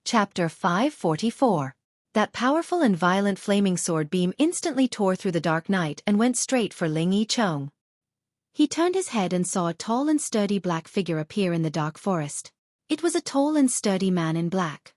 Chapter 544. That powerful and violent flaming sword beam instantly tore through the dark night and went straight for Ling Yicheng. He turned his head and saw a tall and sturdy black figure appear in the dark forest. It was a tall and sturdy man in black.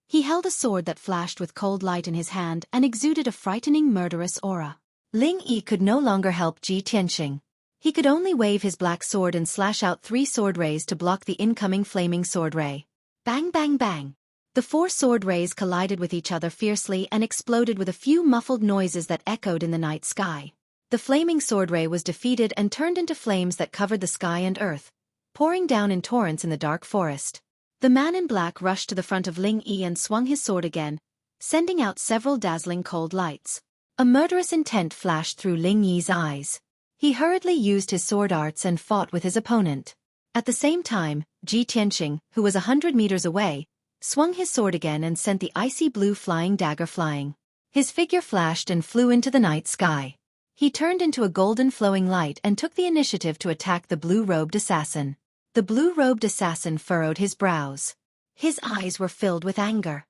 He held a sword that flashed with cold light in his hand and exuded a frightening murderous aura. Ling Yi could no longer help Ji Tianxing. He could only wave his black sword and slash out 3 sword rays to block the incoming flaming sword ray. Bang bang bang. The 4 sword rays collided with each other fiercely and exploded with a few muffled noises that echoed in the night sky. The flaming sword ray was defeated and turned into flames that covered the sky and earth, pouring down in torrents in the dark forest. The man in black rushed to the front of Ling Yi and swung his sword again, sending out several dazzling cold lights. A murderous intent flashed through Ling Yi's eyes. He hurriedly used his sword arts and fought with his opponent. At the same time, Ji Tianxing, who was 100 meters away, swung his sword again and sent the icy blue flying dagger flying. His figure flashed and flew into the night sky. He turned into a golden flowing light and took the initiative to attack the blue-robed assassin. The blue-robed assassin furrowed his brows. His eyes were filled with anger.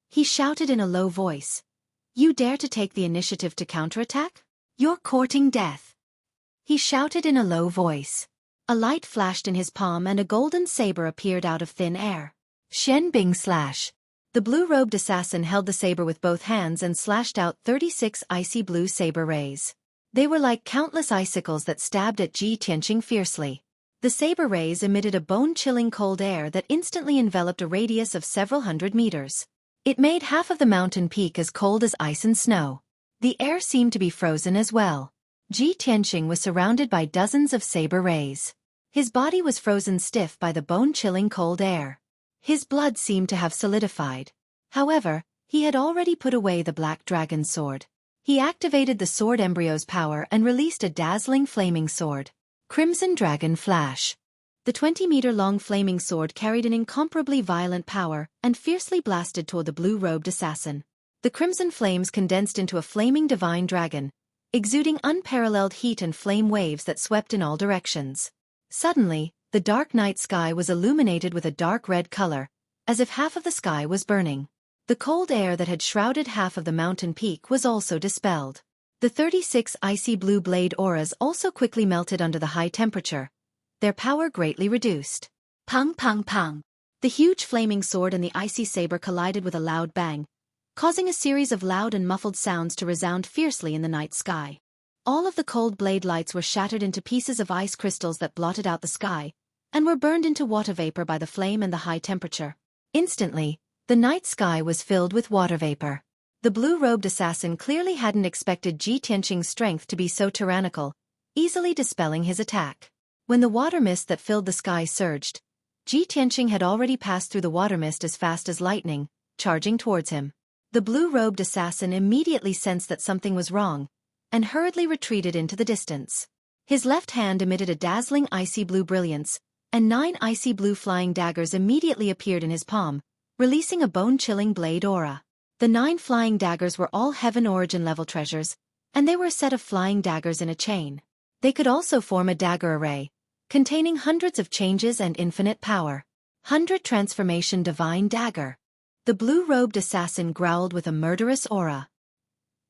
He shouted in a low voice, "You dare to take the initiative to counterattack? You're courting death." He shouted in a low voice. A light flashed in his palm and a golden saber appeared out of thin air. Shen Bing slash. The blue-robed assassin held the saber with both hands and slashed out 36 icy blue saber rays. They were like countless icicles that stabbed at Ji Tianxing fiercely. The saber rays emitted a bone-chilling cold air that instantly enveloped a radius of several hundred meters. It made half of the mountain peak as cold as ice and snow. The air seemed to be frozen as well. Ji Tianxing was surrounded by dozens of saber rays. His body was frozen stiff by the bone-chilling cold air. His blood seemed to have solidified. However, he had already put away the black dragon sword. He activated the sword embryo's power and released a dazzling flaming sword. Crimson Dragon Flash. The 20-meter-long flaming sword carried an incomparably violent power and fiercely blasted toward the blue-robed assassin. The crimson flames condensed into a flaming divine dragon, exuding unparalleled heat and flame waves that swept in all directions. Suddenly, the dark night sky was illuminated with a dark red color, as if half of the sky was burning. The cold air that had shrouded half of the mountain peak was also dispelled. The 36 icy blue blade auras also quickly melted under the high temperature, their power greatly reduced. Pang pang pang. The huge flaming sword and the icy saber collided with a loud bang, causing a series of loud and muffled sounds to resound fiercely in the night sky. All of the cold blade lights were shattered into pieces of ice crystals that blotted out the sky, and were burned into water vapor by the flame and the high temperature. Instantly, the night sky was filled with water vapor. The blue-robed assassin clearly hadn't expected Ji Tianxing's strength to be so tyrannical, easily dispelling his attack. When the water mist that filled the sky surged, Ji Tianxing had already passed through the water mist as fast as lightning, charging towards him. The blue-robed assassin immediately sensed that something was wrong, and hurriedly retreated into the distance. His left hand emitted a dazzling icy blue brilliance, and 9 icy blue flying daggers immediately appeared in his palm, releasing a bone-chilling blade aura. The 9 flying daggers were all heaven origin level treasures, and they were a set of flying daggers in a chain. They could also form a dagger array, containing hundreds of changes and infinite power. 100 Transformation Divine Dagger. The blue-robed assassin growled with a murderous aura.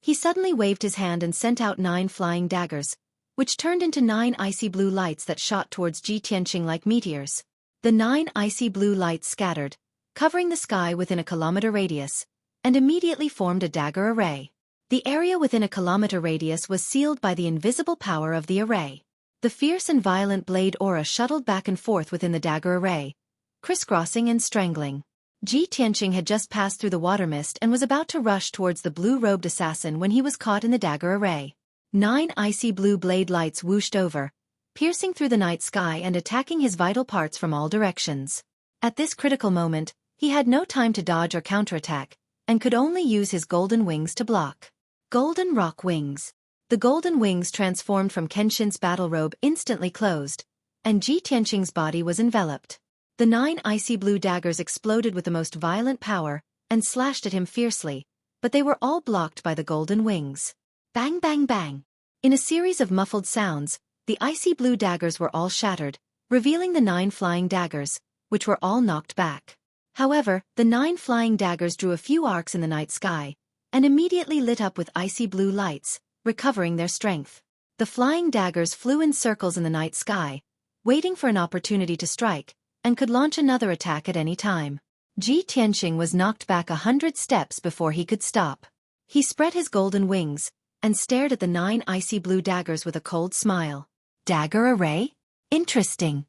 He suddenly waved his hand and sent out 9 flying daggers, which turned into 9 icy blue lights that shot towards Ji Tianxing like meteors. The 9 icy blue lights scattered, covering the sky within a kilometer radius, and immediately formed a dagger array. The area within a kilometer radius was sealed by the invisible power of the array. The fierce and violent blade aura shuttled back and forth within the dagger array, crisscrossing and strangling. Ji Tianxing had just passed through the water mist and was about to rush towards the blue-robed assassin when he was caught in the dagger array. 9 icy blue blade lights whooshed over, piercing through the night sky and attacking his vital parts from all directions. At this critical moment, he had no time to dodge or counterattack, and could only use his golden wings to block. Golden Rock Wings. The golden wings transformed from Kenshin's battle robe instantly closed, and Ji Tianxing's body was enveloped. The 9 icy blue daggers exploded with the most violent power, and slashed at him fiercely, but they were all blocked by the golden wings. Bang bang bang. In a series of muffled sounds, the icy blue daggers were all shattered, revealing the 9 flying daggers, which were all knocked back. However, the 9 flying daggers drew a few arcs in the night sky, and immediately lit up with icy blue lights, recovering their strength. The flying daggers flew in circles in the night sky, waiting for an opportunity to strike, and could launch another attack at any time. Ji Tianqing was knocked back 100 steps before he could stop. He spread his golden wings, and stared at the 9 icy blue daggers with a cold smile. Dagger array? Interesting.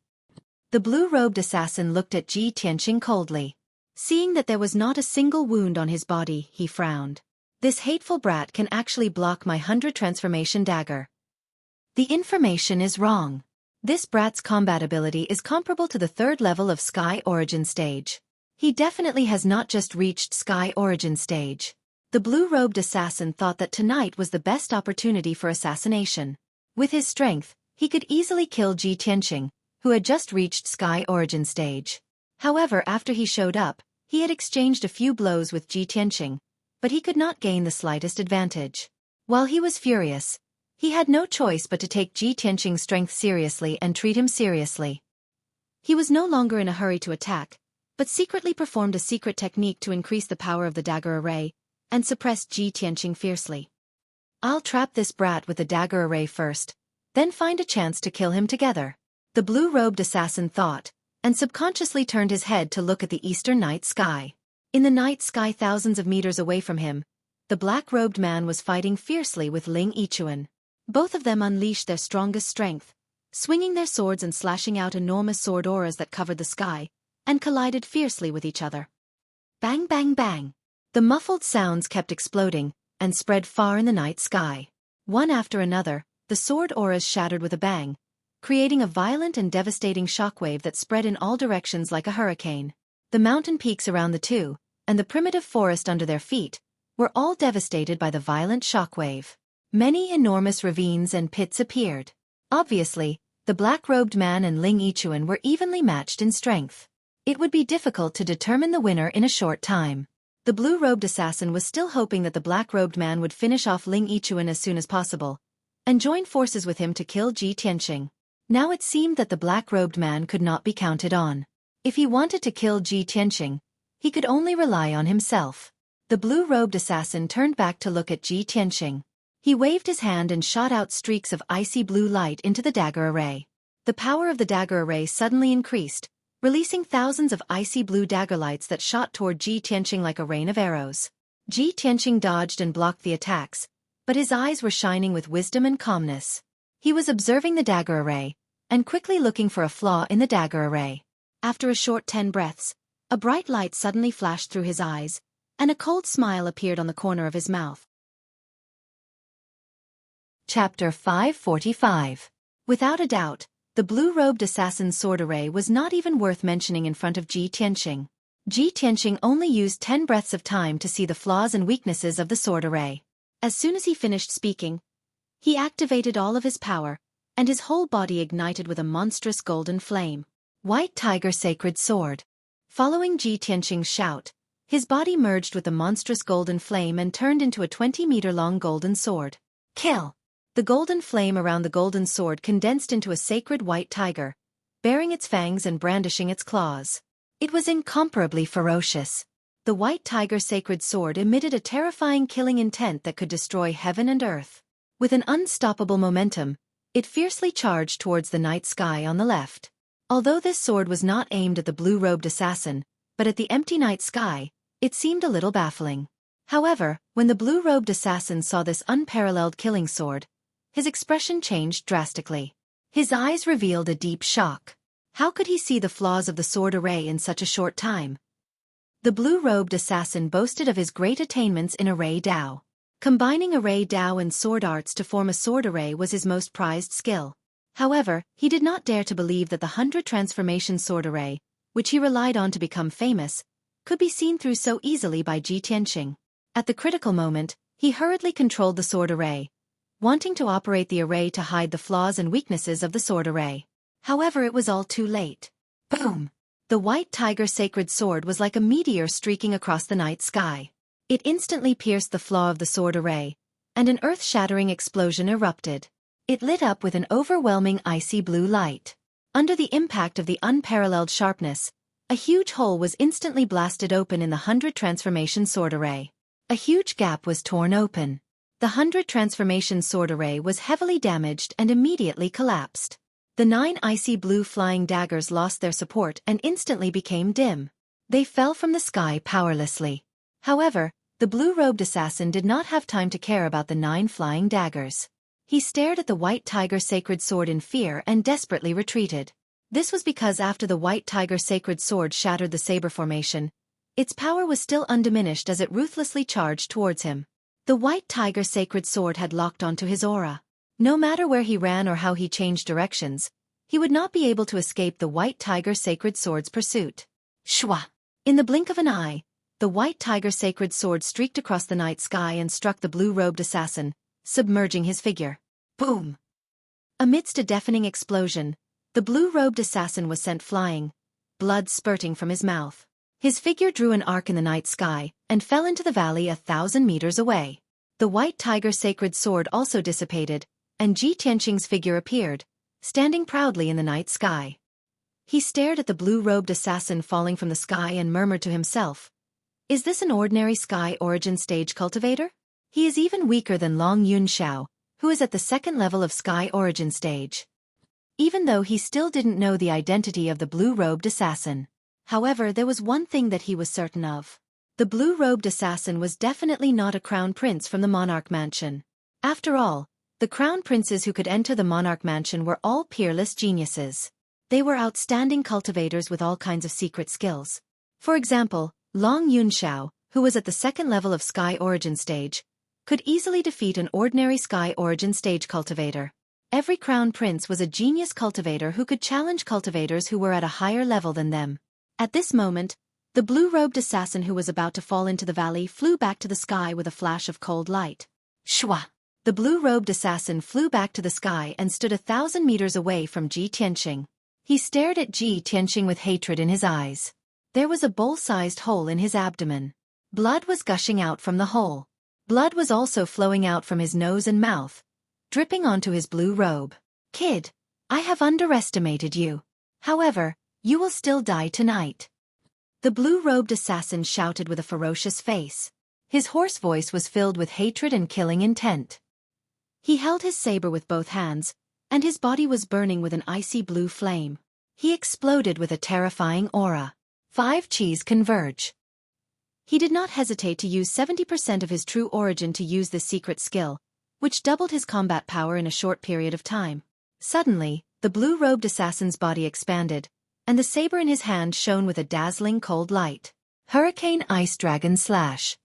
The blue-robed assassin looked at Ji Tianqing coldly. Seeing that there was not a single wound on his body, he frowned. This hateful brat can actually block my 100 transformation dagger. The information is wrong. This brat's combat ability is comparable to the 3rd level of Sky Origin Stage. He definitely has not just reached Sky Origin Stage. The blue-robed assassin thought that tonight was the best opportunity for assassination. With his strength, he could easily kill Ji Tianqing, who had just reached Sky Origin Stage. However, after he showed up, he had exchanged a few blows with Ji Tianqing, but he could not gain the slightest advantage. While he was furious, he had no choice but to take Ji Tianqing's strength seriously and treat him seriously. He was no longer in a hurry to attack, but secretly performed a secret technique to increase the power of the dagger array, and suppress Ji Tianqing fiercely. I'll trap this brat with the dagger array first, then find a chance to kill him together. The blue-robed assassin thought, and subconsciously turned his head to look at the eastern night sky. In the night sky thousands of meters away from him, the black-robed man was fighting fiercely with Ling Yichuan. Both of them unleashed their strongest strength, swinging their swords and slashing out enormous sword auras that covered the sky, and collided fiercely with each other. Bang bang bang! The muffled sounds kept exploding, and spread far in the night sky. One after another, the sword auras shattered with a bang, creating a violent and devastating shockwave that spread in all directions like a hurricane. The mountain peaks around the two, and the primitive forest under their feet, were all devastated by the violent shockwave. Many enormous ravines and pits appeared. Obviously, the black-robed man and Ling Yichuan were evenly matched in strength. It would be difficult to determine the winner in a short time. The blue-robed assassin was still hoping that the black-robed man would finish off Ling Yichuan as soon as possible, and join forces with him to kill Ji Tianqing. Now it seemed that the black-robed man could not be counted on. If he wanted to kill Ji Tianqing, he could only rely on himself. The blue-robed assassin turned back to look at Ji Tianqing. He waved his hand and shot out streaks of icy blue light into the dagger array. The power of the dagger array suddenly increased, releasing thousands of icy blue dagger lights that shot toward Ji Tianqing like a rain of arrows. Ji Tianqing dodged and blocked the attacks, but his eyes were shining with wisdom and calmness. He was observing the dagger array, and quickly looking for a flaw in the dagger array. After a short 10 breaths, a bright light suddenly flashed through his eyes, and a cold smile appeared on the corner of his mouth. Chapter 545. Without a doubt, the blue-robed assassin's sword array was not even worth mentioning in front of Ji Tianqing. Ji Tianqing only used 10 breaths of time to see the flaws and weaknesses of the sword array. As soon as he finished speaking, he activated all of his power, and his whole body ignited with a monstrous golden flame. White Tiger Sacred Sword. Following Ji Tianqing's shout, his body merged with the monstrous golden flame and turned into a 20-meter-long golden sword. Kill! The golden flame around the golden sword condensed into a sacred white tiger, baring its fangs and brandishing its claws. It was incomparably ferocious. The white tiger sacred sword emitted a terrifying killing intent that could destroy heaven and earth. With an unstoppable momentum, it fiercely charged towards the night sky on the left. Although this sword was not aimed at the blue-robed assassin, but at the empty night sky, it seemed a little baffling. However, when the blue-robed assassin saw this unparalleled killing sword, his expression changed drastically. His eyes revealed a deep shock. How could he see the flaws of the sword array in such a short time? The blue-robed assassin boasted of his great attainments in array Dao. Combining array Dao and sword arts to form a sword array was his most prized skill. However, he did not dare to believe that the 100 transformation sword array, which he relied on to become famous, could be seen through so easily by Ji Tianqing. At the critical moment, he hurriedly controlled the sword array, wanting to operate the array to hide the flaws and weaknesses of the sword array. However, it was all too late. Boom! The white tiger sacred sword was like a meteor streaking across the night sky. It instantly pierced the flaw of the sword array, and an earth-shattering explosion erupted. It lit up with an overwhelming icy blue light. Under the impact of the unparalleled sharpness, A huge hole was instantly blasted open in the 100 transformation sword array. A huge gap was torn open. The 100 transformation sword array was heavily damaged and immediately collapsed. The 9 icy blue flying daggers lost their support and instantly became dim. They fell from the sky powerlessly. However, the blue-robed assassin did not have time to care about the 9 flying daggers. He stared at the white tiger sacred sword in fear and desperately retreated. This was because after the white tiger sacred sword shattered the saber formation, its power was still undiminished as it ruthlessly charged towards him. The white tiger sacred sword had locked onto his aura. No matter where he ran or how he changed directions, he would not be able to escape the white tiger sacred sword's pursuit. Shwa! In the blink of an eye, the white tiger sacred sword streaked across the night sky and struck the blue-robed assassin, submerging his figure. Boom! Amidst a deafening explosion, the blue-robed assassin was sent flying, blood spurting from his mouth. His figure drew an arc in the night sky and fell into the valley 1,000 meters away. The white tiger sacred sword also dissipated, and Ji Tianqing's figure appeared, standing proudly in the night sky. He stared at the blue-robed assassin falling from the sky and murmured to himself, "Is this an ordinary sky origin stage cultivator? He is even weaker than Long Yunxiao, who is at the second level of sky origin stage." Even though he still didn't know the identity of the blue-robed assassin. However, there was one thing that he was certain of. The blue-robed assassin was definitely not a crown prince from the monarch mansion. After all, the crown princes who could enter the monarch mansion were all peerless geniuses. They were outstanding cultivators with all kinds of secret skills. For example, Long Yunxiao, who was at the second level of sky origin stage, could easily defeat an ordinary sky origin stage cultivator. Every crown prince was a genius cultivator who could challenge cultivators who were at a higher level than them. At this moment, the blue-robed assassin who was about to fall into the valley flew back to the sky with a flash of cold light. Shwa! The blue-robed assassin flew back to the sky and stood 1,000 meters away from Ji Tianqing. He stared at Ji Tianqing with hatred in his eyes. There was a bowl-sized hole in his abdomen. Blood was gushing out from the hole. Blood was also flowing out from his nose and mouth, dripping onto his blue robe. "Kid, I have underestimated you. However, you will still die tonight." The blue-robed assassin shouted with a ferocious face. His hoarse voice was filled with hatred and killing intent. He held his saber with both hands, and his body was burning with an icy blue flame. He exploded with a terrifying aura. 5 Qis converge. He did not hesitate to use 70% of his true origin to use this secret skill, which doubled his combat power in a short period of time. Suddenly, the blue-robed assassin's body expanded, and the saber in his hand shone with a dazzling cold light. Hurricane Ice Dragon Slash.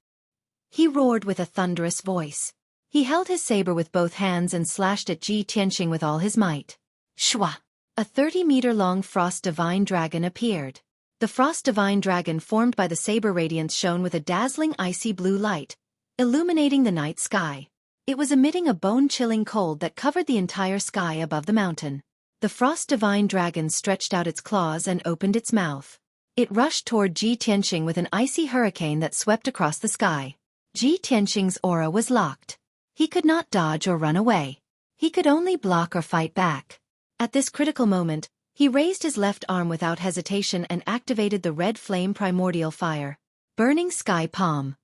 He roared with a thunderous voice. He held his saber with both hands and slashed at Ji Tianqing with all his might. Shwa! A 30-meter-long Frost Divine Dragon appeared. The Frost Divine Dragon formed by the saber radiance shone with a dazzling icy blue light, illuminating the night sky. It was emitting a bone-chilling cold that covered the entire sky above the mountain. The Frost Divine Dragon stretched out its claws and opened its mouth. It rushed toward Ji Tianqing with an icy hurricane that swept across the sky. Ji Tianqing's aura was locked. He could not dodge or run away. He could only block or fight back. At this critical moment, he raised his left arm without hesitation and activated the red flame primordial fire. Burning Sky Palm.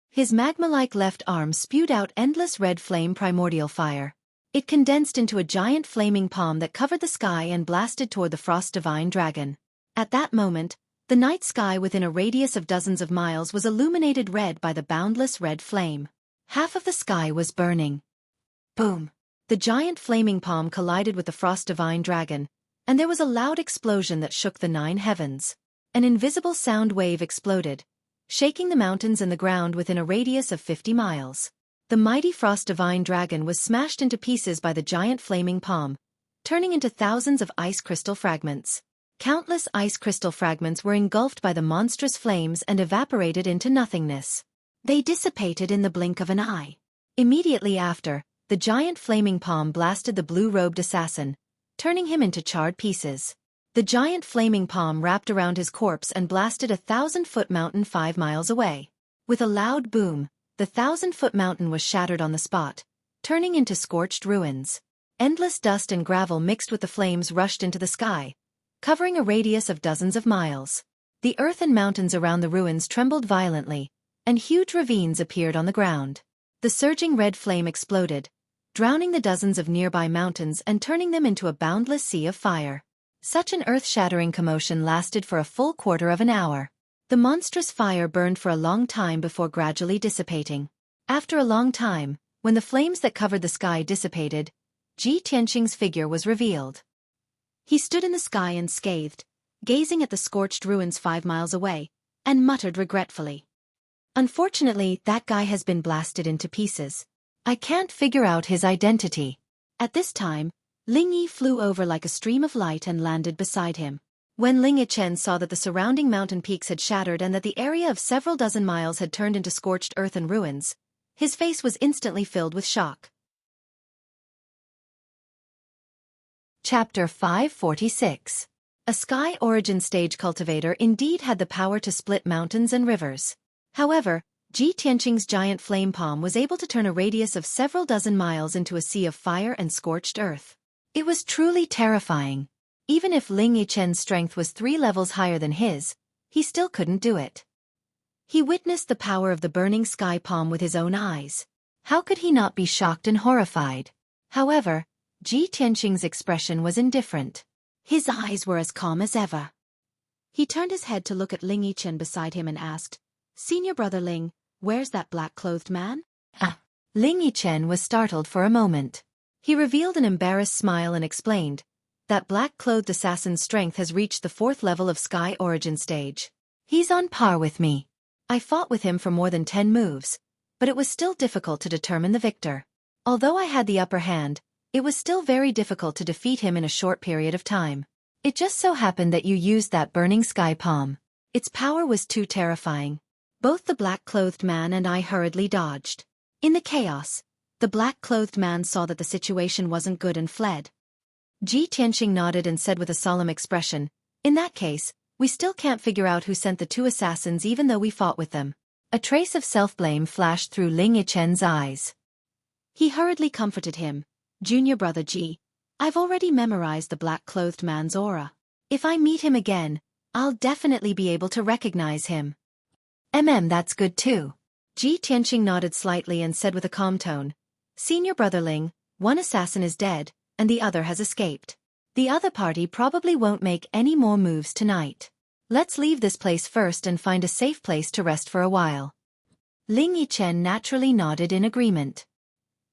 His magma-like left arm spewed out endless red flame primordial fire. It condensed into a giant flaming palm that covered the sky and blasted toward the Frost Divine Dragon. At that moment, the night sky within a radius of dozens of miles was illuminated red by the boundless red flame. Half of the sky was burning. Boom! The giant flaming palm collided with the Frost Divine Dragon, and there was a loud explosion that shook the 9 heavens. An invisible sound wave exploded, shaking the mountains and the ground within a radius of 50 miles. The mighty Frost Divine Dragon was smashed into pieces by the giant flaming palm, turning into thousands of ice crystal fragments. Countless ice crystal fragments were engulfed by the monstrous flames and evaporated into nothingness. They dissipated in the blink of an eye. Immediately after, the giant flaming palm blasted the blue-robed assassin, turning him into charred pieces. The giant flaming palm wrapped around his corpse and blasted a 1,000-foot mountain 5 miles away. With a loud boom, the 1,000-foot mountain was shattered on the spot, turning into scorched ruins. Endless dust and gravel mixed with the flames rushed into the sky, covering a radius of dozens of miles. The earth and mountains around the ruins trembled violently, and huge ravines appeared on the ground. The surging red flame exploded, drowning the dozens of nearby mountains and turning them into a boundless sea of fire. Such an earth-shattering commotion lasted for a full quarter of an hour. The monstrous fire burned for a long time before gradually dissipating. After a long time, when the flames that covered the sky dissipated, Ji Tianqing's figure was revealed. He stood in the sky unscathed, gazing at the scorched ruins 5 miles away, and muttered regretfully. Unfortunately, that guy has been blasted into pieces. I can't figure out his identity. At this time, Ling Yi flew over like a stream of light and landed beside him. When Ling Yichen saw that the surrounding mountain peaks had shattered and that the area of several dozen miles had turned into scorched earth and ruins, his face was instantly filled with shock. Chapter 546. A Sky Origin Stage cultivator indeed had the power to split mountains and rivers. However, Ji Tianqing's giant flame palm was able to turn a radius of several dozen miles into a sea of fire and scorched earth. It was truly terrifying. Even if Ling Yichen's strength was 3 levels higher than his, he still couldn't do it. He witnessed the power of the burning sky palm with his own eyes. How could he not be shocked and horrified? However, Ji Tianqing's expression was indifferent. His eyes were as calm as ever. He turned his head to look at Ling Yichen beside him and asked, "Senior brother Ling, where's that black-clothed man?" Ling Yichen was startled for a moment. He revealed an embarrassed smile and explained, "That black-clothed assassin's strength has reached the 4th level of Sky Origin Stage. He's on par with me. I fought with him for more than 10 moves, but it was still difficult to determine the victor. Although I had the upper hand, it was still very difficult to defeat him in a short period of time. It just so happened that you used that burning sky palm. Its power was too terrifying." Both the black-clothed man and I hurriedly dodged. In the chaos, the black-clothed man saw that the situation wasn't good and fled. Ji Tianqing nodded and said with a solemn expression, "In that case, we still can't figure out who sent the 2 assassins even though we fought with them." A trace of self-blame flashed through Ling Yichen's eyes. He hurriedly comforted him, "Junior brother Ji, I've already memorized the black-clothed man's aura. If I meet him again, I'll definitely be able to recognize him." That's good too." Ji Tianqing nodded slightly and said with a calm tone, "Senior brother Ling, 1 assassin is dead, and the other has escaped. The other party probably won't make any more moves tonight. Let's leave this place first and find a safe place to rest for a while." Ling Yichen naturally nodded in agreement.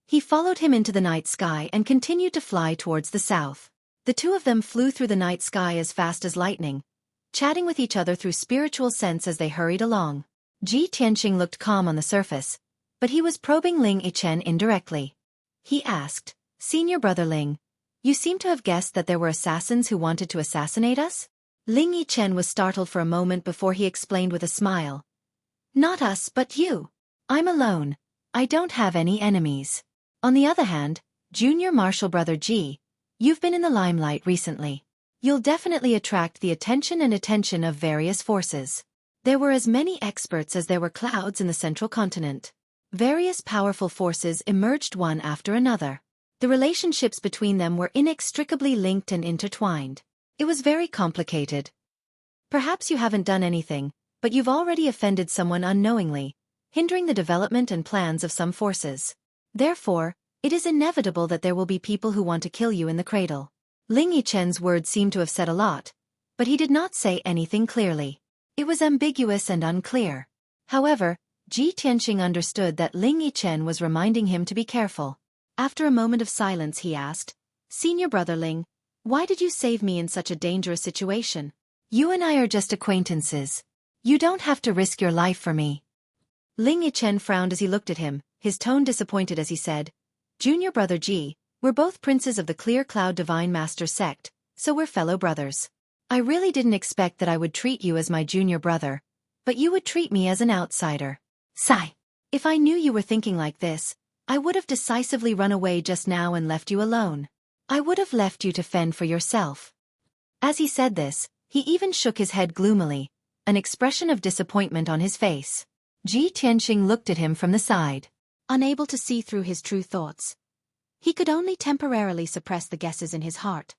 He followed him into the night sky and continued to fly towards the south. The 2 of them flew through the night sky as fast as lightning, chatting with each other through spiritual sense as they hurried along. Ji Tianqing looked calm on the surface, but he was probing Ling Yichen indirectly. He asked, "Senior brother Ling, you seem to have guessed that there were assassins who wanted to assassinate us?" Ling Yichen was startled for a moment before he explained with a smile, "Not us but you. I'm alone. I don't have any enemies. On the other hand, Junior Marshal brother Ji, you've been in the limelight recently. You'll definitely attract the attention of various forces. There were as many experts as there were clouds in the central continent. Various powerful forces emerged one after another. The relationships between them were inextricably linked and intertwined. It was very complicated. Perhaps you haven't done anything, but you've already offended someone unknowingly, hindering the development and plans of some forces. Therefore, it is inevitable that there will be people who want to kill you in the cradle." Ling Yichen's words seemed to have said a lot, but he did not say anything clearly. It was ambiguous and unclear. However, Ji Tianqing understood that Ling Yichen was reminding him to be careful. After a moment of silence he asked, "Senior brother Ling, why did you save me in such a dangerous situation? You and I are just acquaintances. You don't have to risk your life for me." Ling Yichen frowned as he looked at him, his tone disappointed as he said, "Junior brother Ji, we're both princes of the Clear Cloud Divine Master sect, so we're fellow brothers. I really didn't expect that I would treat you as my junior brother, but you would treat me as an outsider. Sigh. If I knew you were thinking like this, I would have decisively run away just now and left you alone. I would have left you to fend for yourself." As he said this, he even shook his head gloomily, an expression of disappointment on his face. Ji Tianqing looked at him from the side. Unable to see through his true thoughts, he could only temporarily suppress the guesses in his heart.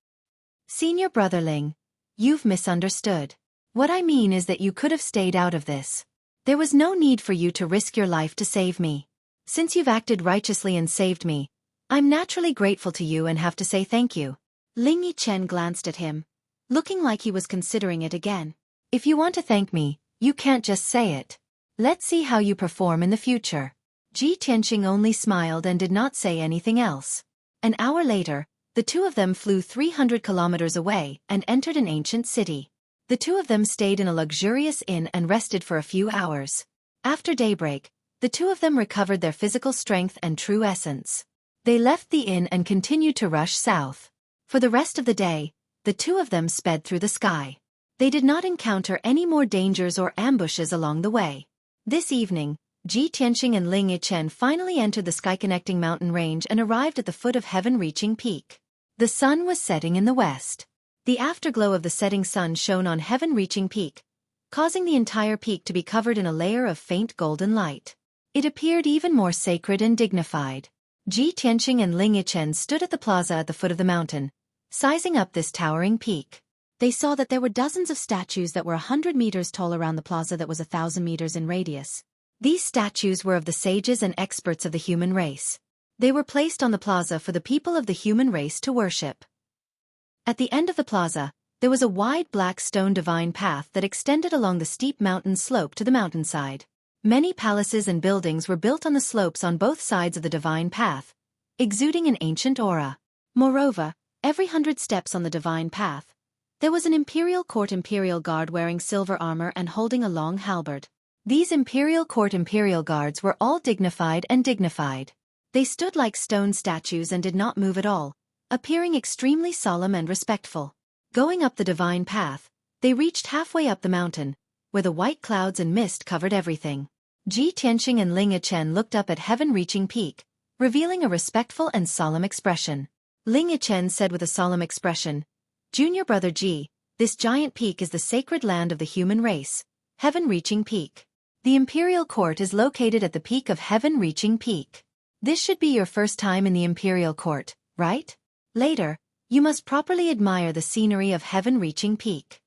"Senior brother Ling, You've misunderstood. What I mean is that you could have stayed out of this. There was no need for you to risk your life to save me. Since you've acted righteously and saved me, I'm naturally grateful to you and have to say thank you. Ling Yichen glanced at him, looking like he was considering it again. If you want to thank me, you can't just say it. Let's see how you perform in the future. Ji Tianqing only smiled and did not say anything else. An hour later, the two of them flew 300 kilometers away and entered an ancient city. The two of them stayed in a luxurious inn and rested for a few hours. After daybreak, the two of them recovered their physical strength and true essence. They left the inn and continued to rush south. For the rest of the day, the two of them sped through the sky. They did not encounter any more dangers or ambushes along the way. This evening, Ji Tianqing and Ling Yichen finally entered the sky-connecting mountain range and arrived at the foot of heaven-reaching peak. The sun was setting in the west. The afterglow of the setting sun shone on heaven-reaching peak, causing the entire peak to be covered in a layer of faint golden light. It appeared even more sacred and dignified. Ji Tianqing and Ling Yichen stood at the plaza at the foot of the mountain, sizing up this towering peak. They saw that there were dozens of statues that were 100 meters tall around the plaza that was 1,000 meters in radius. These statues were of the sages and experts of the human race. They were placed on the plaza for the people of the human race to worship. At the end of the plaza, there was a wide black stone divine path that extended along the steep mountain slope to the mountainside. Many palaces and buildings were built on the slopes on both sides of the divine path, exuding an ancient aura. Moreover, every 100 steps on the divine path, there was an imperial court imperial guard wearing silver armor and holding a long halberd. These imperial court imperial guards were all dignified and dignified. They stood like stone statues and did not move at all, appearing extremely solemn and respectful. Going up the divine path, they reached halfway up the mountain, where the white clouds and mist covered everything. Ji Tianqing and Ling Yichen looked up at heaven-reaching peak, revealing a respectful and solemn expression. Ling Yichen said with a solemn expression, "Junior brother Ji, this giant peak is the sacred land of the human race, heaven-reaching peak. The imperial court is located at the peak of heaven-reaching peak. This should be your first time in the imperial court, right? Later, you must properly admire the scenery of heaven-reaching peak."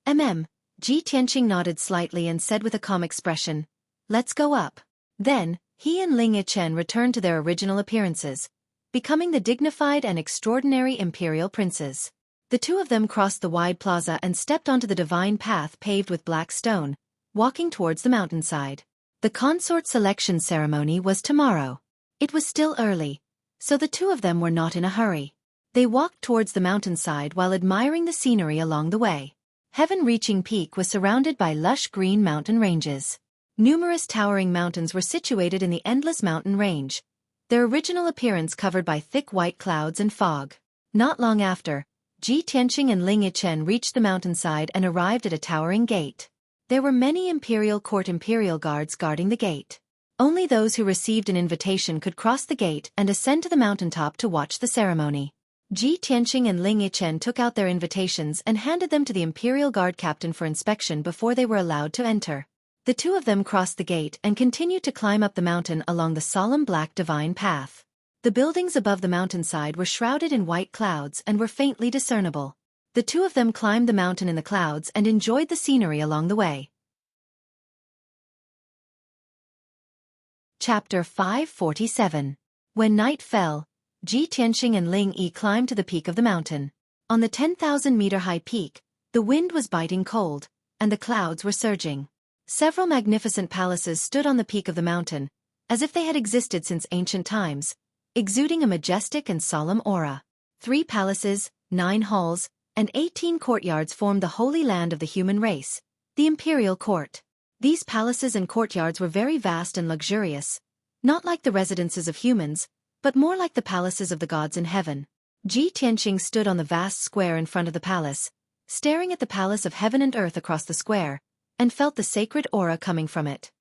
Ji Tianqing nodded slightly and said with a calm expression, "Let's go up." Then, he and Ling Yichen returned to their original appearances, becoming the dignified and extraordinary imperial princes. The two of them crossed the wide plaza and stepped onto the divine path paved with black stone, walking towards the mountainside. The consort selection ceremony was tomorrow. It was still early, so the two of them were not in a hurry. They walked towards the mountainside while admiring the scenery along the way. Heaven-reaching peak was surrounded by lush green mountain ranges. Numerous towering mountains were situated in the endless mountain range, their original appearance covered by thick white clouds and fog. Not long after, Ji Tianqing and Ling Yichen reached the mountainside and arrived at a towering gate. There were many imperial court imperial guards guarding the gate. Only those who received an invitation could cross the gate and ascend to the mountaintop to watch the ceremony. Ji Tianqing and Ling Yichen took out their invitations and handed them to the imperial guard captain for inspection before they were allowed to enter. The two of them crossed the gate and continued to climb up the mountain along the solemn black divine path. The buildings above the mountainside were shrouded in white clouds and were faintly discernible. The two of them climbed the mountain in the clouds and enjoyed the scenery along the way. Chapter 547. When night fell, Ji Tianqing and Ling Yi climbed to the peak of the mountain. On the 10,000-meter-high peak, the wind was biting cold, and the clouds were surging. Several magnificent palaces stood on the peak of the mountain, as if they had existed since ancient times, exuding a majestic and solemn aura. 3 palaces, 9 halls, and 18 courtyards formed the holy land of the human race, the imperial court. These palaces and courtyards were very vast and luxurious, not like the residences of humans, but more like the palaces of the gods in heaven. Ji Tianqing stood on the vast square in front of the palace, staring at the palace of heaven and earth across the square, and felt the sacred aura coming from it.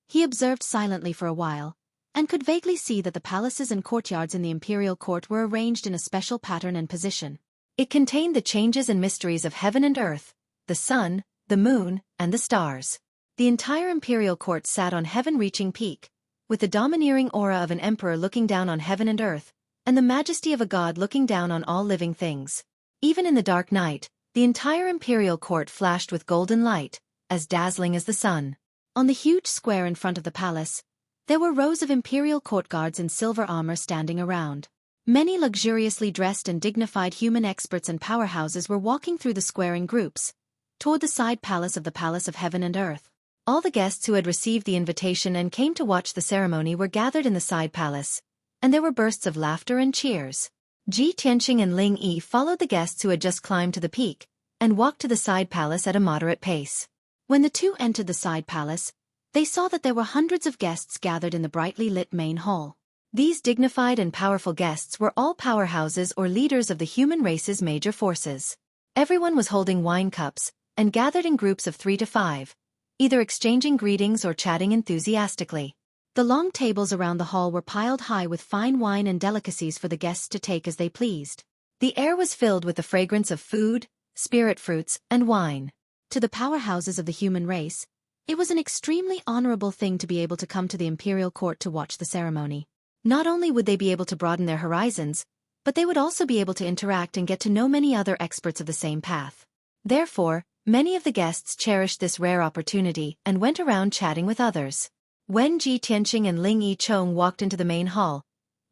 He observed silently for a while, and could vaguely see that the palaces and courtyards in the imperial court were arranged in a special pattern and position. It contained the changes and mysteries of heaven and earth, the sun, the moon, and the stars. The entire imperial court sat on heaven-reaching peak, with the domineering aura of an emperor looking down on heaven and earth, and the majesty of a god looking down on all living things. Even in the dark night, the entire imperial court flashed with golden light, as dazzling as the sun. On the huge square in front of the palace, there were rows of imperial court guards in silver armor standing around. Many luxuriously dressed and dignified human experts and powerhouses were walking through the square in groups, toward the side palace of the Palace of Heaven and Earth. All the guests who had received the invitation and came to watch the ceremony were gathered in the side palace, and there were bursts of laughter and cheers. Ji Tianqing and Ling Yi followed the guests who had just climbed to the peak, and walked to the side palace at a moderate pace. When the two entered the side palace, they saw that there were hundreds of guests gathered in the brightly lit main hall. These dignified and powerful guests were all powerhouses or leaders of the human race's major forces. Everyone was holding wine cups, and gathered in groups of 3 to 5, either exchanging greetings or chatting enthusiastically. The long tables around the hall were piled high with fine wine and delicacies for the guests to take as they pleased. The air was filled with the fragrance of food, spirit fruits, and wine. To the powerhouses of the human race, it was an extremely honorable thing to be able to come to the imperial court to watch the ceremony. Not only would they be able to broaden their horizons, but they would also be able to interact and get to know many other experts of the same path. Therefore, many of the guests cherished this rare opportunity and went around chatting with others. When Ji Tianqing and Ling Yi Chong walked into the main hall,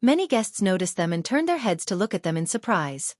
many guests noticed them and turned their heads to look at them in surprise.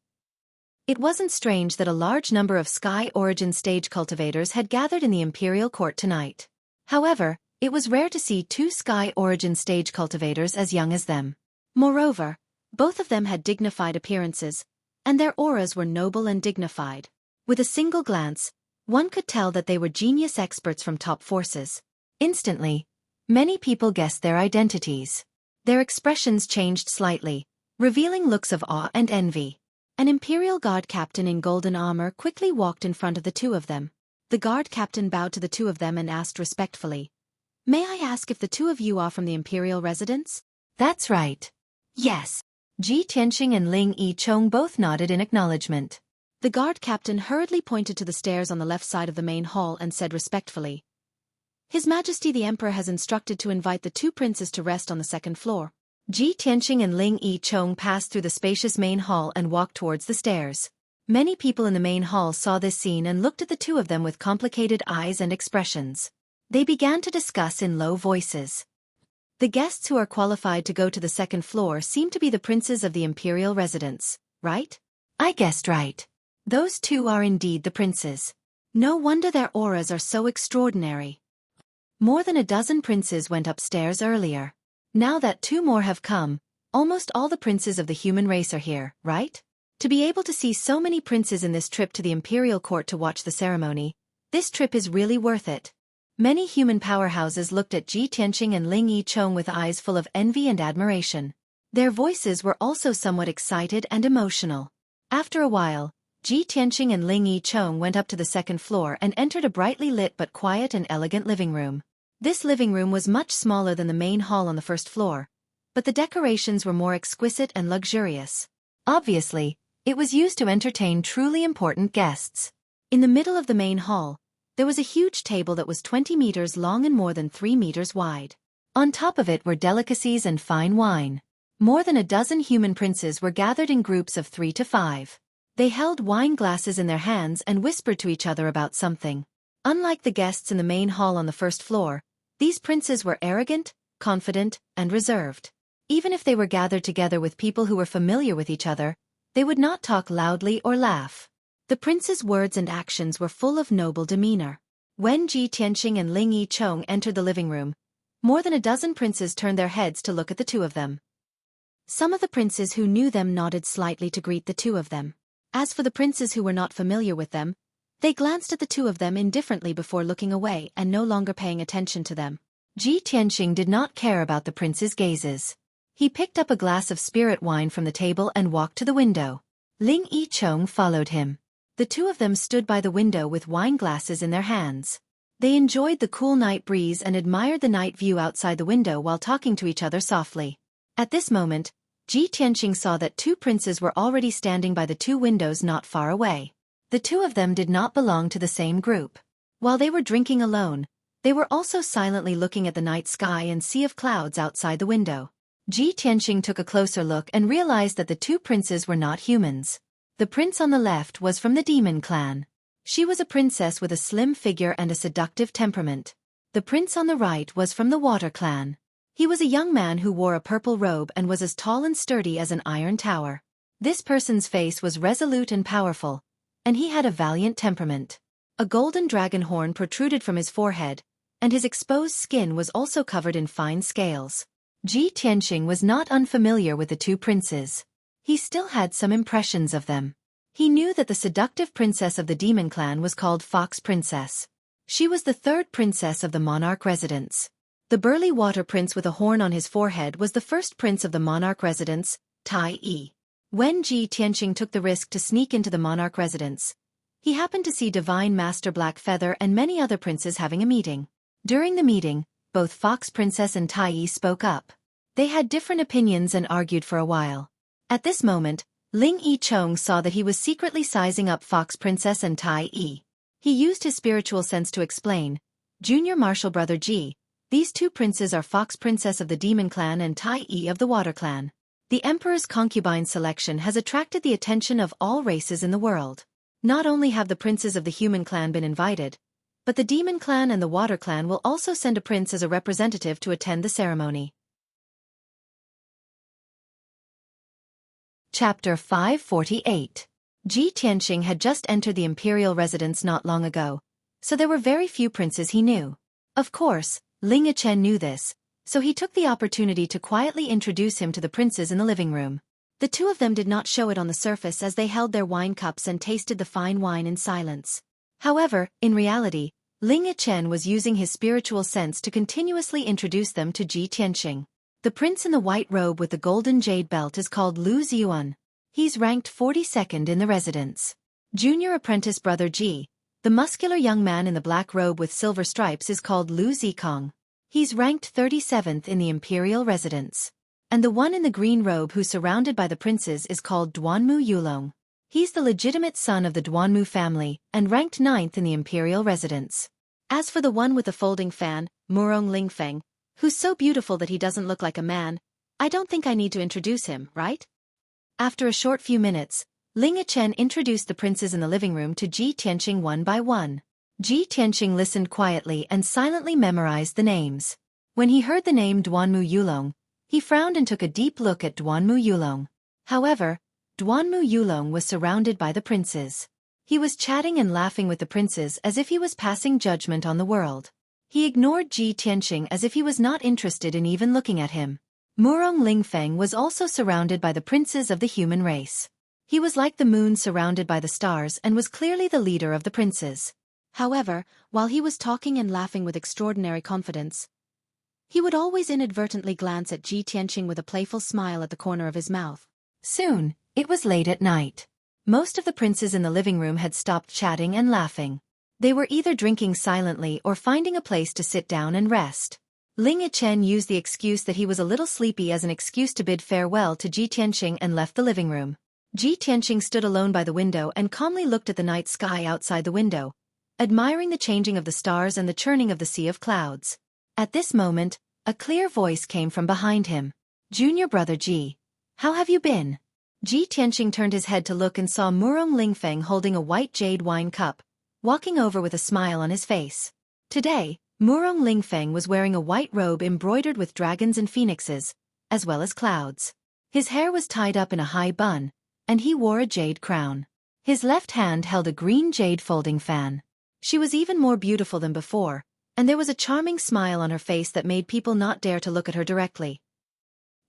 It wasn't strange that a large number of Sky Origin stage cultivators had gathered in the imperial court tonight. However, it was rare to see 2 Sky Origin stage cultivators as young as them. Moreover, both of them had dignified appearances, and their auras were noble and dignified. With a single glance, one could tell that they were genius experts from top forces. Instantly, many people guessed their identities. Their expressions changed slightly, revealing looks of awe and envy. An Imperial Guard captain in golden armor quickly walked in front of the two of them. The guard captain bowed to the two of them and asked respectfully, "May I ask if the two of you are from the Imperial residence?" "That's right." "Yes." Ji Tianqing and Ling Yi Chong both nodded in acknowledgement. The guard captain hurriedly pointed to the stairs on the left side of the main hall and said respectfully, "His Majesty the Emperor has instructed to invite the 2 princes to rest on the 2nd floor." Ji Tianqing and Ling Yi Chong passed through the spacious main hall and walked towards the stairs. Many people in the main hall saw this scene and looked at the two of them with complicated eyes and expressions. They began to discuss in low voices. "The guests who are qualified to go to the 2nd floor seem to be the princes of the imperial residence, right?" "I guessed right. Those 2 are indeed the princes. No wonder their auras are so extraordinary." More than a dozen princes went upstairs earlier. Now that 2 more have come, almost all the princes of the human race are here, right? To be able to see so many princes in this trip to the imperial court to watch the ceremony, this trip is really worth it. Many human powerhouses looked at Ji Tianqing and Ling Yi Chong with eyes full of envy and admiration. Their voices were also somewhat excited and emotional. After a while, Ji Tianqing and Ling Yi Chong went up to the 2nd floor and entered a brightly lit but quiet and elegant living room. This living room was much smaller than the main hall on the 1st floor, but the decorations were more exquisite and luxurious. Obviously, it was used to entertain truly important guests. In the middle of the main hall, there was a huge table that was 20 meters long and more than 3 meters wide. On top of it were delicacies and fine wine. More than a dozen human princes were gathered in groups of 3 to 5. They held wine glasses in their hands and whispered to each other about something. Unlike the guests in the main hall on the 1st floor, these princes were arrogant, confident, and reserved. Even if they were gathered together with people who were familiar with each other, they would not talk loudly or laugh. The prince's words and actions were full of noble demeanor. When Ji Tianqing and Ling Yi Chong entered the living room, more than a dozen princes turned their heads to look at the two of them. Some of the princes who knew them nodded slightly to greet the two of them. As for the princes who were not familiar with them, they glanced at the two of them indifferently before looking away and no longer paying attention to them. Ji Tianqing did not care about the prince's gazes. He picked up a glass of spirit wine from the table and walked to the window. Ling Yi Chong followed him. The two of them stood by the window with wine glasses in their hands. They enjoyed the cool night breeze and admired the night view outside the window while talking to each other softly. At this moment, Ji Tianqing saw that 2 princes were already standing by the 2 windows not far away. The 2 of them did not belong to the same group. While they were drinking alone, they were also silently looking at the night sky and sea of clouds outside the window. Ji Tianqing took a closer look and realized that the 2 princes were not humans. The prince on the left was from the demon clan. She was a princess with a slim figure and a seductive temperament. The prince on the right was from the water clan. He was a young man who wore a purple robe and was as tall and sturdy as an iron tower. This person's face was resolute and powerful, and he had a valiant temperament. A golden dragon horn protruded from his forehead, and his exposed skin was also covered in fine scales. Ji Tianqing was not unfamiliar with the two princes. He still had some impressions of them. He knew that the seductive princess of the demon clan was called Fox Princess. She was the third princess of the monarch residence. The burly water prince with a horn on his forehead was the first prince of the monarch residence, Tai Yi. When Ji Tianqing took the risk to sneak into the monarch residence, he happened to see Divine Master Blackfeather and many other princes having a meeting. During the meeting, both Fox Princess and Tai Yi spoke up. They had different opinions and argued for a while. At this moment, Ling Yicheng saw that he was secretly sizing up Fox Princess and Tai Yi. He used his spiritual sense to explain, "Junior Martial Brother Ji, these two princes are Fox Princess of the Demon Clan and Tai Yi of the Water Clan. The Emperor's concubine selection has attracted the attention of all races in the world. Not only have the princes of the Human Clan been invited, but the Demon Clan and the Water Clan will also send a prince as a representative to attend the ceremony." Chapter 548. Ji Tianqing had just entered the imperial residence not long ago, so there were very few princes he knew. Of course, Ling Yichen knew this, so he took the opportunity to quietly introduce him to the princes in the living room. The two of them did not show it on the surface as they held their wine cups and tasted the fine wine in silence. However, in reality, Ling Yichen was using his spiritual sense to continuously introduce them to Ji Tianqing. The prince in the white robe with the golden jade belt is called Lu Ziyuan. He's ranked 42nd in the residence. Junior apprentice Brother Ji, the muscular young man in the black robe with silver stripes, is called Lu Zikong. He's ranked 37th in the imperial residence. And the one in the green robe who's surrounded by the princes is called Duanmu Yulong. He's the legitimate son of the Duanmu family and ranked 9th in the imperial residence. As for the one with the folding fan, Murong Lingfeng, who's so beautiful that he doesn't look like a man, I don't think I need to introduce him, right? After a short few minutes, Ling Yichen introduced the princes in the living room to Ji Tianqing one by one. Ji Tianqing listened quietly and silently memorized the names. When he heard the name Duanmu Yulong, he frowned and took a deep look at Duanmu Yulong. However, Duanmu Yulong was surrounded by the princes. He was chatting and laughing with the princes as if he was passing judgment on the world. He ignored Ji Tianqing as if he was not interested in even looking at him. Murong Lingfeng was also surrounded by the princes of the human race. He was like the moon surrounded by the stars and was clearly the leader of the princes. However, while he was talking and laughing with extraordinary confidence, he would always inadvertently glance at Ji Tianqing with a playful smile at the corner of his mouth. Soon, it was late at night. Most of the princes in the living room had stopped chatting and laughing. They were either drinking silently or finding a place to sit down and rest. Ling Yichen used the excuse that he was a little sleepy as an excuse to bid farewell to Ji Tianqing and left the living room. Ji Tianqing stood alone by the window and calmly looked at the night sky outside the window, admiring the changing of the stars and the churning of the sea of clouds. At this moment, a clear voice came from behind him. "Junior Brother Ji, how have you been?" Ji Tianqing turned his head to look and saw Murong Lingfeng holding a white jade wine cup, walking over with a smile on his face. Today, Murong Lingfeng was wearing a white robe embroidered with dragons and phoenixes, as well as clouds. His hair was tied up in a high bun, and he wore a jade crown. His left hand held a green jade folding fan. She was even more beautiful than before, and there was a charming smile on her face that made people not dare to look at her directly.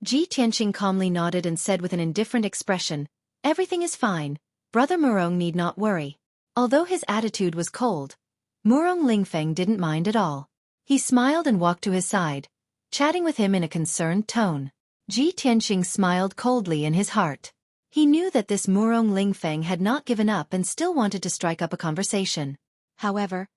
Ji Tianqing calmly nodded and said with an indifferent expression, "Everything is fine, Brother Murong need not worry." Although his attitude was cold, Murong Lingfeng didn't mind at all. He smiled and walked to his side, chatting with him in a concerned tone. Ji Tianqing smiled coldly in his heart. He knew that this Murong Lingfeng had not given up and still wanted to strike up a conversation. However,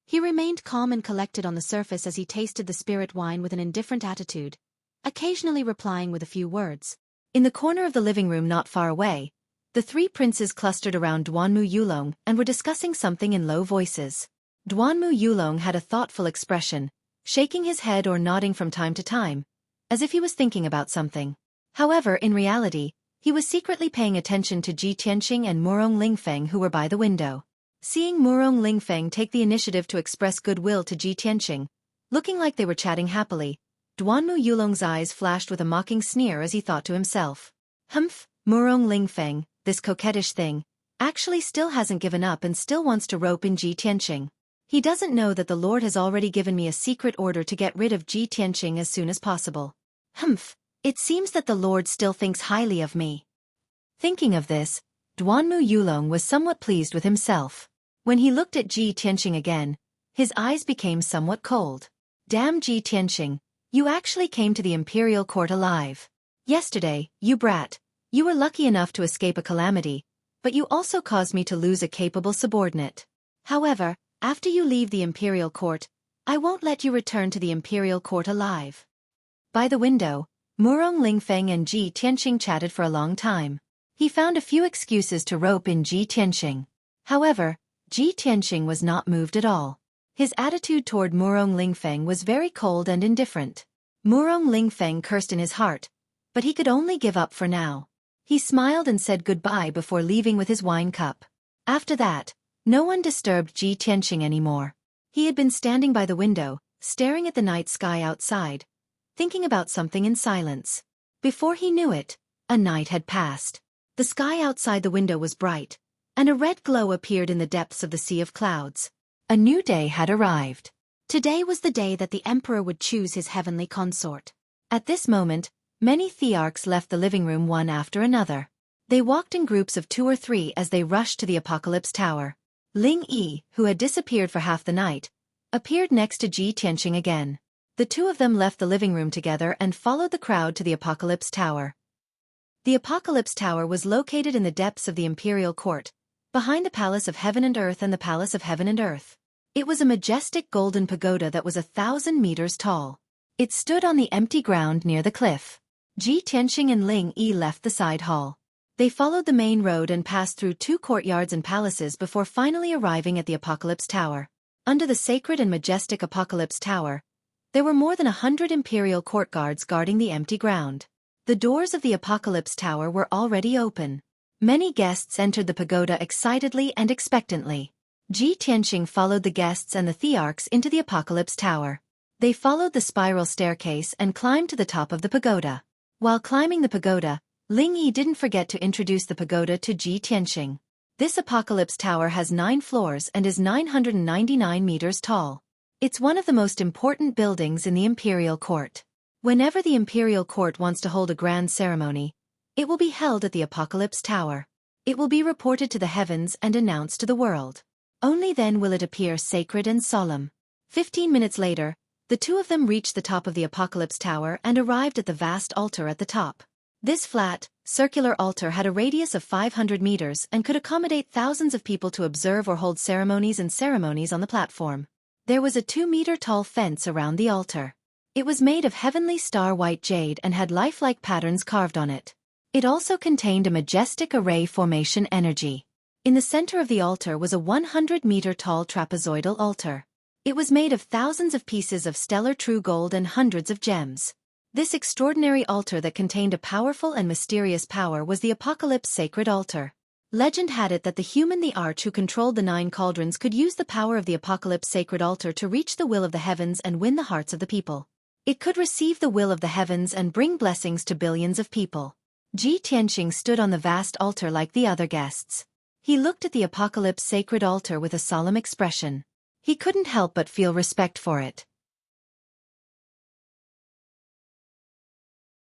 he remained calm and collected on the surface as he tasted the spirit wine with an indifferent attitude, occasionally replying with a few words. In the corner of the living room not far away, the three princes clustered around Duanmu Yulong and were discussing something in low voices. Duanmu Yulong had a thoughtful expression, shaking his head or nodding from time to time, as if he was thinking about something. However, in reality, He was secretly paying attention to Ji Tianqing and Murong Lingfeng, who were by the window. Seeing Murong Lingfeng take the initiative to express goodwill to Ji Tianqing, looking like they were chatting happily, Duanmu Yulong's eyes flashed with a mocking sneer as he thought to himself. Humph, Murong Lingfeng, this coquettish thing, actually still hasn't given up and still wants to rope in Ji Tianqing. He doesn't know that the Lord has already given me a secret order to get rid of Ji Tianqing as soon as possible. Humph, it seems that the Lord still thinks highly of me. Thinking of this, Duanmu Yulong was somewhat pleased with himself. When he looked at Ji Tianqing again, his eyes became somewhat cold. Damn Ji Tianqing, you actually came to the imperial court alive. Yesterday, you brat, you were lucky enough to escape a calamity, but you also caused me to lose a capable subordinate. However, after you leave the imperial court, I won't let you return to the imperial court alive. By the window, Murong Lingfeng and Ji Tianqing chatted for a long time. He found a few excuses to rope in Ji Tianqing. However, Ji Tianqing was not moved at all. His attitude toward Murong Lingfeng was very cold and indifferent. Murong Lingfeng cursed in his heart, but he could only give up for now. He smiled and said goodbye before leaving with his wine cup. After that, no one disturbed Ji Tianqing anymore. He had been standing by the window, staring at the night sky outside, thinking about something in silence. Before he knew it, a night had passed. The sky outside the window was bright, and a red glow appeared in the depths of the sea of clouds. A new day had arrived. Today was the day that the emperor would choose his heavenly consort. At this moment, many thearchs left the living room one after another. They walked in groups of 2 or 3 as they rushed to the Apocalypse Tower. Ling Yi, who had disappeared for half the night, appeared next to Ji Tianqing again. The two of them left the living room together and followed the crowd to the Apocalypse Tower. The Apocalypse Tower was located in the depths of the Imperial Court, behind the Palace of Heaven and Earth and the Palace of Heaven and Earth. It was a majestic golden pagoda that was 1,000 meters tall. It stood on the empty ground near the cliff. Ji Tianqing and Ling Yi left the side hall. They followed the main road and passed through 2 courtyards and palaces before finally arriving at the Apocalypse Tower. Under the sacred and majestic Apocalypse Tower, there were more than 100 imperial court guards guarding the empty ground. The doors of the Apocalypse Tower were already open. Many guests entered the pagoda excitedly and expectantly. Ji Tianqing followed the guests and the thearchs into the Apocalypse Tower. They followed the spiral staircase and climbed to the top of the pagoda. While climbing the pagoda, Ling Yi didn't forget to introduce the pagoda to Ji Tianqing. This Apocalypse Tower has 9 floors and is 999 meters tall. It's one of the most important buildings in the Imperial Court. Whenever the Imperial Court wants to hold a grand ceremony, it will be held at the Apocalypse Tower. It will be reported to the heavens and announced to the world. Only then will it appear sacred and solemn. 15 minutes later, the two of them reached the top of the Apocalypse Tower and arrived at the vast altar at the top. This flat, circular altar had a radius of 500 meters and could accommodate thousands of people to observe or hold ceremonies on the platform. There was a 2-meter-tall fence around the altar. It was made of heavenly star-white jade and had lifelike patterns carved on it. It also contained a majestic array formation energy. In the center of the altar was a 100-meter-tall trapezoidal altar. It was made of thousands of pieces of stellar true gold and hundreds of gems. This extraordinary altar that contained a powerful and mysterious power was the Apocalypse Sacred Altar. Legend had it that the human the Arch who controlled the 9 cauldrons could use the power of the Apocalypse Sacred Altar to reach the will of the heavens and win the hearts of the people. It could receive the will of the heavens and bring blessings to billions of people. Ji Tianqing stood on the vast altar like the other guests. He looked at the Apocalypse Sacred Altar with a solemn expression. He couldn't help but feel respect for it.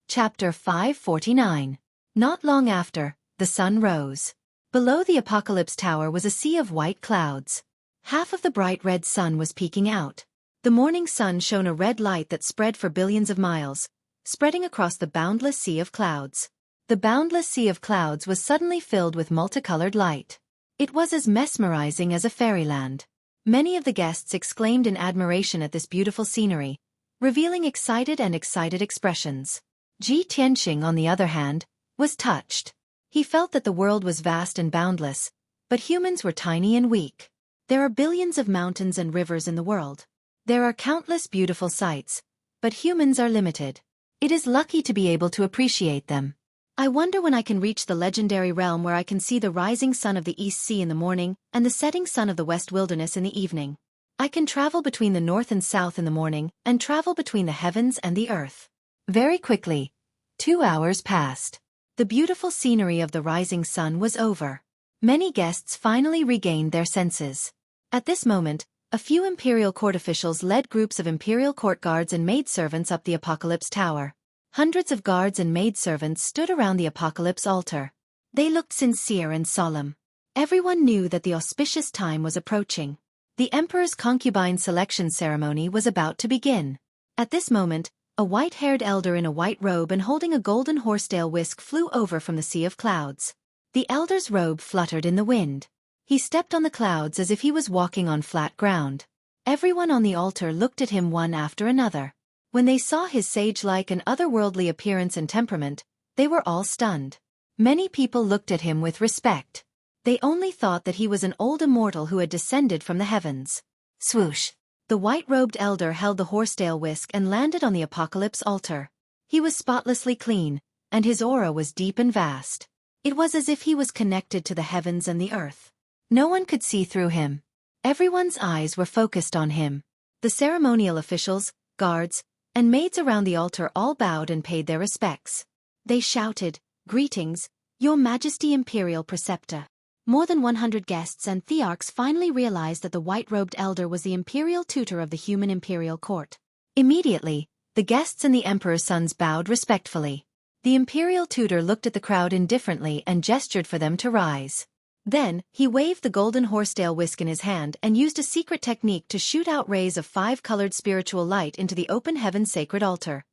Chapter 549. Not long after, the sun rose. Below the Apocalypse Tower was a sea of white clouds. Half of the bright red sun was peeking out. The morning sun shone a red light that spread for billions of miles, spreading across the boundless sea of clouds. The boundless sea of clouds was suddenly filled with multicolored light. It was as mesmerizing as a fairyland. Many of the guests exclaimed in admiration at this beautiful scenery, revealing excited expressions. Ji Tianqing, on the other hand, was touched. He felt that the world was vast and boundless, but humans were tiny and weak. There are billions of mountains and rivers in the world. There are countless beautiful sights, but humans are limited. It is lucky to be able to appreciate them. I wonder when I can reach the legendary realm where I can see the rising sun of the East Sea in the morning and the setting sun of the West Wilderness in the evening. I can travel between the north and south in the morning and travel between the heavens and the earth. Very quickly, 2 hours passed. The beautiful scenery of the rising sun was over. Many guests finally regained their senses. At this moment, a few imperial court officials led groups of imperial court guards and maidservants up the Apocalypse Tower. Hundreds of guards and maidservants stood around the Apocalypse altar. They looked sincere and solemn. Everyone knew that the auspicious time was approaching. The Emperor's concubine selection ceremony was about to begin. At this moment, a white-haired elder in a white robe and holding a golden horsetail whisk flew over from the sea of clouds. The elder's robe fluttered in the wind. He stepped on the clouds as if he was walking on flat ground. Everyone on the altar looked at him one after another. When they saw his sage-like and otherworldly appearance and temperament, they were all stunned. Many people looked at him with respect. They only thought that he was an old immortal who had descended from the heavens. Swoosh! The white-robed elder held the horsetail whisk and landed on the Apocalypse altar. He was spotlessly clean, and his aura was deep and vast. It was as if he was connected to the heavens and the earth. No one could see through him. Everyone's eyes were focused on him. The ceremonial officials, guards, and maids around the altar all bowed and paid their respects. They shouted, "Greetings, Your Majesty Imperial Preceptor." More than 100 guests and thearchs finally realized that the white-robed elder was the imperial tutor of the human imperial court. Immediately, the guests and the emperor's sons bowed respectfully. The imperial tutor looked at the crowd indifferently and gestured for them to rise. Then, he waved the golden horsetail whisk in his hand and used a secret technique to shoot out rays of 5-colored spiritual light into the open heaven sacred altar.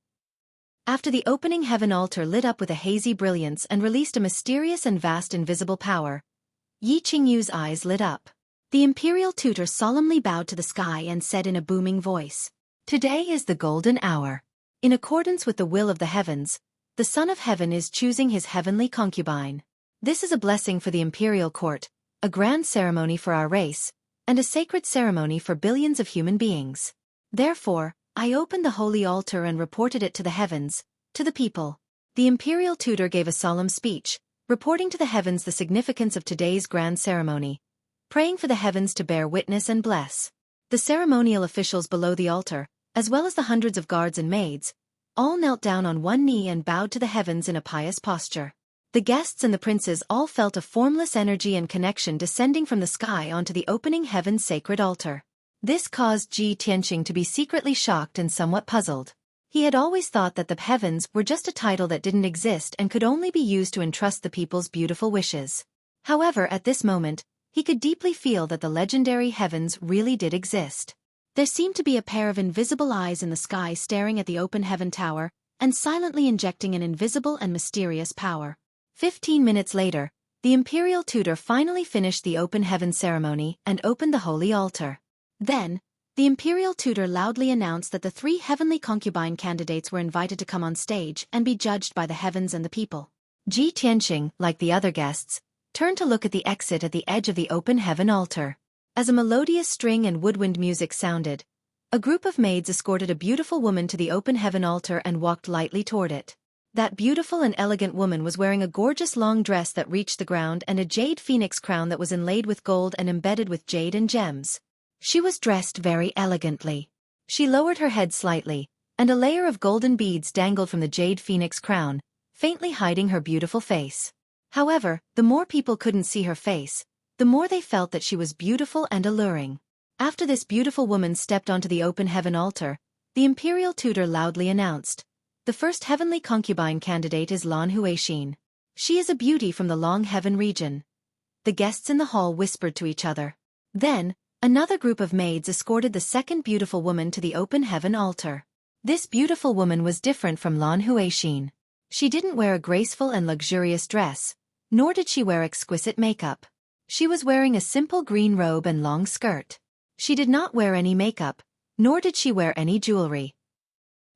After the opening heaven altar lit up with a hazy brilliance and released a mysterious and vast invisible power, Yi Qingyu's eyes lit up. The imperial tutor solemnly bowed to the sky and said in a booming voice, "Today is the golden hour. In accordance with the will of the heavens, the Son of Heaven is choosing his heavenly concubine. This is a blessing for the imperial court, a grand ceremony for our race, and a sacred ceremony for billions of human beings. Therefore, I opened the holy altar and reported it to the heavens, to the people." The imperial tutor gave a solemn speech, reporting to the heavens the significance of today's grand ceremony, praying for the heavens to bear witness and bless. The ceremonial officials below the altar, as well as the hundreds of guards and maids, all knelt down on one knee and bowed to the heavens in a pious posture. The guests and the princes all felt a formless energy and connection descending from the sky onto the opening heaven's sacred altar. This caused Ji Tianqing to be secretly shocked and somewhat puzzled. He had always thought that the heavens were just a title that didn't exist and could only be used to entrust the people's beautiful wishes. However, at this moment, he could deeply feel that the legendary heavens really did exist. There seemed to be a pair of invisible eyes in the sky staring at the open heaven tower and silently injecting an invisible and mysterious power. 15 minutes later, the imperial tutor finally finished the open heaven ceremony and opened the holy altar. Then, the imperial tutor loudly announced that the 3 heavenly concubine candidates were invited to come on stage and be judged by the heavens and the people. Ji Tianqing, like the other guests, turned to look at the exit at the edge of the open heaven altar. As a melodious string and woodwind music sounded, a group of maids escorted a beautiful woman to the open heaven altar and walked lightly toward it. That beautiful and elegant woman was wearing a gorgeous long dress that reached the ground and a jade phoenix crown that was inlaid with gold and embedded with jade and gems. She was dressed very elegantly. She lowered her head slightly, and a layer of golden beads dangled from the jade phoenix crown, faintly hiding her beautiful face. However, the more people couldn't see her face, the more they felt that she was beautiful and alluring. After this beautiful woman stepped onto the open heaven altar, the imperial tutor loudly announced, "The first heavenly concubine candidate is Lan Huixin. She is a beauty from the long heaven region." The guests in the hall whispered to each other. Then, another group of maids escorted the second beautiful woman to the open heaven altar. This beautiful woman was different from Lan Huixin. She didn't wear a graceful and luxurious dress, nor did she wear exquisite makeup. She was wearing a simple green robe and long skirt. She did not wear any makeup, nor did she wear any jewelry.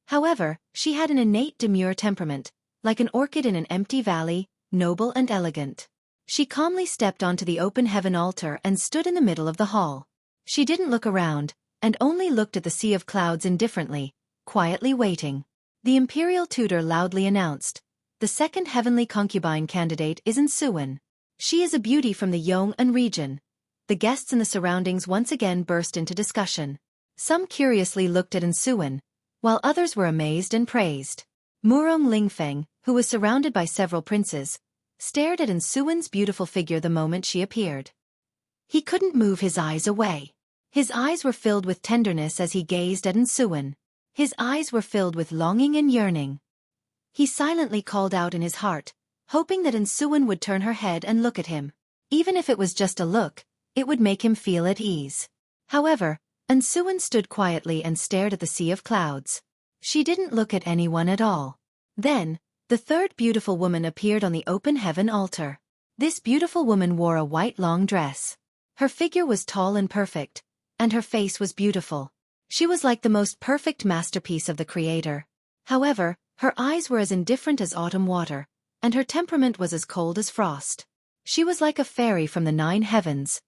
However, she had an innate demure temperament, like an orchid in an empty valley, noble and elegant. She calmly stepped onto the open heaven altar and stood in the middle of the hall. She didn't look around, and only looked at the sea of clouds indifferently, quietly waiting. The imperial tutor loudly announced, The second heavenly concubine candidate is Xueqi. She is a beauty from the Yong'an region. The guests in the surroundings once again burst into discussion. Some curiously looked at Xueqi, while others were amazed and praised. Murong Lingfeng, who was surrounded by several princes, stared at Xueqi's beautiful figure the moment she appeared. He couldn't move his eyes away. His eyes were filled with tenderness as he gazed at Xueqi. His eyes were filled with longing and yearning. He silently called out in his heart, hoping that Xueqi would turn her head and look at him. Even if it was just a look, it would make him feel at ease. However, Xueqi stood quietly and stared at the sea of clouds. She didn't look at anyone at all. Then, the third beautiful woman appeared on the open heaven altar. This beautiful woman wore a white long dress. Her figure was tall and perfect, and her face was beautiful. She was like the most perfect masterpiece of the Creator. However, her eyes were as indifferent as autumn water, and her temperament was as cold as frost. She was like a fairy from the 9 heavens.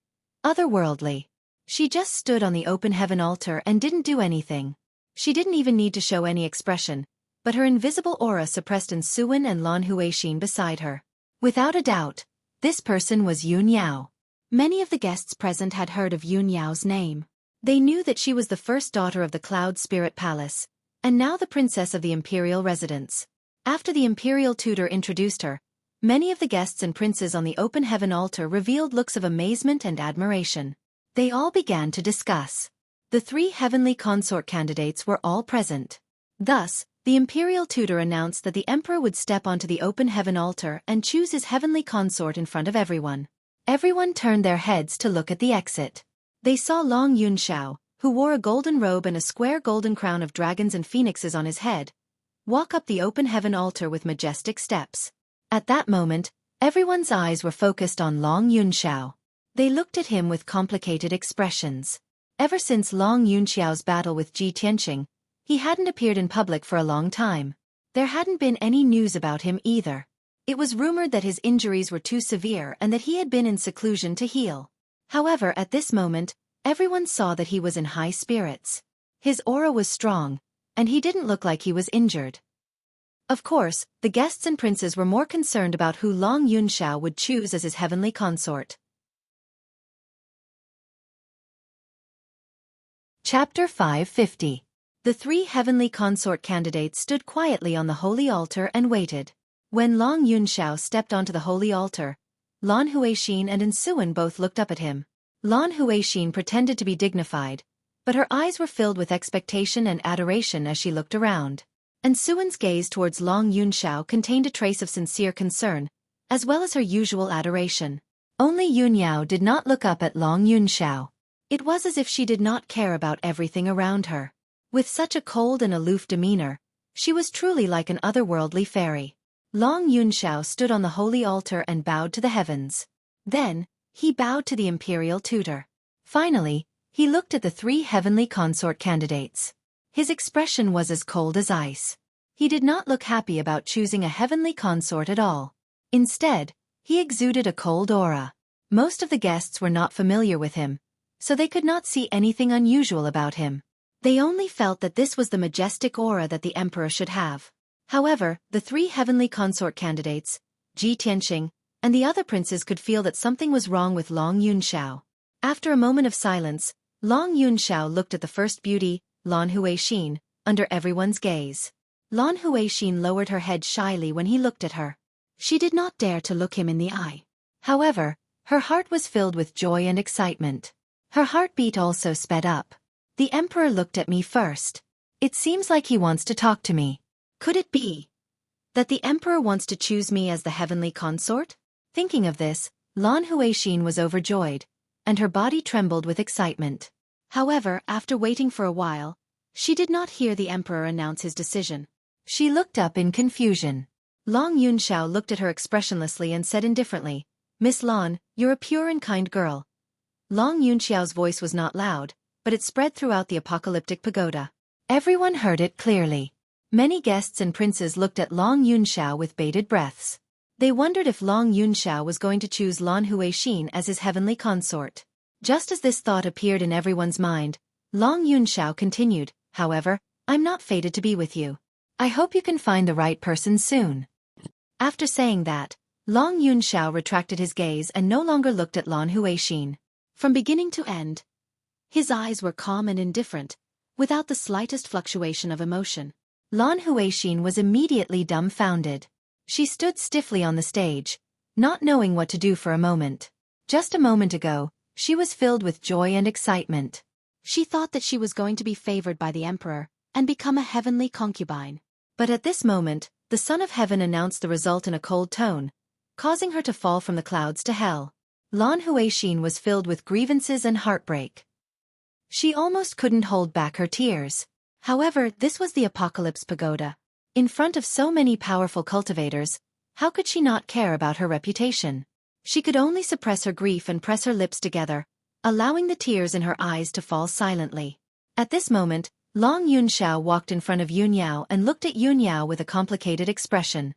Otherworldly. She just stood on the open heaven altar and didn't do anything. She didn't even need to show any expression, but her invisible aura suppressed Xueqi and Lan Huixin beside her. Without a doubt, this person was Yun Yao. Many of the guests present had heard of Yun Yao's name. They knew that she was the first daughter of the Cloud Spirit Palace, and now the princess of the imperial residence. After the imperial tutor introduced her, many of the guests and princes on the open heaven altar revealed looks of amazement and admiration. They all began to discuss. The 3 heavenly consort candidates were all present. Thus, the imperial tutor announced that the emperor would step onto the open heaven altar and choose his heavenly consort in front of everyone. Everyone turned their heads to look at the exit. They saw Long Yunxiao, who wore a golden robe and a square golden crown of dragons and phoenixes on his head, walk up the open heaven altar with majestic steps. At that moment, everyone's eyes were focused on Long Yunxiao. They looked at him with complicated expressions. Ever since Long Yunxiao's battle with Ji Tianqing, he hadn't appeared in public for a long time. There hadn't been any news about him either. It was rumored that his injuries were too severe and that he had been in seclusion to heal. However, at this moment, everyone saw that he was in high spirits. His aura was strong, and he didn't look like he was injured. Of course, the guests and princes were more concerned about who Long Yunxiao would choose as his heavenly consort. Chapter 550. The 3 heavenly consort candidates stood quietly on the holy altar and waited. When Long Yunxiao stepped onto the holy altar, Lan Huixin and Xueqi both looked up at him. Lan Huixin pretended to be dignified, but her eyes were filled with expectation and adoration as she looked around. And Xueqi's gaze towards Long Yunxiao contained a trace of sincere concern, as well as her usual adoration. Only Yun Yao did not look up at Long Yunxiao. It was as if she did not care about everything around her. With such a cold and aloof demeanor, she was truly like an otherworldly fairy. Long Yunxiao stood on the holy altar and bowed to the heavens. Then, he bowed to the imperial tutor. Finally, he looked at the 3 heavenly consort candidates. His expression was as cold as ice. He did not look happy about choosing a heavenly consort at all. Instead, he exuded a cold aura. Most of the guests were not familiar with him, so they could not see anything unusual about him. They only felt that this was the majestic aura that the emperor should have. However, the 3 heavenly consort candidates, Ji Tianqing, and the other princes could feel that something was wrong with Long Yunxiao. After a moment of silence, Long Yunxiao looked at the first beauty, Lan Huixin, under everyone's gaze. Lan Huixin lowered her head shyly when he looked at her. She did not dare to look him in the eye. However, her heart was filled with joy and excitement. Her heartbeat also sped up. The emperor looked at me first. It seems like he wants to talk to me. Could it be that the emperor wants to choose me as the heavenly consort? Thinking of this, Lan Huixin was overjoyed, and her body trembled with excitement. However, after waiting for a while, she did not hear the emperor announce his decision. She looked up in confusion. Long Yunxiao looked at her expressionlessly and said indifferently, "Miss Lan, you're a pure and kind girl." Long Yunxiao's voice was not loud, but it spread throughout the apocalyptic pagoda. Everyone heard it clearly. Many guests and princes looked at Long Yunxiao with bated breaths. They wondered if Long Yunxiao was going to choose Lan Huixin as his heavenly consort. Just as this thought appeared in everyone's mind, Long Yunxiao continued, "However, I'm not fated to be with you. I hope you can find the right person soon." After saying that, Long Yunxiao retracted his gaze and no longer looked at Lan Huixin. From beginning to end, his eyes were calm and indifferent, without the slightest fluctuation of emotion. Lan Huixin was immediately dumbfounded. She stood stiffly on the stage, not knowing what to do for a moment. Just a moment ago, she was filled with joy and excitement. She thought that she was going to be favored by the emperor and become a heavenly concubine. But at this moment, the Son of Heaven announced the result in a cold tone, causing her to fall from the clouds to hell. Lan Huixin was filled with grievances and heartbreak. She almost couldn't hold back her tears. However, this was the Apocalypse Pagoda. In front of so many powerful cultivators, how could she not care about her reputation? She could only suppress her grief and press her lips together, allowing the tears in her eyes to fall silently. At this moment, Long Yunxiao walked in front of Yunyao and looked at Yunyao with a complicated expression.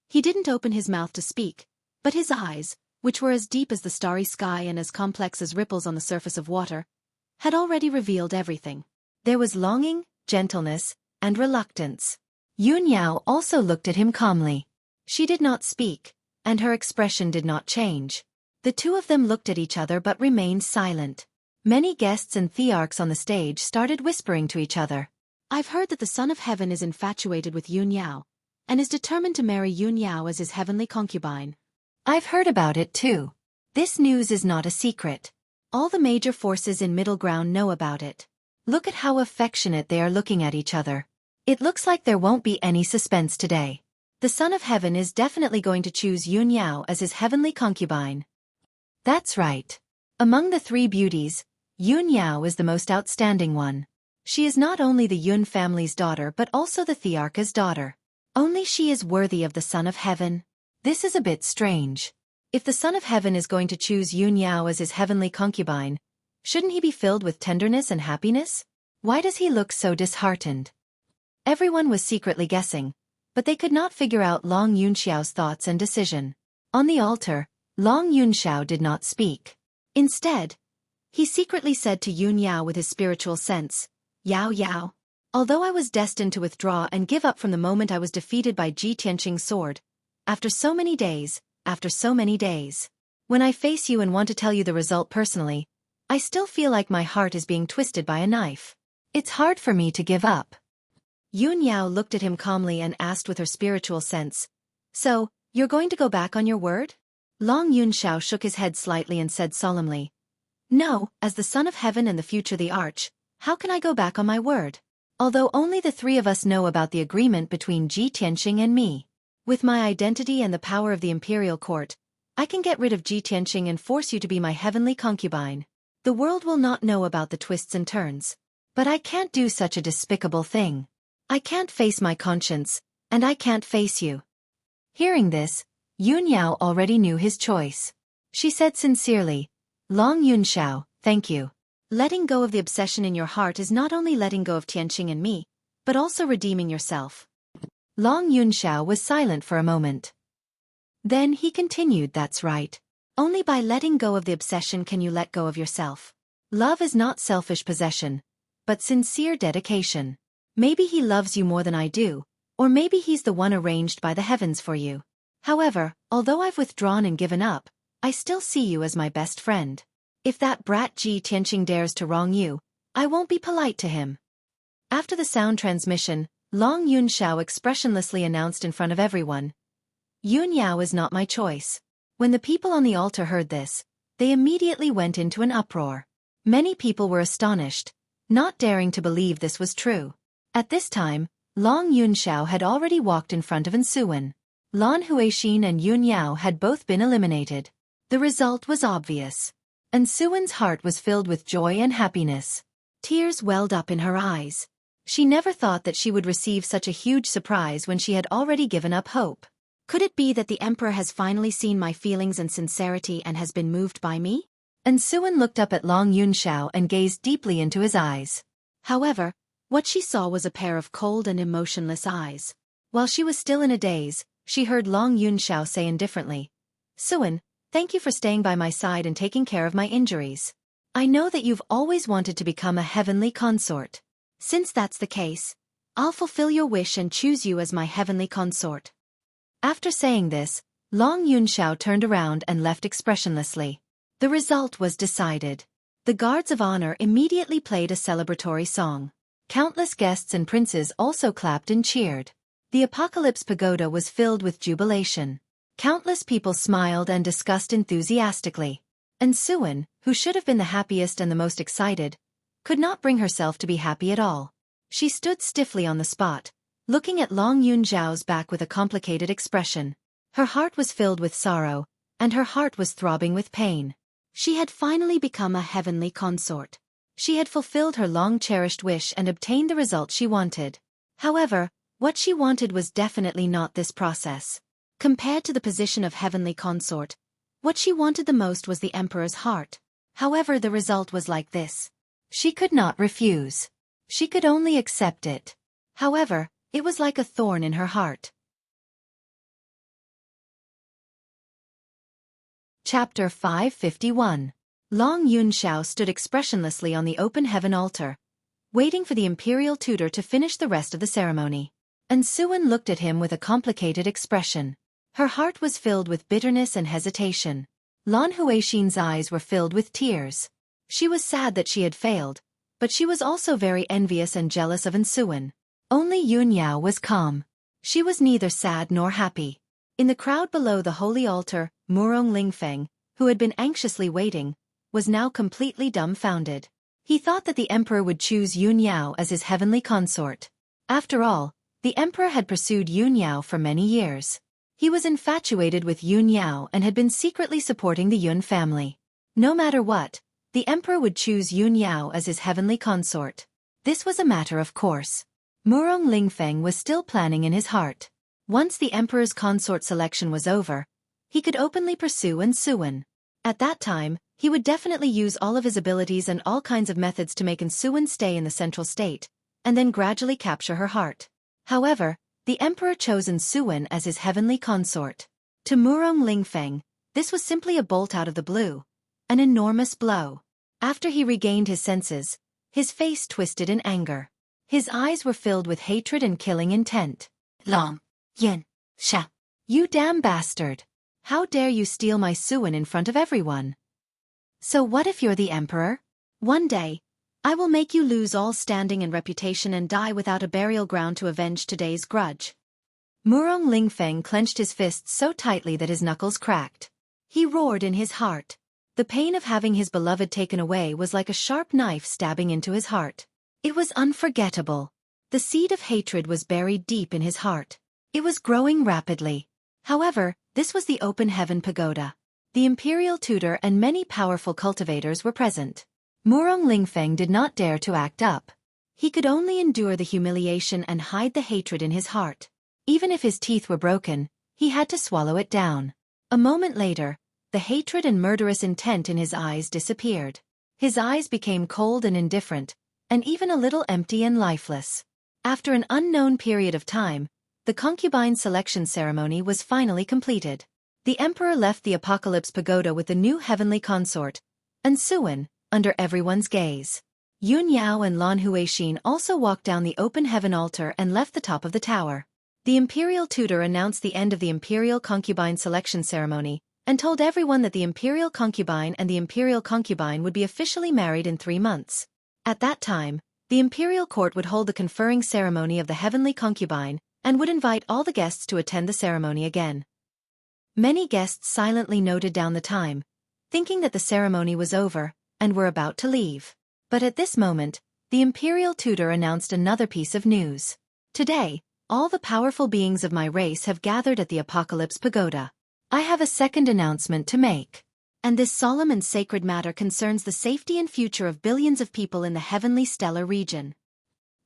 He didn't open his mouth to speak, but his eyes, which were as deep as the starry sky and as complex as ripples on the surface of water, had already revealed everything. There was longing, gentleness, and reluctance. Yunyao also looked at him calmly. She did not speak, and her expression did not change. The two of them looked at each other but remained silent. Many guests and thearchs on the stage started whispering to each other. I've heard that the Son of Heaven is infatuated with Yunyao, and is determined to marry Yunyao as his heavenly concubine. I've heard about it too. This news is not a secret. All the major forces in Middle Ground know about it. Look at how affectionate they are looking at each other. It looks like there won't be any suspense today. The Son of Heaven is definitely going to choose Yunyao as his heavenly concubine. That's right. Among the three beauties, Yunyao is the most outstanding one. She is not only the Yun family's daughter but also the Thearcha's daughter. Only she is worthy of the Son of Heaven. This is a bit strange. If the Son of Heaven is going to choose Yunyao as his heavenly concubine, shouldn't he be filled with tenderness and happiness? Why does he look so disheartened? Everyone was secretly guessing, but they could not figure out Long Yunxiao's thoughts and decision. On the altar, Long Yunxiao did not speak. Instead, he secretly said to Yunyao with his spiritual sense, Yao Yao. Although I was destined to withdraw and give up from the moment I was defeated by Ji Tianqing's sword, after so many days, when I face you and want to tell you the result personally, I still feel like my heart is being twisted by a knife. It's hard for me to give up. Yunyao looked at him calmly and asked with her spiritual sense, So, you're going to go back on your word? Long Yunxiao shook his head slightly and said solemnly, No, as the Son of Heaven and the future the Arch, how can I go back on my word? Although only the three of us know about the agreement between Ji Tianqing and me. With my identity and the power of the imperial court, I can get rid of Ji Tianqing and force you to be my heavenly concubine. The world will not know about the twists and turns. But I can't do such a despicable thing. I can't face my conscience, and I can't face you. Hearing this, Yunyao already knew his choice. She said sincerely, Long Yunxiao, thank you. Letting go of the obsession in your heart is not only letting go of Tianqing and me, but also redeeming yourself. Long Yunxiao was silent for a moment. Then he continued, That's right. Only by letting go of the obsession can you let go of yourself. Love is not selfish possession, but sincere dedication. Maybe he loves you more than I do, or maybe he's the one arranged by the heavens for you. However, although I've withdrawn and given up, I still see you as my best friend. If that brat Ji Tianqing dares to wrong you, I won't be polite to him. After the sound transmission, Long Yunxiao expressionlessly announced in front of everyone, Yunyao is not my choice. When the people on the altar heard this, they immediately went into an uproar. Many people were astonished, not daring to believe this was true. At this time, Long Yunxiao had already walked in front of Ansuwen. Lan Huixin and Yunyao had both been eliminated. The result was obvious. Ansuwen's heart was filled with joy and happiness. Tears welled up in her eyes. She never thought that she would receive such a huge surprise when she had already given up hope. Could it be that the emperor has finally seen my feelings and sincerity and has been moved by me? Ansuwen looked up at Long Yunxiao and gazed deeply into his eyes. However, what she saw was a pair of cold and emotionless eyes. While she was still in a daze, she heard Long Yunxiao say indifferently, Suwen, thank you for staying by my side and taking care of my injuries. I know that you've always wanted to become a heavenly consort. Since that's the case, I'll fulfill your wish and choose you as my heavenly consort. After saying this, Long Yunxiao turned around and left expressionlessly. The result was decided. The guards of honor immediately played a celebratory song. Countless guests and princes also clapped and cheered. The Apocalypse Pagoda was filled with jubilation. Countless people smiled and discussed enthusiastically. And Xuan, who should have been the happiest and the most excited, could not bring herself to be happy at all. She stood stiffly on the spot, looking at Long Yunxiao's back with a complicated expression. Her heart was filled with sorrow, and her heart was throbbing with pain. She had finally become a heavenly consort. She had fulfilled her long-cherished wish and obtained the result she wanted. However, what she wanted was definitely not this process. Compared to the position of heavenly consort, what she wanted the most was the emperor's heart. However, the result was like this. She could not refuse. She could only accept it. However, it was like a thorn in her heart. Chapter 551. Long Yunxiao stood expressionlessly on the open heaven altar, waiting for the imperial tutor to finish the rest of the ceremony. And Xuan looked at him with a complicated expression. Her heart was filled with bitterness and hesitation. Lan Huixin's eyes were filled with tears. She was sad that she had failed, but she was also very envious and jealous of Xuan. Only Yunyao was calm. She was neither sad nor happy. In the crowd below the holy altar, Murong Lingfeng, who had been anxiously waiting, was now completely dumbfounded. He thought that the emperor would choose Yunyao as his heavenly consort. After all, the emperor had pursued Yunyao for many years. He was infatuated with Yunyao and had been secretly supporting the Yun family. No matter what, the emperor would choose Yunyao as his heavenly consort. This was a matter of course. Murong Lingfeng was still planning in his heart. Once the emperor's consort selection was over, he could openly pursue Xuan. At that time, he would definitely use all of his abilities and all kinds of methods to make Xuan stay in the central state, and then gradually capture her heart. However, the emperor chose Xuan as his heavenly consort. To Murong Lingfeng, this was simply a bolt out of the blue. An enormous blow. After he regained his senses, his face twisted in anger. His eyes were filled with hatred and killing intent. Long Yunxiao, you damn bastard! How dare you steal my Xuan in front of everyone? So what if you're the emperor? One day, I will make you lose all standing and reputation and die without a burial ground to avenge today's grudge. Murong Lingfeng clenched his fists so tightly that his knuckles cracked. He roared in his heart. The pain of having his beloved taken away was like a sharp knife stabbing into his heart. It was unforgettable. The seed of hatred was buried deep in his heart. It was growing rapidly. However, this was the open heaven pagoda. The imperial tutor and many powerful cultivators were present. Murong Lingfeng did not dare to act up. He could only endure the humiliation and hide the hatred in his heart. Even if his teeth were broken, he had to swallow it down. A moment later, the hatred and murderous intent in his eyes disappeared. His eyes became cold and indifferent, and even a little empty and lifeless. After an unknown period of time, the concubine selection ceremony was finally completed. The emperor left the Apocalypse Pagoda with the new heavenly consort, and Xuan, under everyone's gaze. Yunyao and Lan Huixin also walked down the open heaven altar and left the top of the tower. The imperial tutor announced the end of the imperial concubine selection ceremony, and told everyone that the imperial concubine and the imperial concubine would be officially married in 3 months. At that time, the imperial court would hold the conferring ceremony of the heavenly concubine, and would invite all the guests to attend the ceremony again. Many guests silently noted down the time, thinking that the ceremony was over, and were about to leave. But at this moment, the imperial tutor announced another piece of news. Today, all the powerful beings of my race have gathered at the Apocalypse Pagoda. I have a second announcement to make. And this solemn and sacred matter concerns the safety and future of billions of people in the heavenly stellar region.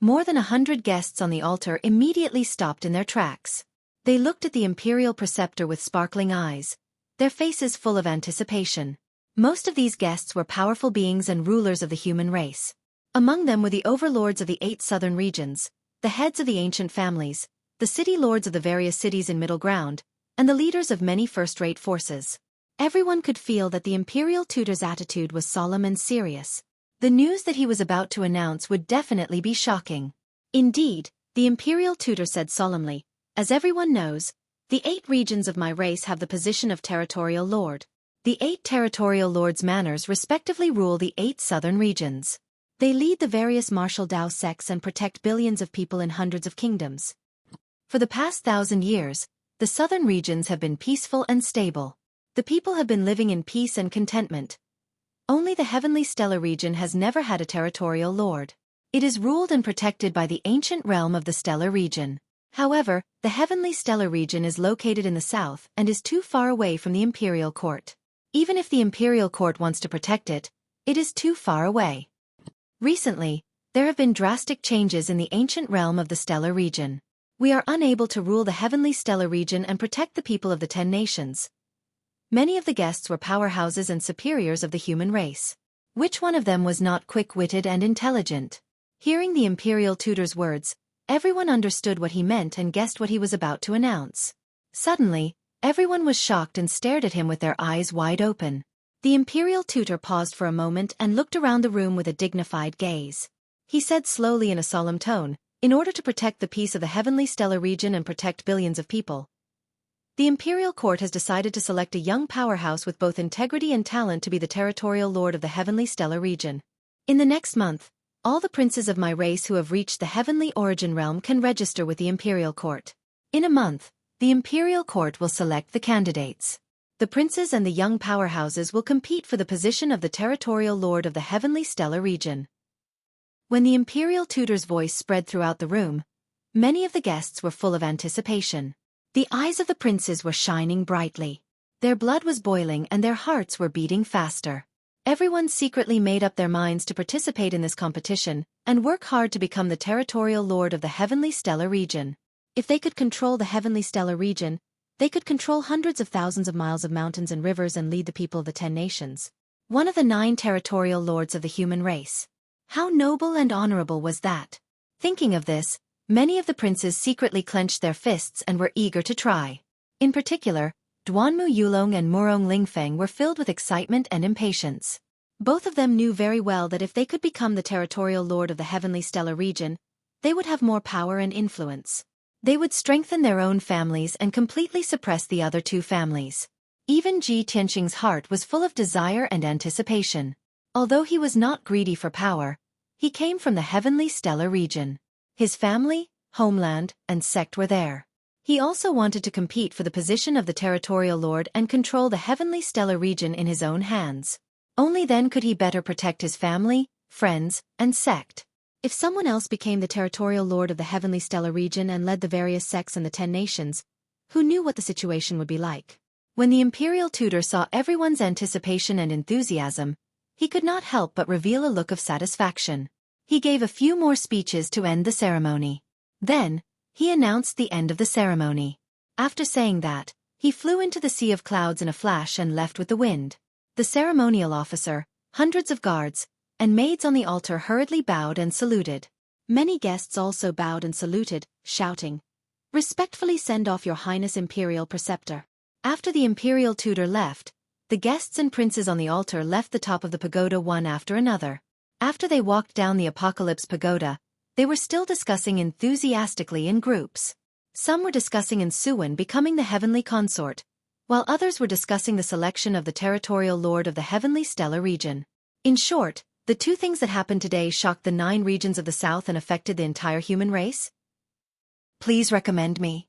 More than 100 guests on the altar immediately stopped in their tracks. They looked at the imperial preceptor with sparkling eyes, their faces full of anticipation. Most of these guests were powerful beings and rulers of the human race. Among them were the overlords of the 8 southern regions, the heads of the ancient families, the city lords of the various cities in Middle Ground, and the leaders of many first-rate forces. Everyone could feel that the imperial tutor's attitude was solemn and serious. The news that he was about to announce would definitely be shocking. Indeed, the imperial tutor said solemnly, as everyone knows, The 8 regions of my race have the position of territorial lord. The 8 territorial lords' manors respectively rule the 8 southern regions. They lead the various martial Dao sects and protect billions of people in hundreds of kingdoms. For the past 1,000 years, the southern regions have been peaceful and stable. The people have been living in peace and contentment. Only the heavenly stellar region has never had a territorial lord. It is ruled and protected by the ancient realm of the stellar region. However, the heavenly stellar region is located in the south and is too far away from the imperial court. Even if the imperial court wants to protect it, it is too far away. Recently, there have been drastic changes in the ancient realm of the stellar region. We are unable to rule the heavenly stellar region and protect the people of the 10 nations. Many of the guests were powerhouses and superiors of the human race. Which one of them was not quick-witted and intelligent? Hearing the imperial tutor's words, everyone understood what he meant and guessed what he was about to announce. Suddenly, everyone was shocked and stared at him with their eyes wide open. The imperial tutor paused for a moment and looked around the room with a dignified gaze. He said slowly in a solemn tone, "In order to protect the peace of the heavenly stellar region and protect billions of people, the imperial court has decided to select a young powerhouse with both integrity and talent to be the territorial lord of the heavenly stellar region. In the next month, all the princes of my race who have reached the heavenly origin realm can register with the imperial court. In a month, the imperial court will select the candidates. The princes and the young powerhouses will compete for the position of the territorial lord of the heavenly stellar region." When the imperial tutor's voice spread throughout the room, many of the guests were full of anticipation. The eyes of the princes were shining brightly. Their blood was boiling and their hearts were beating faster. Everyone secretly made up their minds to participate in this competition and work hard to become the territorial lord of the heavenly stellar region. If they could control the heavenly stellar region, they could control hundreds of thousands of miles of mountains and rivers and lead the people of the 10 nations. One of the 9 territorial lords of the human race. How noble and honorable was that? Thinking of this, many of the princes secretly clenched their fists and were eager to try. In particular, Duanmu Yulong and Murong Lingfeng were filled with excitement and impatience. Both of them knew very well that if they could become the territorial lord of the heavenly stellar region, they would have more power and influence. They would strengthen their own families and completely suppress the other 2 families. Even Ji Tianqing's heart was full of desire and anticipation. Although he was not greedy for power, he came from the heavenly stellar region. His family, homeland, and sect were there. He also wanted to compete for the position of the territorial lord and control the heavenly stellar region in his own hands. Only then could he better protect his family, friends, and sect. If someone else became the territorial lord of the heavenly stellar region and led the various sects in the 10 nations, who knew what the situation would be like? When the imperial tutor saw everyone's anticipation and enthusiasm, he could not help but reveal a look of satisfaction. He gave a few more speeches to end the ceremony. Then, he announced the end of the ceremony. After saying that, he flew into the sea of clouds in a flash and left with the wind. The ceremonial officer, hundreds of guards, and maids on the altar hurriedly bowed and saluted. Many guests also bowed and saluted, shouting, "Respectfully send off your Highness Imperial Preceptor." After the imperial tutor left, the guests and princes on the altar left the top of the pagoda one after another. After they walked down the Apocalypse Pagoda, they were still discussing enthusiastically in groups. Some were discussing in Suwen becoming the heavenly consort, while others were discussing the selection of the territorial lord of the heavenly stellar region. In short, the 2 things that happened today shocked the 9 regions of the south and affected the entire human race. Please recommend me.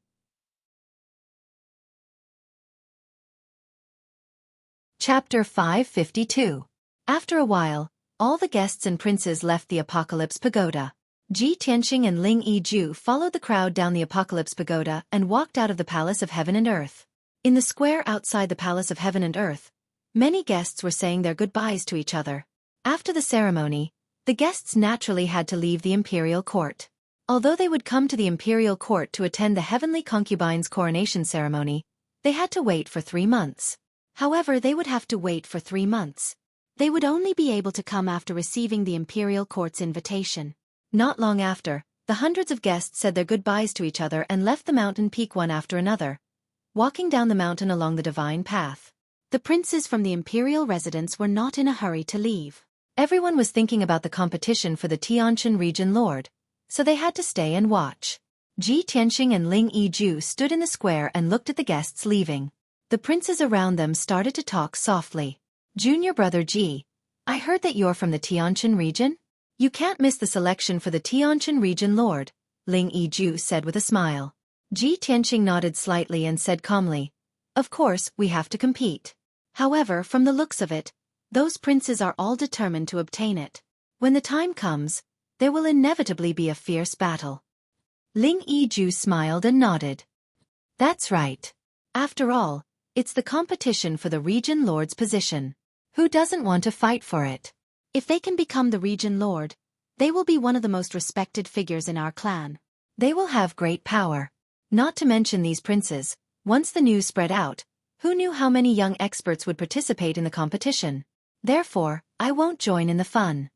Chapter 552. After a while, all the guests and princes left the Apocalypse Pagoda. Ji Tianqing and Ling Yiju followed the crowd down the Apocalypse Pagoda and walked out of the Palace of Heaven and Earth. In the square outside the Palace of Heaven and Earth, many guests were saying their goodbyes to each other. After the ceremony, the guests naturally had to leave the imperial court. Although they would come to the imperial court to attend the heavenly concubine's coronation ceremony, they had to wait for 3 months. However, they would have to wait for 3 months. They would only be able to come after receiving the imperial court's invitation. Not long after, the hundreds of guests said their goodbyes to each other and left the mountain peak one after another, walking down the mountain along the divine path. The princes from the imperial residence were not in a hurry to leave. Everyone was thinking about the competition for the Tianqian region lord, so they had to stay and watch. Ji Tianxing and Ling Yiju stood in the square and looked at the guests leaving. The princes around them started to talk softly. Junior brother Ji, I heard that you're from the Tianquan region? You can't miss the selection for the Tianquan region lord, Ling Yiju said with a smile. Ji Tianxing nodded slightly and said calmly, of course, we have to compete. However, from the looks of it, those princes are all determined to obtain it. When the time comes, there will inevitably be a fierce battle. Ling Yiju smiled and nodded. That's right. After all, it's the competition for the region lord's position. Who doesn't want to fight for it? If they can become the region lord, they will be one of the most respected figures in our clan. They will have great power. Not to mention these princes, once the news spread out, who knew how many young experts would participate in the competition? Therefore, I won't join in the fun.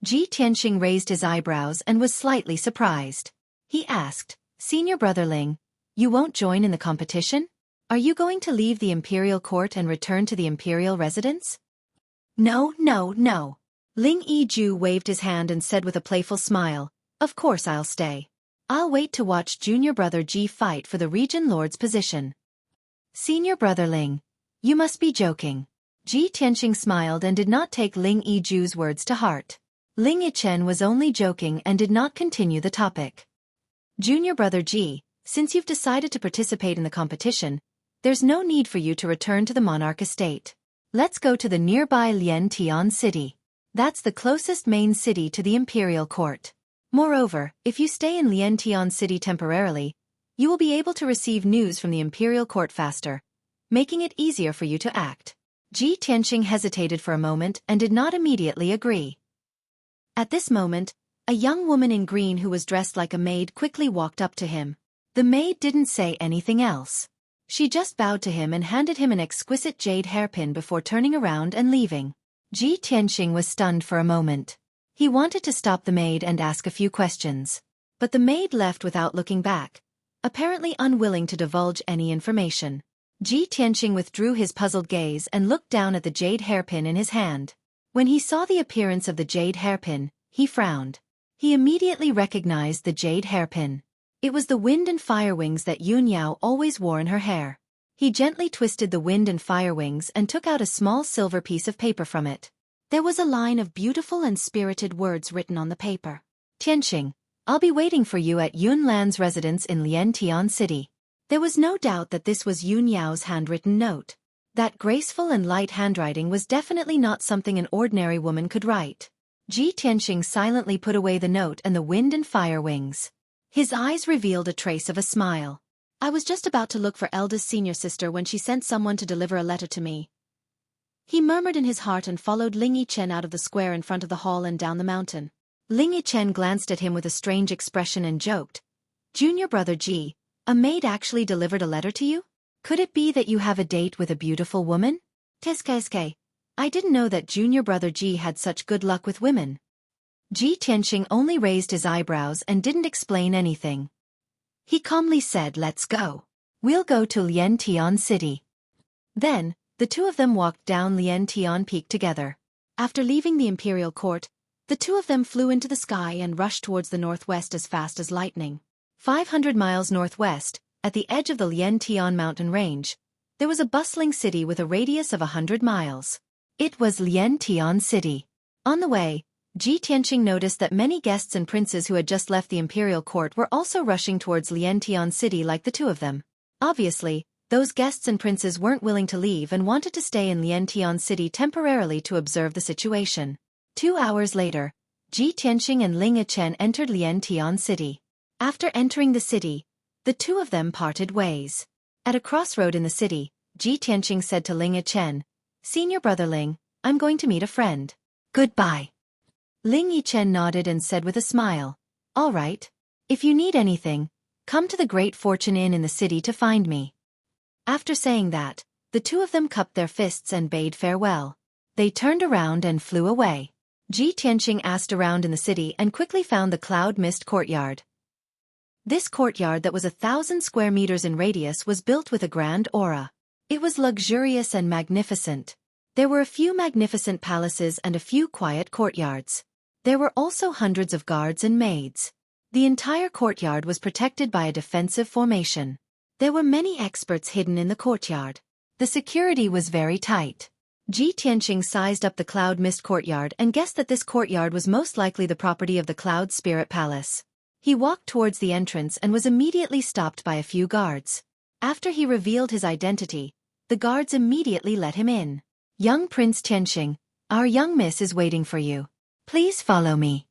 Ji Tianxing raised his eyebrows and was slightly surprised. He asked, Senior brother Ling, you won't join in the competition? Are you going to leave the imperial court and return to the imperial residence? No. Ling Yiju waved his hand and said with a playful smile, of course I'll stay. I'll wait to watch junior brother Ji fight for the region lord's position. Senior brother Ling, you must be joking. Ji Tianxing smiled and did not take Ling Yiju's words to heart. Ling Yichen was only joking and did not continue the topic. Junior brother Ji, since you've decided to participate in the competition, there's no need for you to return to the monarch estate. Let's go to the nearby Liantian city. That's the closest main city to the imperial court. Moreover, if you stay in Liantian city temporarily, you will be able to receive news from the imperial court faster, making it easier for you to act. Ji Tianxing hesitated for a moment and did not immediately agree. At this moment, a young woman in green who was dressed like a maid quickly walked up to him. The maid didn't say anything else. She just bowed to him and handed him an exquisite jade hairpin before turning around and leaving. Ji Tianxing was stunned for a moment. He wanted to stop the maid and ask a few questions. But the maid left without looking back, apparently unwilling to divulge any information. Ji Tianxing withdrew his puzzled gaze and looked down at the jade hairpin in his hand. When he saw the appearance of the jade hairpin, he frowned. He immediately recognized the jade hairpin. It was the wind and fire wings that Yun Yao always wore in her hair. He gently twisted the wind and fire wings and took out a small silver piece of paper from it. There was a line of beautiful and spirited words written on the paper. Tianxing, I'll be waiting for you at Yun Lan's residence in Liantian City. There was no doubt that this was Yun Yao's handwritten note. That graceful and light handwriting was definitely not something an ordinary woman could write. Ji Tianxing silently put away the note and the wind and fire wings. His eyes revealed a trace of a smile. I was just about to look for eldest senior sister when she sent someone to deliver a letter to me. He murmured in his heart and followed Ling Yichen out of the square in front of the hall and down the mountain. Ling Yichen glanced at him with a strange expression and joked. Junior brother Ji, a maid actually delivered a letter to you? Could it be that you have a date with a beautiful woman? Teske, I didn't know that junior brother Ji had such good luck with women. Ji Tianxing only raised his eyebrows and didn't explain anything. He calmly said, let's go. We'll go to Liantian City. Then, the two of them walked down Liantian Peak together. After leaving the imperial court, the two of them flew into the sky and rushed towards the northwest as fast as lightning. 500 miles northwest, at the edge of the Liantian mountain range, there was a bustling city with a radius of 100 miles. It was Liantian City. On the way, Ji Tianxing noticed that many guests and princes who had just left the imperial court were also rushing towards Liantian City like the two of them. Obviously, those guests and princes weren't willing to leave and wanted to stay in Liantian City temporarily to observe the situation. 2 hours later, Ji Tianxing and Ling Yichen entered Liantian City. After entering the city, the two of them parted ways. At a crossroad in the city, Ji Tianxing said to Ling Yichen, Senior brother Ling, I'm going to meet a friend. Goodbye. Ling Yichen nodded and said with a smile, all right. If you need anything, come to the Great Fortune Inn in the city to find me. After saying that, the two of them cupped their fists and bade farewell. They turned around and flew away. Ji Tianxing asked around in the city and quickly found the cloud mist courtyard. This courtyard that was 1,000 square meters in radius was built with a grand aura. It was luxurious and magnificent. There were a few magnificent palaces and a few quiet courtyards. There were also hundreds of guards and maids. The entire courtyard was protected by a defensive formation. There were many experts hidden in the courtyard. The security was very tight. Ji Tianqing sized up the cloud mist courtyard and guessed that this courtyard was most likely the property of the Cloud Spirit Palace. He walked towards the entrance and was immediately stopped by a few guards. After he revealed his identity, the guards immediately let him in. "Young Prince Tianqing, our young miss is waiting for you. Please follow me."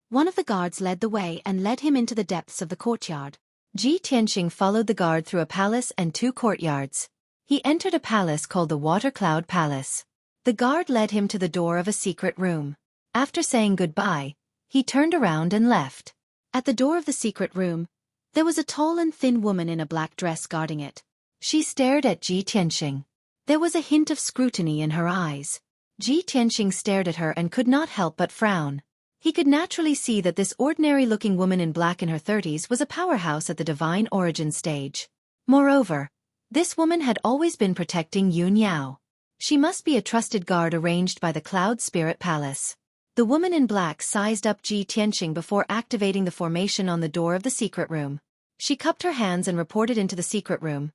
One of the guards led the way and led him into the depths of the courtyard. Ji Tianqing followed the guard through a palace and 2 courtyards. He entered a palace called the Water Cloud Palace. The guard led him to the door of a secret room. After saying goodbye, he turned around and left. At the door of the secret room, there was a tall and thin woman in a black dress guarding it. She stared at Ji Tianqing. There was a hint of scrutiny in her eyes. Ji Tianqing stared at her and could not help but frown. He could naturally see that this ordinary-looking woman in black in her 30s was a powerhouse at the divine origin stage. Moreover, this woman had always been protecting Yun Yao. She must be a trusted guard arranged by the Cloud Spirit Palace. The woman in black sized up Ji Tianqing before activating the formation on the door of the secret room. She cupped her hands and reported into the secret room.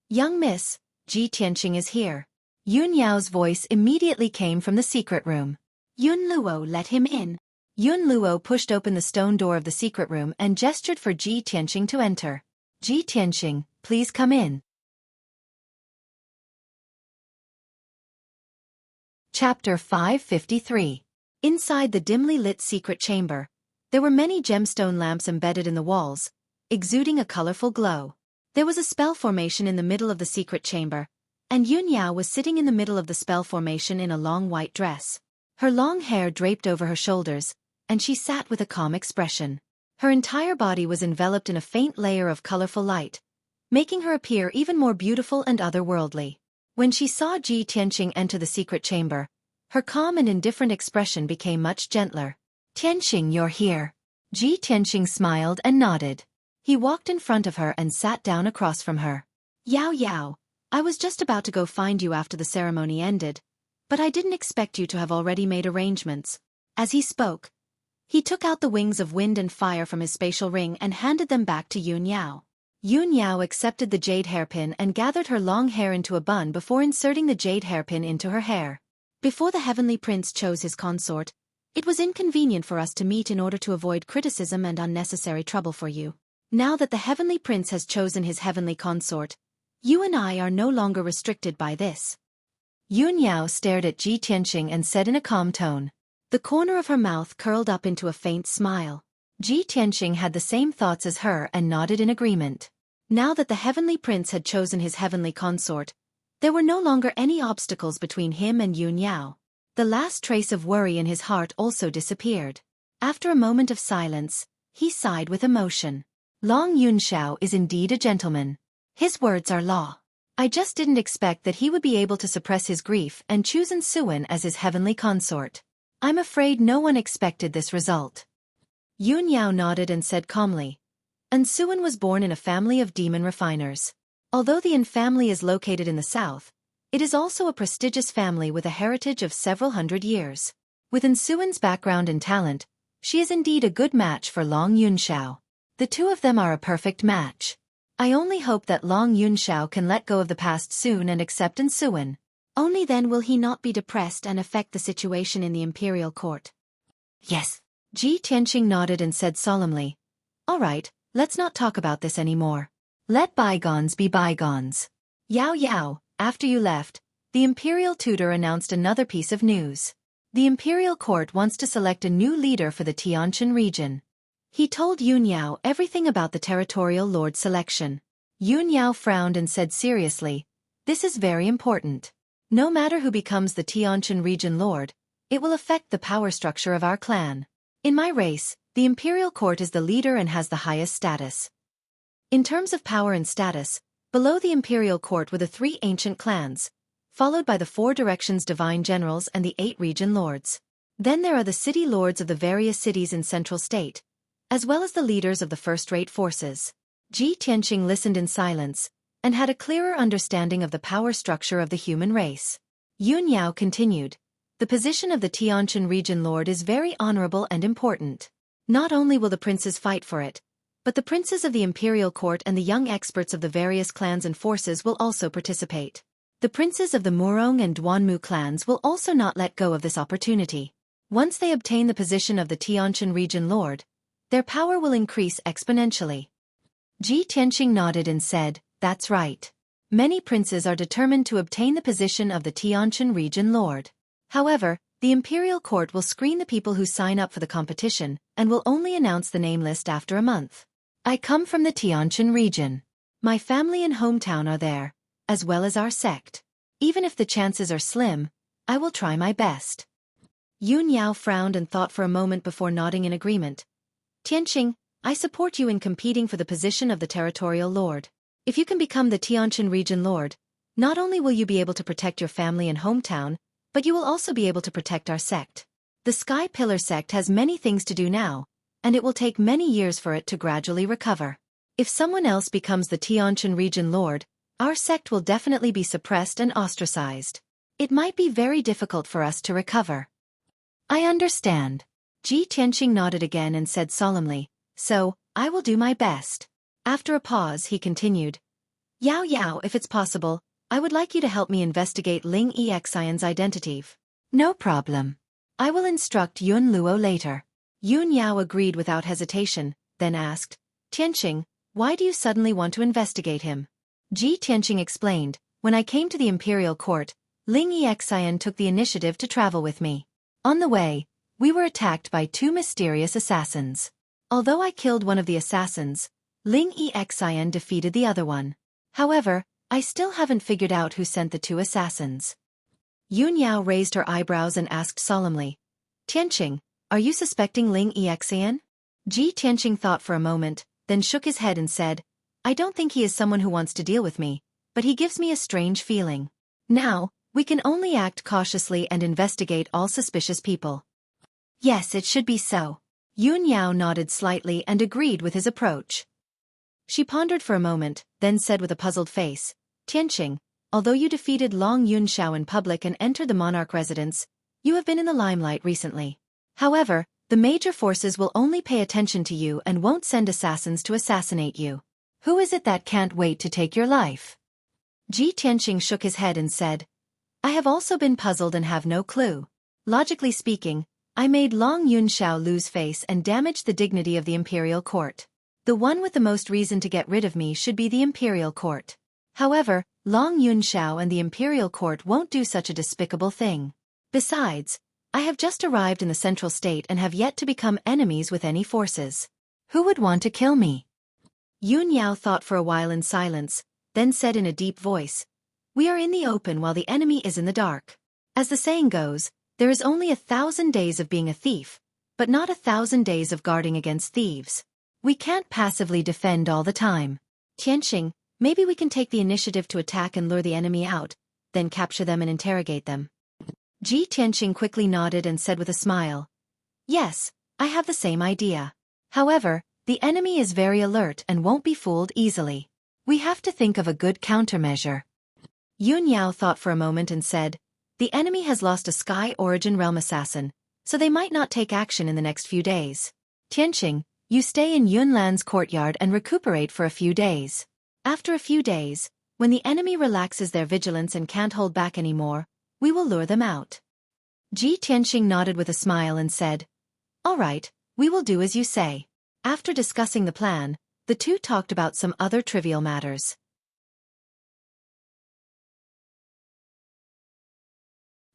"Young miss, Ji Tianqing is here." Yun Yao's voice immediately came from the secret room. "Yun Luo, let him in." Yun Luo pushed open the stone door of the secret room and gestured for Ji Tianqing to enter. "Ji Tianqing, please come in." Chapter 553. Inside the dimly lit secret chamber, there were many gemstone lamps embedded in the walls, exuding a colorful glow. There was a spell formation in the middle of the secret chamber, and Yun Yao was sitting in the middle of the spell formation in a long white dress. Her long hair draped over her shoulders, and she sat with a calm expression. Her entire body was enveloped in a faint layer of colorful light, making her appear even more beautiful and otherworldly. When she saw Ji Tianqing enter the secret chamber, her calm and indifferent expression became much gentler. "Tianqing, you're here." Ji Tianqing smiled and nodded. He walked in front of her and sat down across from her. "Yao Yao, I was just about to go find you after the ceremony ended, but I didn't expect you to have already made arrangements." As he spoke, he took out the wings of wind and fire from his spatial ring and handed them back to Yun Yao. Yun Yao accepted the jade hairpin and gathered her long hair into a bun before inserting the jade hairpin into her hair. "Before the Heavenly Prince chose his consort, it was inconvenient for us to meet in order to avoid criticism and unnecessary trouble for you. Now that the Heavenly Prince has chosen his heavenly consort, you and I are no longer restricted by this." Yun Yao stared at Ji Tianqing and said in a calm tone. The corner of her mouth curled up into a faint smile. Ji Tianqing had the same thoughts as her and nodded in agreement. Now that the Heavenly Prince had chosen his heavenly consort, there were no longer any obstacles between him and Yun Yao. The last trace of worry in his heart also disappeared. After a moment of silence, he sighed with emotion. "Long Yunxiao is indeed a gentleman. His words are law. I just didn't expect that he would be able to suppress his grief and choose Ensuan as his heavenly consort. I'm afraid no one expected this result." Yun Yao nodded and said calmly, "Ensuan was born in a family of demon refiners. Although the Yin family is located in the south, it is also a prestigious family with a heritage of several hundred years. With Ensuan's background and talent, she is indeed a good match for Long Yunxiao. The two of them are a perfect match. I only hope that Long Yunxiao can let go of the past soon and accept Ensuan. Only then will he not be depressed and affect the situation in the imperial court." "Yes." Ji Tianqing nodded and said solemnly, "All right, let's not talk about this anymore. Let bygones be bygones." "Yao Yao, after you left, the imperial tutor announced another piece of news. The imperial court wants to select a new leader for the Tianqin region." He told Yun Yao everything about the territorial lord selection. Yun Yao frowned and said seriously, "This is very important. No matter who becomes the Tianqin region lord, it will affect the power structure of our clan. In my race, the imperial court is the leader and has the highest status. In terms of power and status, below the imperial court were the 3 ancient clans, followed by the 4 directions divine generals and the 8 region lords. Then there are the city lords of the various cities in central state, as well as the leaders of the first-rate forces." Ji Tianqing listened in silence, and had a clearer understanding of the power structure of the human race. Yun Yao continued, "The position of the Tianqin region lord is very honorable and important. Not only will the princes fight for it, but the princes of the imperial court and the young experts of the various clans and forces will also participate. The princes of the Murong and Duanmu clans will also not let go of this opportunity. Once they obtain the position of the Tianqian region lord, their power will increase exponentially. Ji Tianqing nodded and said, "That's right. Many princes are determined to obtain the position of the Tianqian region lord. However, the imperial court will screen the people who sign up for the competition and will only announce the name list after a month. I come from the Tianqian region. My family and hometown are there, as well as our sect. Even if the chances are slim, I will try my best." Yun Yao frowned and thought for a moment before nodding in agreement. "Tianqing, I support you in competing for the position of the territorial lord. If you can become the Tianqian region lord, not only will you be able to protect your family and hometown, but you will also be able to protect our sect. The Sky Pillar sect has many things to do now, and it will take many years for it to gradually recover. If someone else becomes the Tianqian region lord, our sect will definitely be suppressed and ostracized. It might be very difficult for us to recover." "I understand." Ji Tianqing nodded again and said solemnly, "So, I will do my best." After a pause he continued, "Yao Yao, if it's possible, I would like you to help me investigate Ling Exian's identity." "No problem. I will instruct Yun Luo later." Yun Yao agreed without hesitation, then asked, "Tianqing, why do you suddenly want to investigate him?" Ji Tianqing explained, "When I came to the imperial court, Ling Exian took the initiative to travel with me. On the way, we were attacked by two mysterious assassins. Although I killed one of the assassins, Ling Exian defeated the other one. However, I still haven't figured out who sent the two assassins." Yun Yao raised her eyebrows and asked solemnly, "Tianqing, are you suspecting Ling Exian?" Ji Tianqing thought for a moment, then shook his head and said, "I don't think he is someone who wants to deal with me, but he gives me a strange feeling. Now, we can only act cautiously and investigate all suspicious people." "Yes, it should be so." Yun Yao nodded slightly and agreed with his approach. She pondered for a moment, then said with a puzzled face, "Tianqing, although you defeated Long Yunshao in public and entered the monarch residence, you have been in the limelight recently. However, the major forces will only pay attention to you and won't send assassins to assassinate you. Who is it that can't wait to take your life?" Ji Tianqing shook his head and said, "I have also been puzzled and have no clue. Logically speaking, I made Long Yunshao lose face and damaged the dignity of the imperial court. The one with the most reason to get rid of me should be the imperial court. However, Long Yunshao and the imperial court won't do such a despicable thing. Besides, I have just arrived in the central state and have yet to become enemies with any forces. Who would want to kill me?" Yun Yao thought for a while in silence, then said in a deep voice, "We are in the open while the enemy is in the dark. As the saying goes, there is only 1,000 days of being a thief, but not 1,000 days of guarding against thieves. We can't passively defend all the time. Tianqing, maybe we can take the initiative to attack and lure the enemy out, then capture them and interrogate them." Ji Tianqing quickly nodded and said with a smile, "Yes, I have the same idea. However, the enemy is very alert and won't be fooled easily. We have to think of a good countermeasure." Yun Yao thought for a moment and said, "The enemy has lost a Sky Origin Realm assassin, so they might not take action in the next few days. Tianqing, you stay in Yunlan's courtyard and recuperate for a few days. After a few days, when the enemy relaxes their vigilance and can't hold back anymore, we will lure them out." Ji Tianqing nodded with a smile and said, "All right, we will do as you say." After discussing the plan, the two talked about some other trivial matters.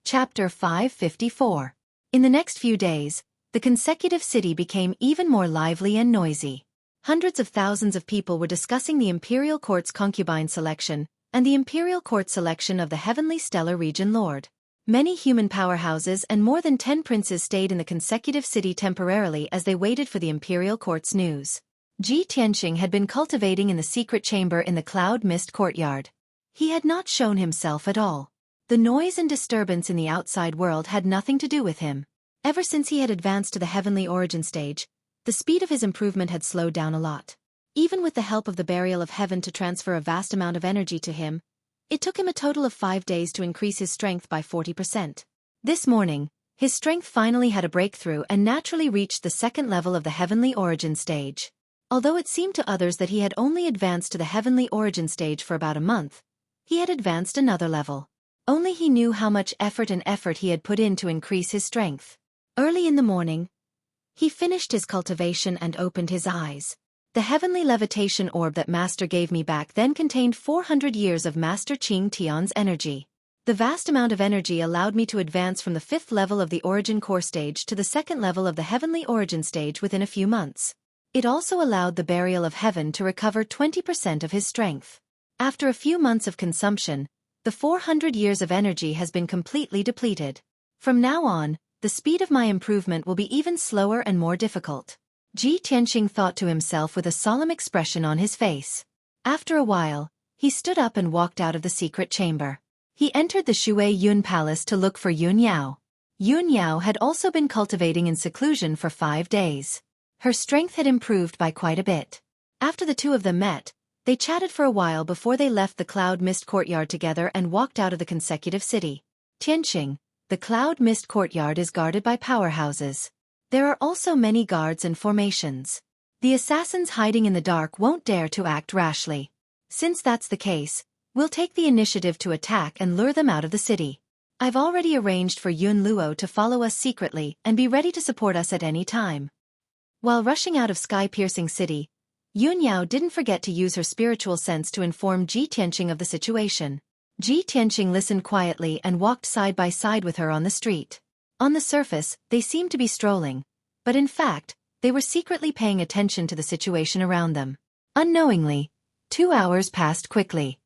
Chapter 554. In the next few days, the consecutive city became even more lively and noisy. Hundreds of thousands of people were discussing the imperial court's concubine selection and the imperial court selection of the heavenly stellar region lord. Many human powerhouses and more than 10 princes stayed in the consecutive city temporarily as they waited for the imperial court's news. Ji Tianqing had been cultivating in the secret chamber in the cloud mist courtyard. He had not shown himself at all. The noise and disturbance in the outside world had nothing to do with him. Ever since he had advanced to the heavenly origin stage, the speed of his improvement had slowed down a lot. Even with the help of the burial of heaven to transfer a vast amount of energy to him, it took him a total of 5 days to increase his strength by 40%. This morning, His strength finally had a breakthrough and naturally reached the second level of the heavenly origin stage. Although it seemed to others that he had only advanced to the heavenly origin stage for about a month, he had advanced another level. Only he knew how much effort he had put in to increase his strength. Early in the morning, he finished his cultivation and opened his eyes. The heavenly levitation orb that Master gave me back then contained 400 years of Master Qing Tian's energy. The vast amount of energy allowed me to advance from the 5th level of the origin core stage to the 2nd level of the heavenly origin stage within a few months. It also allowed the burial of heaven to recover 20% of his strength. After a few months of consumption, the 400 years of energy has been completely depleted. From now on, the speed of my improvement will be even slower and more difficult. Ji Tianqing thought to himself with a solemn expression on his face. After a while, he stood up and walked out of the secret chamber. He entered the Shui Yun Palace to look for Yun Yao. Yun Yao had also been cultivating in seclusion for 5 days. Her strength had improved by quite a bit. After the two of them met, they chatted for a while before they left the Cloud Mist Courtyard together and walked out of the consecutive city. Tianqing, the Cloud Mist Courtyard is guarded by powerhouses. There are also many guards and formations. The assassins hiding in the dark won't dare to act rashly. Since that's the case, we'll take the initiative to attack and lure them out of the city. I've already arranged for Yun Luo to follow us secretly and be ready to support us at any time. While rushing out of sky-piercing city, Yun Yao didn't forget to use her spiritual sense to inform Ji Tianqing of the situation. Ji Tianqing listened quietly and walked side by side with her on the street. On the surface, they seemed to be strolling, but in fact, they were secretly paying attention to the situation around them. Unknowingly, 2 hours passed quickly.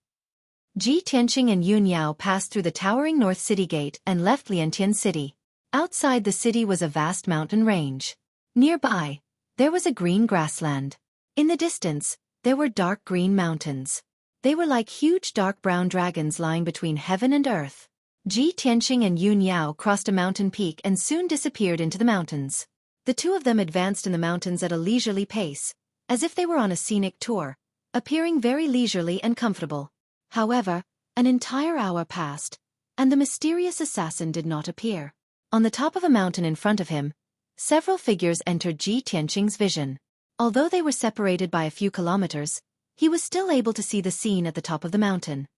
Ji Tianqing and Yun Yao passed through the towering North City Gate and left Liantian City. Outside the city was a vast mountain range. Nearby, there was a green grassland. In the distance, there were dark green mountains. They were like huge dark brown dragons lying between heaven and earth. Ji Tianqing and Yun Yao crossed a mountain peak and soon disappeared into the mountains. The two of them advanced in the mountains at a leisurely pace, as if they were on a scenic tour, appearing very leisurely and comfortable. However, an entire hour passed, and the mysterious assassin did not appear. On the top of a mountain in front of him, several figures entered Ji Tianqing's vision. Although they were separated by a few kilometers, he was still able to see the scene at the top of the mountain.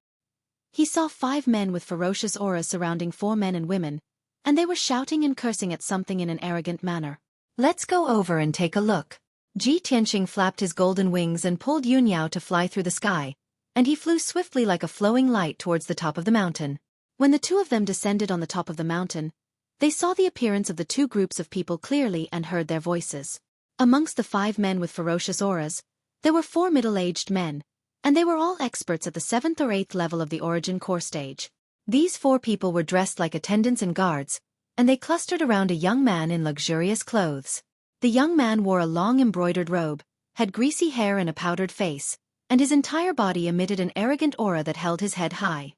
He saw 5 men with ferocious auras surrounding 4 men and women, and they were shouting and cursing at something in an arrogant manner. Let's go over and take a look. Ji Tianqing flapped his golden wings and pulled Yun Yao to fly through the sky, and he flew swiftly like a flowing light towards the top of the mountain. When the two of them descended on the top of the mountain, they saw the appearance of the 2 groups of people clearly and heard their voices. Amongst the 5 men with ferocious auras, there were 4 middle-aged men, and they were all experts at the 7th or 8th level of the origin core stage. These 4 people were dressed like attendants and guards, and they clustered around a young man in luxurious clothes. The young man wore a long embroidered robe, had greasy hair and a powdered face, and his entire body emitted an arrogant aura that held his head high.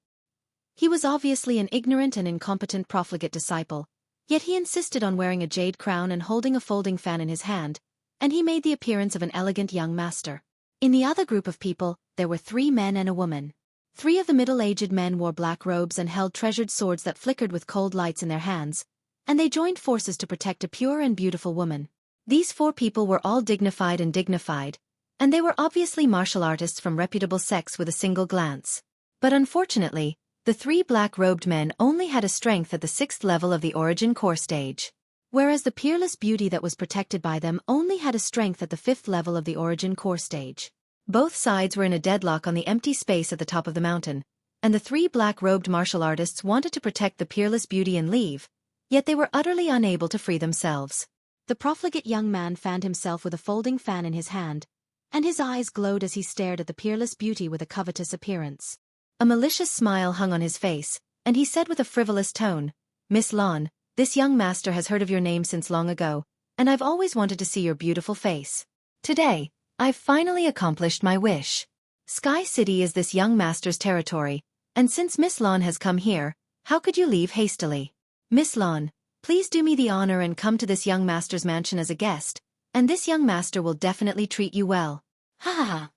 He was obviously an ignorant and incompetent profligate disciple, yet he insisted on wearing a jade crown and holding a folding fan in his hand, and he made the appearance of an elegant young master. In the other group of people, there were 3 men and a woman. 3 of the middle-aged men wore black robes and held treasured swords that flickered with cold lights in their hands, and they joined forces to protect a pure and beautiful woman. These 4 people were all dignified, and they were obviously martial artists from reputable sects with a single glance. But unfortunately, the 3 black-robed men only had a strength at the 6th level of the origin core stage, whereas the peerless beauty that was protected by them only had a strength at the 5th level of the origin core stage. Both sides were in a deadlock on the empty space at the top of the mountain, and the 3 black-robed martial artists wanted to protect the peerless beauty and leave, yet they were utterly unable to free themselves. The profligate young man fanned himself with a folding fan in his hand, and his eyes glowed as he stared at the peerless beauty with a covetous appearance. A malicious smile hung on his face, and he said with a frivolous tone, "Miss Lon, this young master has heard of your name since long ago, and I've always wanted to see your beautiful face. Today, I've finally accomplished my wish. Sky City is this young master's territory, and since Miss Lon has come here, how could you leave hastily? Miss Lon, please do me the honor and come to this young master's mansion as a guest, and this young master will definitely treat you well." Ha ha ha.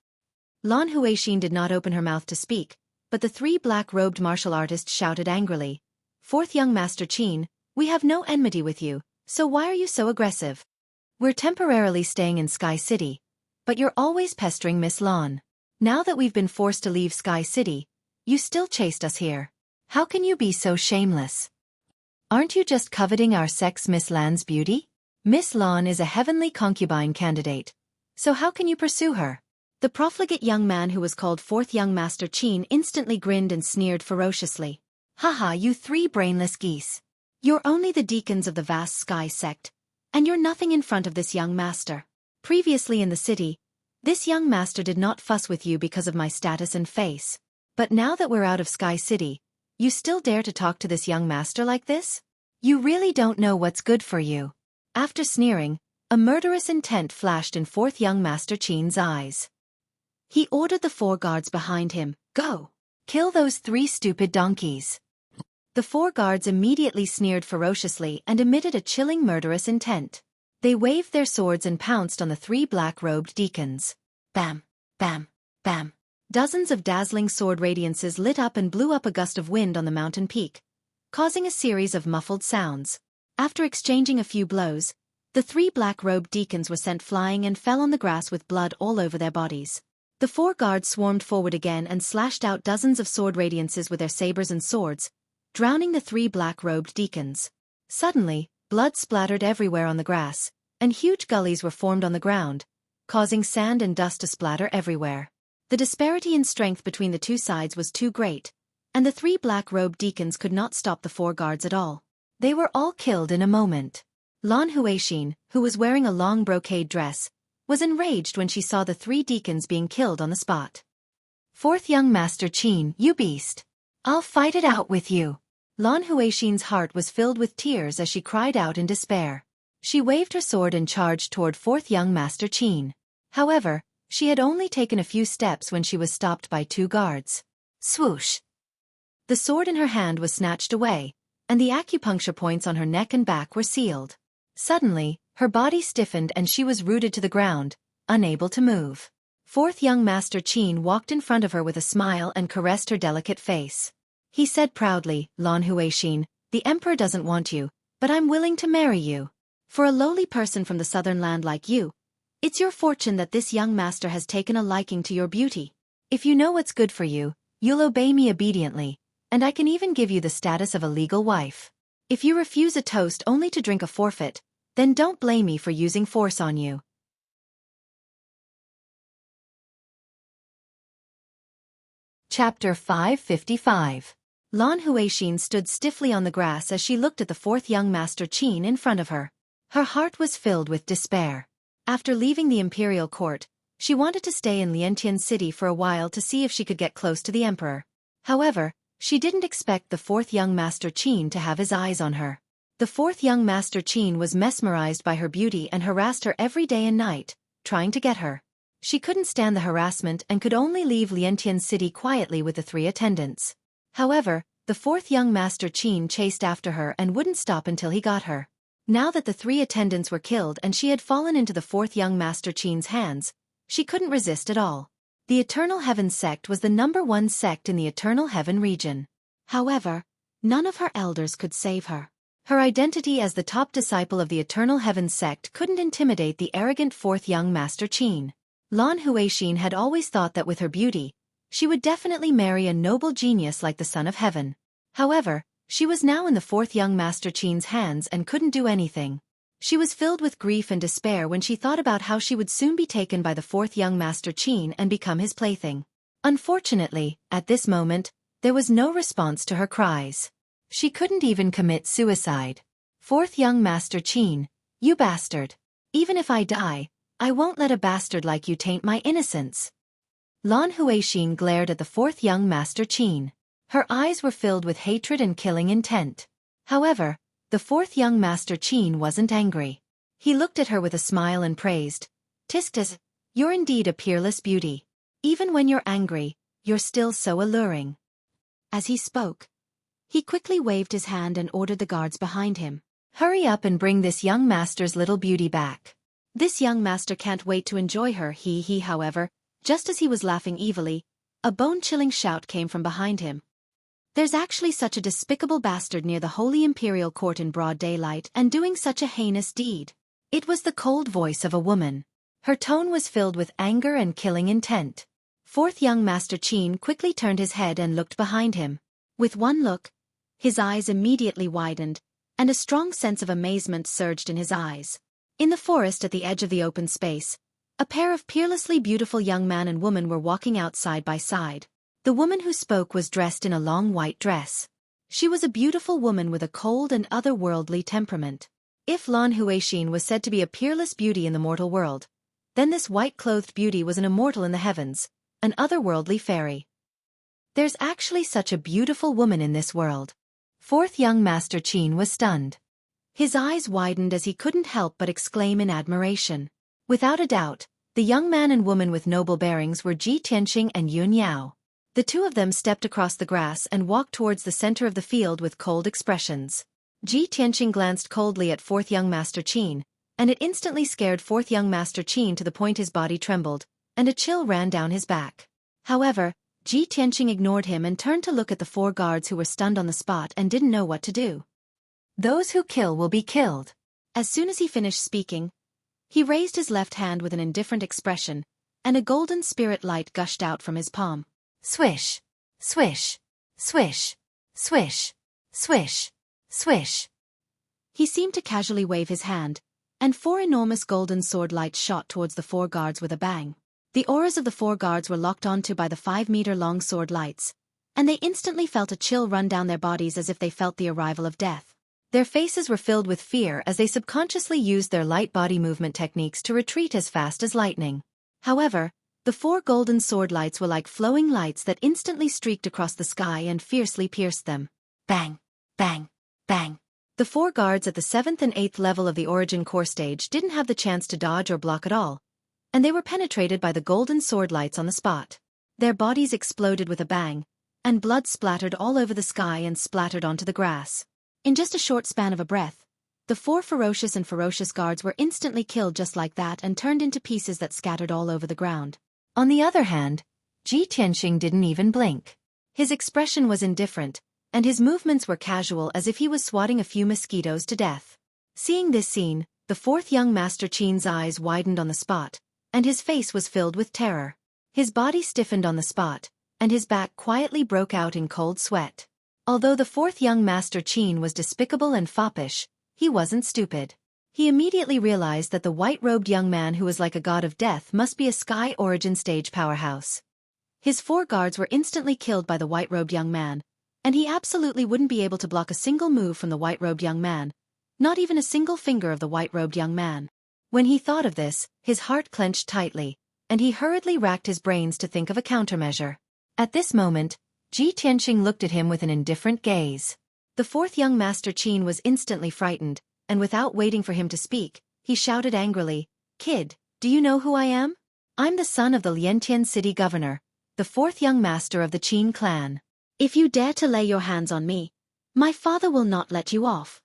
Lon Huixin did not open her mouth to speak, but the 3 black-robed martial artists shouted angrily, "Fourth young master Qin, We have no enmity with you, so why are you so aggressive? We're temporarily staying in Sky City, but you're always pestering Miss Lawn. Now that we've been forced to leave Sky City, you still chased us here. How can you be so shameless? Aren't you just coveting our sex Miss Lan's beauty? Miss Lawn is a heavenly concubine candidate, so how can you pursue her? The profligate young man who was called Fourth Young Master Qin instantly grinned and sneered ferociously. Haha, you three brainless geese. You're only the deacons of the vast Sky sect, and you're nothing in front of this young master. Previously in the city, this young master did not fuss with you because of my status and face. But now that we're out of Sky City, you still dare to talk to this young master like this? You really don't know what's good for you. After sneering, a murderous intent flashed in Fourth Young Master Qin's eyes. He ordered the 4 guards behind him, "Go! Kill those 3 stupid donkeys." The 4 guards immediately sneered ferociously and emitted a chilling murderous intent. They waved their swords and pounced on the 3 black-robed deacons. Bam! Bam! Bam! Dozens of dazzling sword radiances lit up and blew up a gust of wind on the mountain peak, causing a series of muffled sounds. After exchanging a few blows, the 3 black-robed deacons were sent flying and fell on the grass with blood all over their bodies. The 4 guards swarmed forward again and slashed out dozens of sword radiances with their sabers and swords, drowning the 3 black-robed deacons. Suddenly, blood splattered everywhere on the grass, and huge gullies were formed on the ground, causing sand and dust to splatter everywhere. The disparity in strength between the 2 sides was too great, and the 3 black-robed deacons could not stop the 4 guards at all. They were all killed in a moment. Lan Huixin, who was wearing a long brocade dress, was enraged when she saw the 3 deacons being killed on the spot. Fourth Young Master Qin, you beast! I'll fight it out with you! Lan Huixin's heart was filled with tears as she cried out in despair. She waved her sword and charged toward Fourth Young Master Qin. However, she had only taken a few steps when she was stopped by 2 guards. Swoosh! The sword in her hand was snatched away, and the acupuncture points on her neck and back were sealed. Suddenly, her body stiffened and she was rooted to the ground, unable to move. Fourth Young Master Qin walked in front of her with a smile and caressed her delicate face. He said proudly, Lan Huixin, the Emperor doesn't want you, but I'm willing to marry you. For a lowly person from the southern land like you, it's your fortune that this young master has taken a liking to your beauty. If you know what's good for you, you'll obey me obediently, and I can even give you the status of a legal wife. If you refuse a toast only to drink a forfeit, then don't blame me for using force on you. Chapter 555. Lan Huixin stood stiffly on the grass as she looked at the Fourth Young Master Qin in front of her. Her heart was filled with despair. After leaving the imperial court, she wanted to stay in Liantian City for a while to see if she could get close to the emperor. However, she didn't expect the Fourth Young Master Qin to have his eyes on her. The Fourth Young Master Qin was mesmerized by her beauty and harassed her every day and night, trying to get her. She couldn't stand the harassment and could only leave Liantian City quietly with the 3 attendants. However, the Fourth Young Master Qin chased after her and wouldn't stop until he got her. Now that the 3 attendants were killed and she had fallen into the Fourth Young Master Qin's hands, she couldn't resist at all. The Eternal Heaven sect was the #1 sect in the Eternal Heaven region. However, none of her elders could save her. Her identity as the top disciple of the Eternal Heaven sect couldn't intimidate the arrogant Fourth Young Master Qin. Lan Huixin had always thought that with her beauty, she would definitely marry a noble genius like the Son of Heaven. However, she was now in the Fourth Young Master Qin's hands and couldn't do anything. She was filled with grief and despair when she thought about how she would soon be taken by the Fourth Young Master Qin and become his plaything. Unfortunately, at this moment, there was no response to her cries. She couldn't even commit suicide. Fourth Young Master Qin, you bastard. Even if I die, I won't let a bastard like you taint my innocence. Lan Huixin glared at the Fourth Young Master Qin. Her eyes were filled with hatred and killing intent. However, the Fourth Young Master Qin wasn't angry. He looked at her with a smile and praised, Tistas, you're indeed a peerless beauty. Even when you're angry, you're still so alluring. As he spoke, he quickly waved his hand and ordered the guards behind him. Hurry up and bring this young master's little beauty back. This young master can't wait to enjoy her, however, just as he was laughing evilly, a bone-chilling shout came from behind him. There's actually such a despicable bastard near the Holy Imperial Court in broad daylight and doing such a heinous deed. It was the cold voice of a woman. Her tone was filled with anger and killing intent. Fourth young Master Qin quickly turned his head and looked behind him. With one look, his eyes immediately widened, and a strong sense of amazement surged in his eyes. In the forest at the edge of the open space, a pair of peerlessly beautiful young man and woman were walking out side by side. The woman who spoke was dressed in a long white dress. She was a beautiful woman with a cold and otherworldly temperament. If Lan Huixin was said to be a peerless beauty in the mortal world, then this white-clothed beauty was an immortal in the heavens, an otherworldly fairy. There's actually such a beautiful woman in this world. Fourth young Master Qin was stunned. His eyes widened as he couldn't help but exclaim in admiration. Without a doubt, the young man and woman with noble bearings were Ji Tianqing and Yun Yao. The two of them stepped across the grass and walked towards the center of the field with cold expressions. Ji Tianqing glanced coldly at fourth young Master Qin, and it instantly scared fourth young Master Qin to the point his body trembled, and a chill ran down his back. However, Ji Tianqing ignored him and turned to look at the four guards who were stunned on the spot and didn't know what to do. Those who kill will be killed. As soon as he finished speaking, he raised his left hand with an indifferent expression, and a golden spirit light gushed out from his palm. Swish, swish, swish, swish, swish, swish. He seemed to casually wave his hand, and four enormous golden sword lights shot towards the four guards with a bang. The auras of the four guards were locked onto by the 5-meter-long sword lights, and they instantly felt a chill run down their bodies as if they felt the arrival of death. Their faces were filled with fear as they subconsciously used their light body movement techniques to retreat as fast as lightning. However, the four golden sword lights were like flowing lights that instantly streaked across the sky and fiercely pierced them. Bang, bang, bang. The four guards at the 7th and 8th level of the Origin Core stage didn't have the chance to dodge or block at all, and they were penetrated by the golden sword lights on the spot. Their bodies exploded with a bang, and blood splattered all over the sky and splattered onto the grass. In just a short span of a breath, the four ferocious guards were instantly killed just like that and turned into pieces that scattered all over the ground. On the other hand, Ji Tianqing didn't even blink. His expression was indifferent, and his movements were casual as if he was swatting a few mosquitoes to death. Seeing this scene, the fourth young Master Qin's eyes widened on the spot, and his face was filled with terror. His body stiffened on the spot, and his back quietly broke out in cold sweat. Although the fourth young Master Qin was despicable and foppish, he wasn't stupid. He immediately realized that the white-robed young man who was like a god of death must be a Sky Origin stage powerhouse. His four guards were instantly killed by the white-robed young man, and he absolutely wouldn't be able to block a single move from the white-robed young man, not even a single finger of the white-robed young man. When he thought of this, his heart clenched tightly, and he hurriedly racked his brains to think of a countermeasure. At this moment, Ji Tianqing looked at him with an indifferent gaze. The fourth young Master Qin was instantly frightened, and without waiting for him to speak, he shouted angrily, "Kid, do you know who I am? I'm the son of the Liantian city governor, the fourth young master of the Qin clan. If you dare to lay your hands on me, my father will not let you off."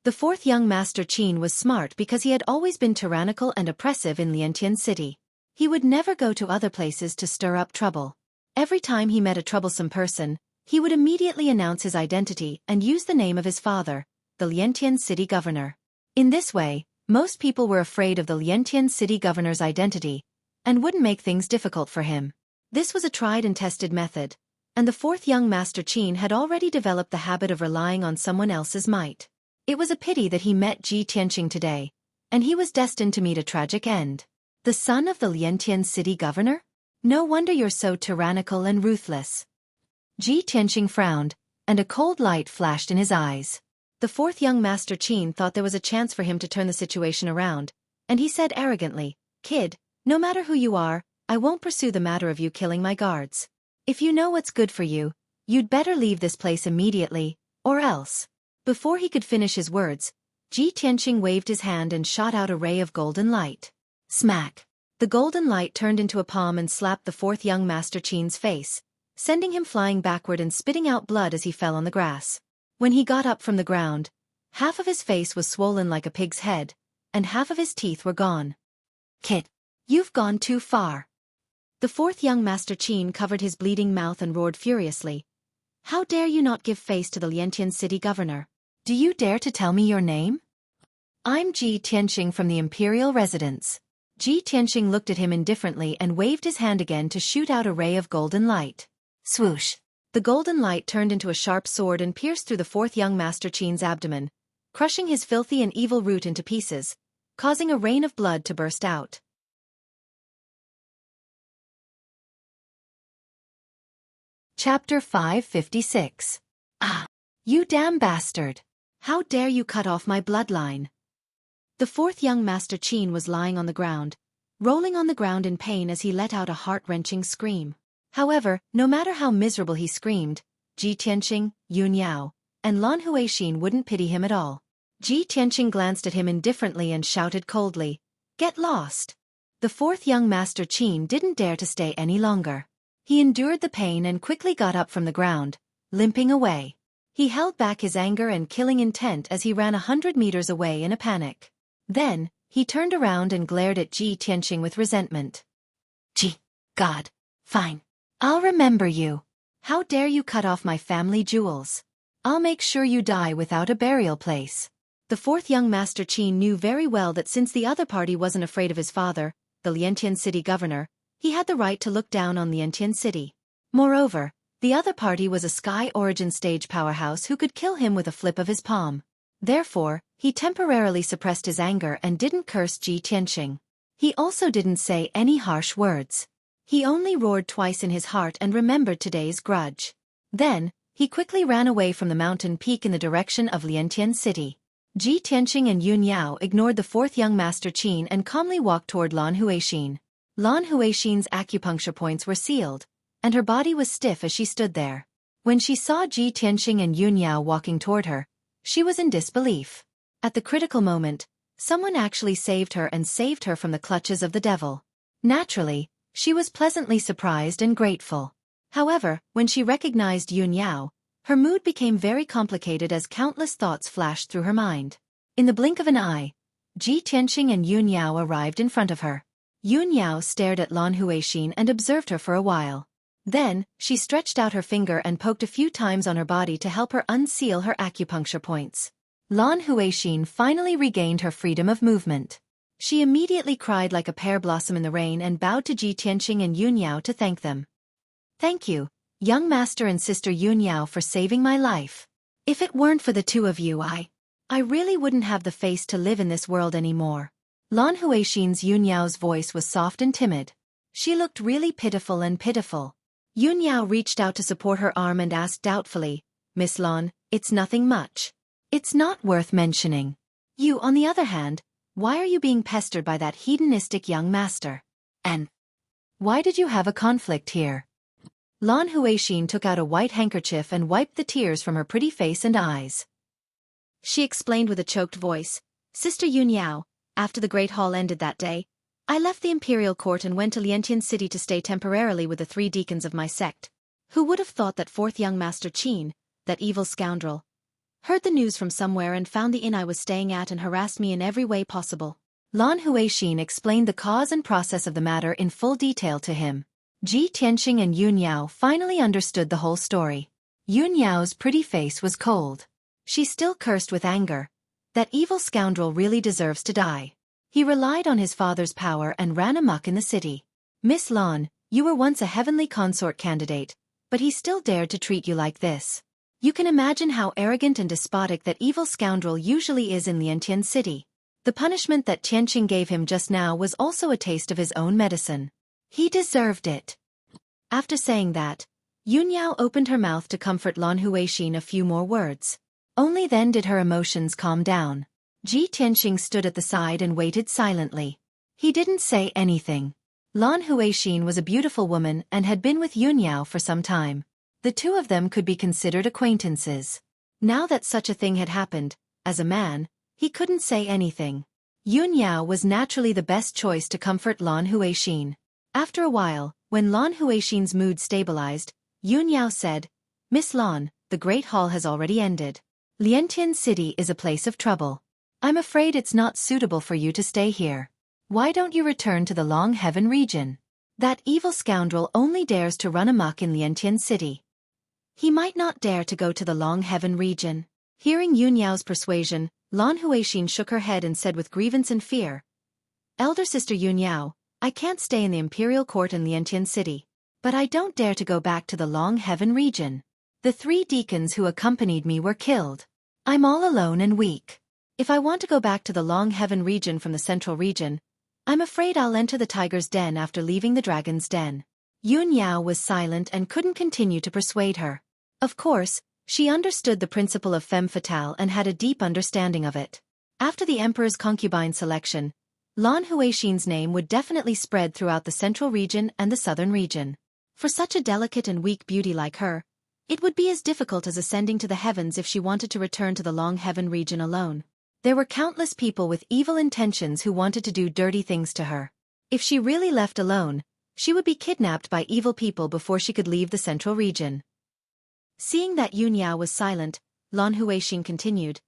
The fourth young Master Qin was smart because he had always been tyrannical and oppressive in Liantian city. He would never go to other places to stir up trouble. Every time he met a troublesome person, he would immediately announce his identity and use the name of his father, the Liantian city governor. In this way, most people were afraid of the Liantian city governor's identity, and wouldn't make things difficult for him. This was a tried and tested method, and the fourth young Master Qin had already developed the habit of relying on someone else's might. It was a pity that he met Ji Tianqing today, and he was destined to meet a tragic end. The son of the Liantian city governor? No wonder you're so tyrannical and ruthless. Ji Tianqing frowned, and a cold light flashed in his eyes. The fourth young Master Qin thought there was a chance for him to turn the situation around, and he said arrogantly, "Kid, no matter who you are, I won't pursue the matter of you killing my guards. If you know what's good for you, you'd better leave this place immediately, or else." Before he could finish his words, Ji Tianqing waved his hand and shot out a ray of golden light. Smack! The golden light turned into a palm and slapped the fourth young Master Qin's face, sending him flying backward and spitting out blood as he fell on the grass. When he got up from the ground, half of his face was swollen like a pig's head, and half of his teeth were gone. "Kid, you've gone too far." The fourth young Master Qin covered his bleeding mouth and roared furiously, How dare you not give face to the Liantian city governor? Do you dare to tell me your name? I'm Ji Tianxing from the imperial residence. Ji Tianxing looked at him indifferently and waved his hand again to shoot out a ray of golden light. Swoosh! The golden light turned into a sharp sword and pierced through the fourth young Master Qin's abdomen, crushing his filthy and evil root into pieces, causing a rain of blood to burst out. Chapter 556. Ah! You damn bastard! How dare you cut off my bloodline? The fourth young Master Qin was lying on the ground, rolling on the ground in pain as he let out a heart-wrenching scream. However, no matter how miserable he screamed, Ji Tianxing, Yun Yao, and Lan Huixin wouldn't pity him at all. Ji Tianxing glanced at him indifferently and shouted coldly, "Get lost!" The fourth young Master Qin didn't dare to stay any longer. He endured the pain and quickly got up from the ground, limping away. He held back his anger and killing intent as he ran 100 meters away in a panic. Then, he turned around and glared at Ji Tianxing with resentment. God. Fine. I'll remember you. How dare you cut off my family jewels? I'll make sure you die without a burial place. The fourth young Master Qin knew very well that since the other party wasn't afraid of his father, the Liantian city governor, he had the right to look down on Liantian city. Moreover, the other party was a Sky Origin stage powerhouse who could kill him with a flip of his palm. Therefore, he temporarily suppressed his anger and didn't curse Ji Tianxing. He also didn't say any harsh words. He only roared twice in his heart and remembered today's grudge. Then, he quickly ran away from the mountain peak in the direction of Liantian city. Ji Tianxing and Yun Yao ignored the fourth young Master Qin and calmly walked toward Lan Huixin. Lan Huixin's acupuncture points were sealed, and her body was stiff as she stood there. When she saw Ji Tianxing and Yun Yao walking toward her, she was in disbelief. At the critical moment, someone actually saved her and saved her from the clutches of the devil. Naturally, she was pleasantly surprised and grateful. However, when she recognized Yun Yao, her mood became very complicated as countless thoughts flashed through her mind. In the blink of an eye, Ji Tianxing and Yun Yao arrived in front of her. Yun Yao stared at Lan Huixin and observed her for a while. Then, she stretched out her finger and poked a few times on her body to help her unseal her acupuncture points. Lan Huixin finally regained her freedom of movement. She immediately cried like a pear blossom in the rain and bowed to Ji Tianxing and Yun Yao to thank them. Thank you, young master and sister Yun Yao, for saving my life. If it weren't for the two of you, I really wouldn't have the face to live in this world anymore. Lan Huixin's Yun Yao's voice was soft and timid. She looked really pitiful and pitiful. Yun Yao reached out to support her arm and asked doubtfully, "Miss Lan, it's nothing much. It's not worth mentioning. You, on the other hand, why are you being pestered by that hedonistic young master? And why did you have a conflict here?" Lan Huixin took out a white handkerchief and wiped the tears from her pretty face and eyes. She explained with a choked voice, "Sister Yun Yao, after the Great Hall ended that day, I left the imperial court and went to Liantian city to stay temporarily with the 3 deacons of my sect. Who would have thought that fourth young Master Qin, that evil scoundrel, heard the news from somewhere and found the inn I was staying at and harassed me in every way possible." Lan Huixin explained the cause and process of the matter in full detail to him. Ji Tianxing and Yun Yao finally understood the whole story. Yun Yao's pretty face was cold. She still cursed with anger. That evil scoundrel really deserves to die. He relied on his father's power and ran amok in the city. Miss Lan, you were once a heavenly consort candidate, but he still dared to treat you like this. You can imagine how arrogant and despotic that evil scoundrel usually is in Liantian city. The punishment that Tianxing gave him just now was also a taste of his own medicine. He deserved it. After saying that, Yun Yao opened her mouth to comfort Lan Huixin a few more words. Only then did her emotions calm down. Ji Tianxing stood at the side and waited silently. He didn't say anything. Lan Huixin was a beautiful woman and had been with Yun Yao for some time. The two of them could be considered acquaintances. Now that such a thing had happened, as a man, he couldn't say anything. Yun Yao was naturally the best choice to comfort Lan Huixin. After a while, when Lan Huixin's mood stabilized, Yun Yao said, "Miss Lan, the Great Hall has already ended. Liantian City is a place of trouble. I'm afraid it's not suitable for you to stay here. Why don't you return to the Long Heaven region? That evil scoundrel only dares to run amok in Liantian City. He might not dare to go to the Long Heaven region. Hearing Yun Yao's persuasion, Lan Huixin shook her head and said with grievance and fear, "Elder sister Yun Yao, I can't stay in the imperial court in Liantian city. But I don't dare to go back to the Long Heaven region. The 3 deacons who accompanied me were killed. I'm all alone and weak. If I want to go back to the Long Heaven region from the central region, I'm afraid I'll enter the tiger's den after leaving the dragon's den." Yun Yao was silent and couldn't continue to persuade her. Of course, she understood the principle of femme fatale and had a deep understanding of it. After the emperor's concubine selection, Lan Huixin's name would definitely spread throughout the central region and the southern region. For such a delicate and weak beauty like her, it would be as difficult as ascending to the heavens if she wanted to return to the Long Heaven region alone. There were countless people with evil intentions who wanted to do dirty things to her. If she really left alone, she would be kidnapped by evil people before she could leave the central region. Seeing that Yun Yao was silent, Lan Huixin continued,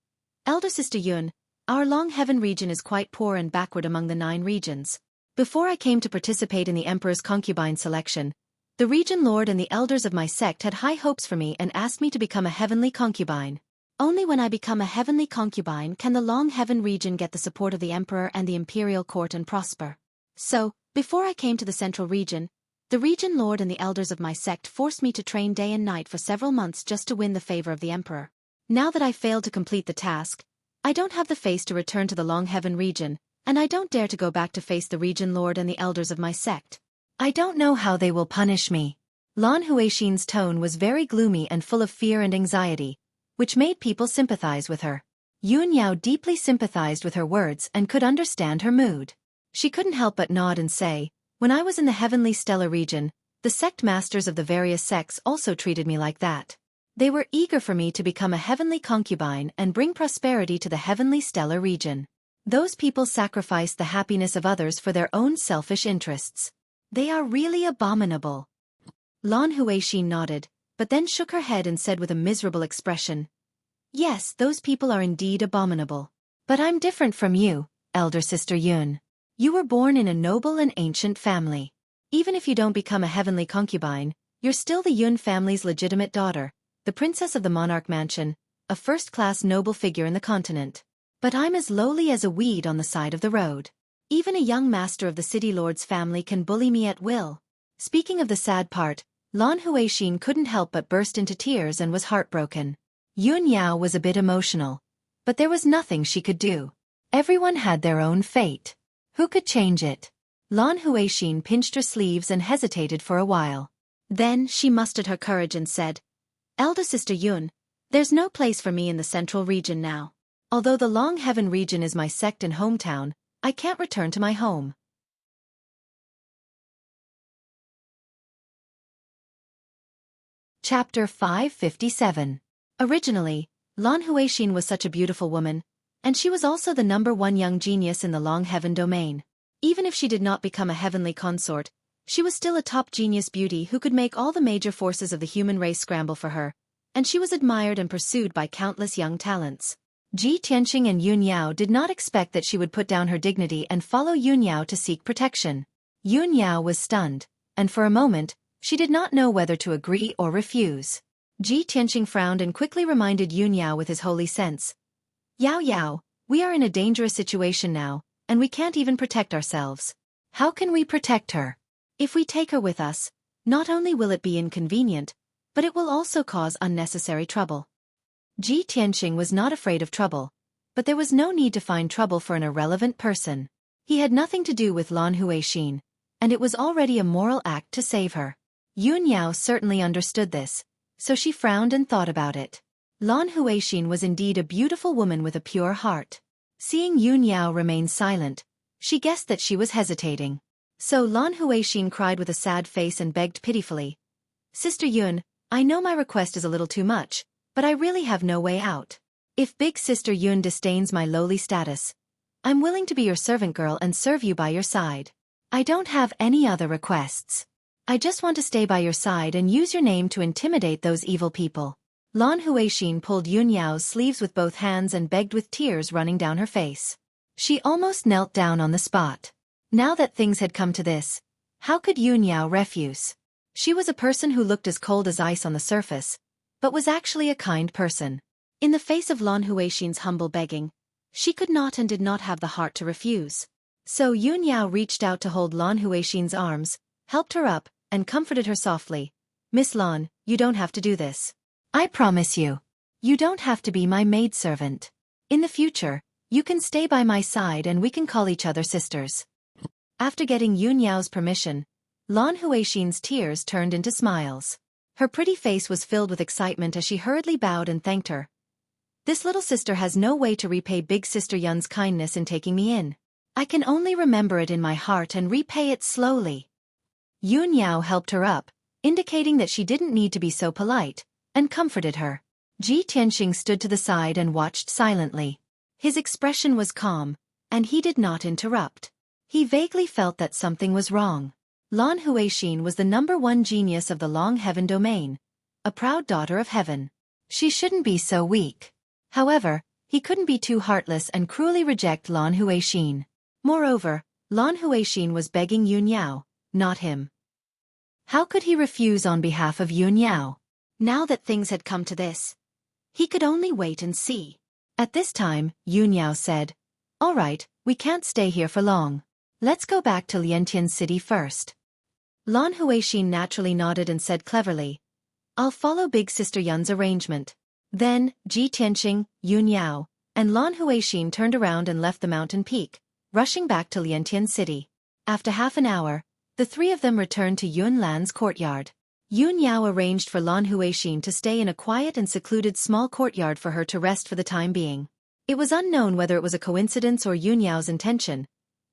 "Elder sister Yun, our Long Heaven region is quite poor and backward among the 9 regions. Before I came to participate in the emperor's concubine selection, the region lord and the elders of my sect had high hopes for me and asked me to become a heavenly concubine. Only when I become a heavenly concubine can the Long Heaven region get the support of the emperor and the imperial court and prosper. So, before I came to the central region, the region lord and the elders of my sect forced me to train day and night for several months just to win the favor of the emperor. Now that I failed to complete the task, I don't have the face to return to the Long Heaven region, and I don't dare to go back to face the region lord and the elders of my sect. I don't know how they will punish me." Lan Huixin's tone was very gloomy and full of fear and anxiety, which made people sympathize with her. Yun Yao deeply sympathized with her words and could understand her mood. She couldn't help but nod and say, "When I was in the heavenly stellar region, the sect masters of the various sects also treated me like that. They were eager for me to become a heavenly concubine and bring prosperity to the heavenly stellar region. Those people sacrificed the happiness of others for their own selfish interests. They are really abominable." Lan Huixin nodded, but then shook her head and said with a miserable expression, "Yes, those people are indeed abominable. But I'm different from you, elder sister Yun. You were born in a noble and ancient family. Even if you don't become a heavenly concubine, you're still the Yun family's legitimate daughter, the princess of the monarch mansion, a first-class noble figure in the continent. But I'm as lowly as a weed on the side of the road. Even a young master of the city lord's family can bully me at will." Speaking of the sad part, Lan Huixin couldn't help but burst into tears and was heartbroken. Yun Yao was a bit emotional, but there was nothing she could do. Everyone had their own fate. Who could change it? Lan Huixin pinched her sleeves and hesitated for a while. Then she mustered her courage and said, "Elder sister Yun, there's no place for me in the central region now. Although the Long Heaven region is my sect and hometown, I can't return to my home." Chapter 557. Originally, Lan Huixin was such a beautiful woman, and she was also the #1 young genius in the Long Heaven domain. Even if she did not become a heavenly consort, she was still a top genius beauty who could make all the major forces of the human race scramble for her, and she was admired and pursued by countless young talents. Ji Tianqing and Yun Yao did not expect that she would put down her dignity and follow Yun Yao to seek protection. Yun Yao was stunned, and for a moment, she did not know whether to agree or refuse. Ji Tianqing frowned and quickly reminded Yun Yao with his holy sense, "Yao Yao, we are in a dangerous situation now, and we can't even protect ourselves. How can we protect her? If we take her with us, not only will it be inconvenient, but it will also cause unnecessary trouble." Ji Tianqing was not afraid of trouble, but there was no need to find trouble for an irrelevant person. He had nothing to do with Lan Huixin, and it was already a moral act to save her. Yun Yao certainly understood this, so she frowned and thought about it. Lan Huixin was indeed a beautiful woman with a pure heart. Seeing Yun Yao remain silent, she guessed that she was hesitating. So Lan Huixin cried with a sad face and begged pitifully, "Sister Yun, I know my request is a little too much, but I really have no way out. If big sister Yun disdains my lowly status, I'm willing to be your servant girl and serve you by your side. I don't have any other requests. I just want to stay by your side and use your name to intimidate those evil people." Lan Huixin pulled Yun Yao's sleeves with both hands and begged with tears running down her face. She almost knelt down on the spot. Now that things had come to this, how could Yun Yao refuse? She was a person who looked as cold as ice on the surface, but was actually a kind person. In the face of Lan Huixin's humble begging, she could not and did not have the heart to refuse. So Yun Yao reached out to hold Lan Huixin's arms, helped her up, and comforted her softly. "Miss Lan, you don't have to do this. I promise you. You don't have to be my maidservant. In the future, you can stay by my side and we can call each other sisters." After getting Yun Yao's permission, Lan Huixin's tears turned into smiles. Her pretty face was filled with excitement as she hurriedly bowed and thanked her. "This little sister has no way to repay big sister Yun's kindness in taking me in. I can only remember it in my heart and repay it slowly." Yun Yao helped her up, indicating that she didn't need to be so polite, and comforted her. Ji Tianxing stood to the side and watched silently. His expression was calm, and he did not interrupt. He vaguely felt that something was wrong. Lan Huixin was the #1 genius of the Long Heaven domain, a proud daughter of heaven. She shouldn't be so weak. However, he couldn't be too heartless and cruelly reject Lan Huixin. Moreover, Lan Huixin was begging Yun Yao, not him. How could he refuse on behalf of Yun Yao? Now that things had come to this, he could only wait and see. At this time, Yun Yao said, "All right, we can't stay here for long. Let's go back to Liantian City first." Lan Huixin naturally nodded and said cleverly, "I'll follow Big Sister Yun's arrangement." Then, Ji Tianxing, Yun Yao, and Lan Huixin turned around and left the mountain peak, rushing back to Liantian City. After half an hour, the three of them returned to Yun Lan's courtyard. Yun Yao arranged for Lan Huixin to stay in a quiet and secluded small courtyard for her to rest for the time being. It was unknown whether it was a coincidence or Yun Yao's intention,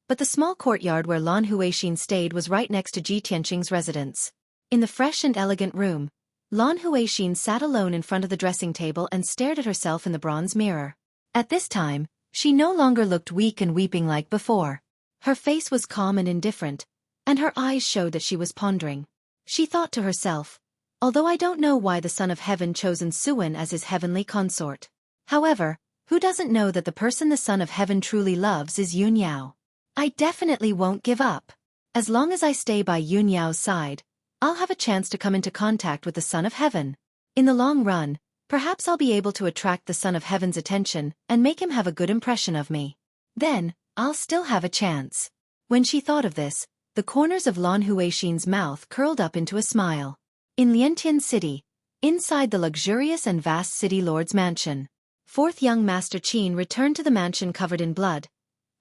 but the small courtyard where Lan Huixin stayed was right next to Ji Tianxing's residence. In the fresh and elegant room, Lan Huixin sat alone in front of the dressing table and stared at herself in the bronze mirror. At this time, she no longer looked weak and weeping like before. Her face was calm and indifferent, and her eyes showed that she was pondering. She thought to herself, "Although I don't know why the Son of Heaven chosen Suan as his heavenly consort. However, who doesn't know that the person the Son of Heaven truly loves is Yun Yao? I definitely won't give up. As long as I stay by Yun Yao's side, I'll have a chance to come into contact with the Son of Heaven. In the long run, perhaps I'll be able to attract the Son of Heaven's attention and make him have a good impression of me. Then, I'll still have a chance." When she thought of this, the corners of Lan Huixin's mouth curled up into a smile. In Liantian City, inside the luxurious and vast city lord's mansion, fourth young Master Qin returned to the mansion covered in blood,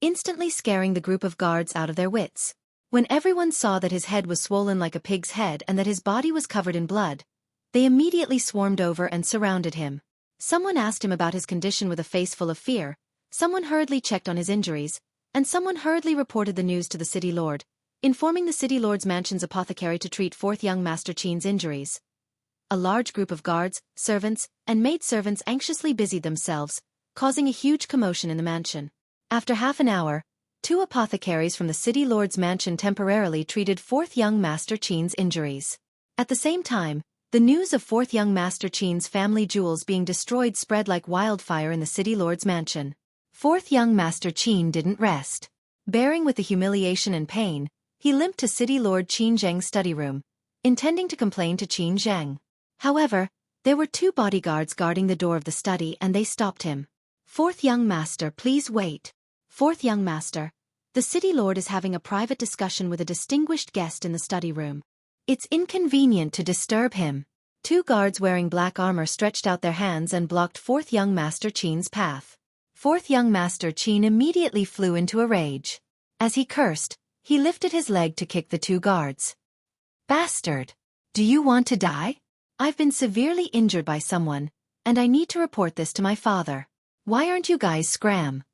instantly scaring the group of guards out of their wits. When everyone saw that his head was swollen like a pig's head and that his body was covered in blood, they immediately swarmed over and surrounded him. Someone asked him about his condition with a face full of fear, someone hurriedly checked on his injuries, and someone hurriedly reported the news to the city lord, informing the city lord's mansion's apothecary to treat fourth young Master Qin's injuries. A large group of guards, servants, and maidservants anxiously busied themselves, causing a huge commotion in the mansion. After half an hour, 2 apothecaries from the city lord's mansion temporarily treated fourth young Master Qin's injuries. At the same time, the news of fourth young Master Qin's family jewels being destroyed spread like wildfire in the city lord's mansion. Fourth young Master Qin didn't rest. Bearing with the humiliation and pain, he limped to city lord Qin Zheng's study room, intending to complain to Qin Zheng. However, there were 2 bodyguards guarding the door of the study and they stopped him. "Fourth young master, please wait." "Fourth young master, the city lord is having a private discussion with a distinguished guest in the study room. It's inconvenient to disturb him." 2 guards wearing black armor stretched out their hands and blocked fourth young Master Qin's path. Fourth young Master Qin immediately flew into a rage. As he cursed, he lifted his leg to kick the 2 guards. "Bastard! Do you want to die? I've been severely injured by someone, and I need to report this to my father. Why aren't you guys scram?"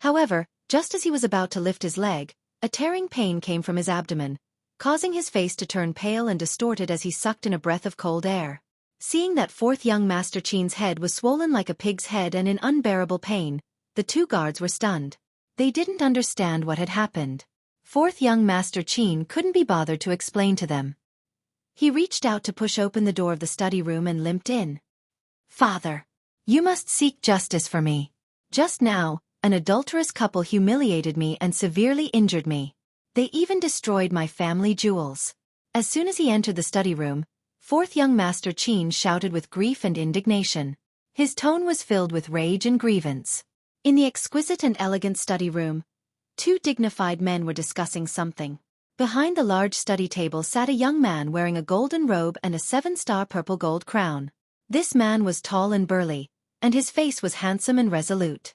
However, just as he was about to lift his leg, a tearing pain came from his abdomen, causing his face to turn pale and distorted as he sucked in a breath of cold air. Seeing that fourth young Master Qin's head was swollen like a pig's head and in unbearable pain, the 2 guards were stunned. They didn't understand what had happened. Fourth young Master Qin couldn't be bothered to explain to them. He reached out to push open the door of the study room and limped in. "Father, you must seek justice for me. Just now, an adulterous couple humiliated me and severely injured me. They even destroyed my family jewels." As soon as he entered the study room, Fourth young Master Qin shouted with grief and indignation. His tone was filled with rage and grievance. In the exquisite and elegant study room, two dignified men were discussing something. Behind the large study table sat a young man wearing a golden robe and a 7-star purple gold crown. This man was tall and burly, and his face was handsome and resolute.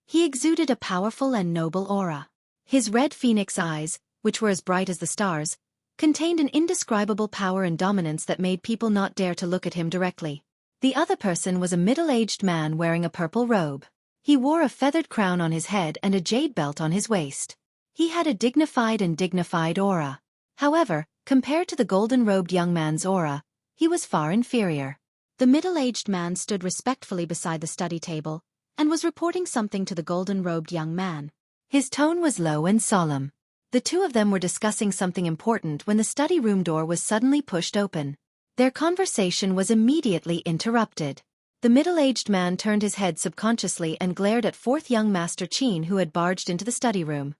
He exuded a powerful and noble aura. His red phoenix eyes, which were as bright as the stars, contained an indescribable power and dominance that made people not dare to look at him directly. The other person was a middle-aged man wearing a purple robe. He wore a feathered crown on his head and a jade belt on his waist. He had a dignified aura. However, compared to the golden-robed young man's aura, he was far inferior. The middle-aged man stood respectfully beside the study table and was reporting something to the golden-robed young man. His tone was low and solemn. The two of them were discussing something important when the study room door was suddenly pushed open. Their conversation was immediately interrupted. The middle-aged man turned his head subconsciously and glared at fourth young Master Qin, who had barged into the study room.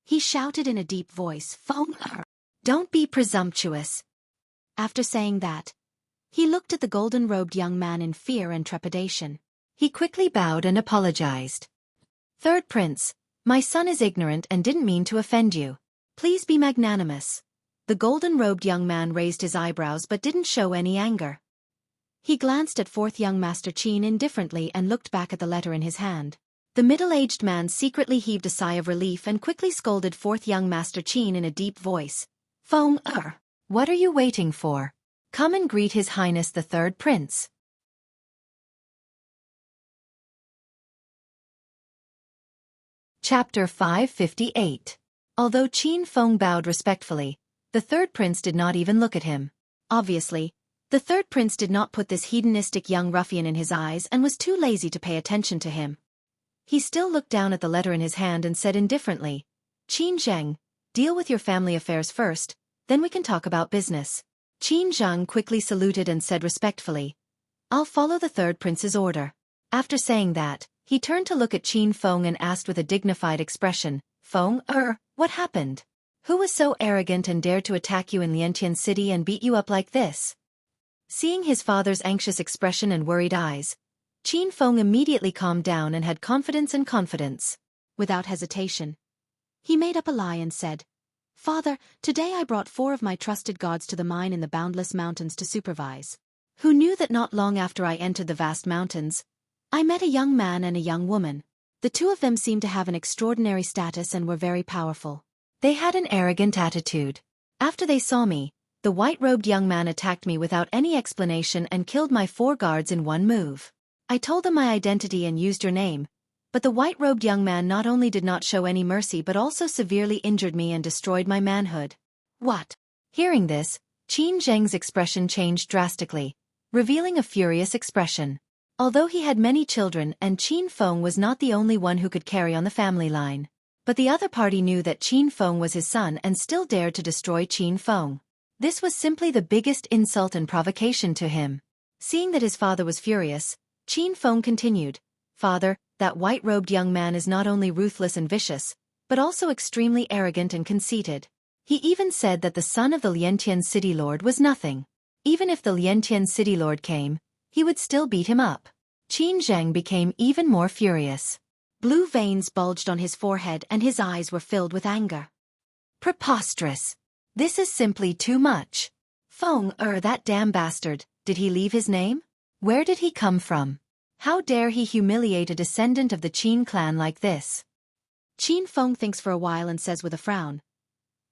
He shouted in a deep voice, "Feng Er, don't be presumptuous." After saying that, he looked at the golden-robed young man in fear and trepidation. He quickly bowed and apologized. "Third Prince, my son is ignorant and didn't mean to offend you. Please be magnanimous." The golden-robed young man raised his eyebrows but didn't show any anger. He glanced at fourth young Master Qin indifferently and looked back at the letter in his hand. The middle-aged man secretly heaved a sigh of relief and quickly scolded fourth young Master Qin in a deep voice. "Feng Er, what are you waiting for? Come and greet His Highness the Third Prince." Chapter 558. Although Qin Feng bowed respectfully, the third prince did not even look at him. Obviously, the third prince did not put this hedonistic young ruffian in his eyes and was too lazy to pay attention to him. He still looked down at the letter in his hand and said indifferently, "Qin Zheng, deal with your family affairs first, then we can talk about business." Qin Zheng quickly saluted and said respectfully, "I'll follow the third prince's order." After saying that, he turned to look at Qin Feng and asked with a dignified expression, "Feng Er, what happened? Who was so arrogant and dared to attack you in Liantian City and beat you up like this?" Seeing his father's anxious expression and worried eyes, Qin Feng immediately calmed down and had confidence. Without hesitation, he made up a lie and said, "Father, today I brought 4 of my trusted gods to the mine in the boundless mountains to supervise. Who knew that not long after I entered the vast mountains, I met a young man and a young woman. The two of them seemed to have an extraordinary status and were very powerful. They had an arrogant attitude. After they saw me, the white-robed young man attacked me without any explanation and killed my 4 guards in one move. I told them my identity and used your name, but the white-robed young man not only did not show any mercy but also severely injured me and destroyed my manhood." "What?" Hearing this, Qin Zheng's expression changed drastically, revealing a furious expression. Although he had many children and Qin Feng was not the only one who could carry on the family line, but the other party knew that Qin Feng was his son and still dared to destroy Qin Feng. This was simply the biggest insult and provocation to him. Seeing that his father was furious, Qin Feng continued, "Father, that white-robed young man is not only ruthless and vicious, but also extremely arrogant and conceited. He even said that the son of the Liantian City Lord was nothing. Even if the Liantian City Lord came, he would still beat him up." Qin Zheng became even more furious. Blue veins bulged on his forehead and his eyes were filled with anger. "Preposterous! This is simply too much. Feng Er, that damn bastard, did he leave his name? Where did he come from? How dare he humiliate a descendant of the Qin clan like this?" Qin Feng thinks for a while and says with a frown,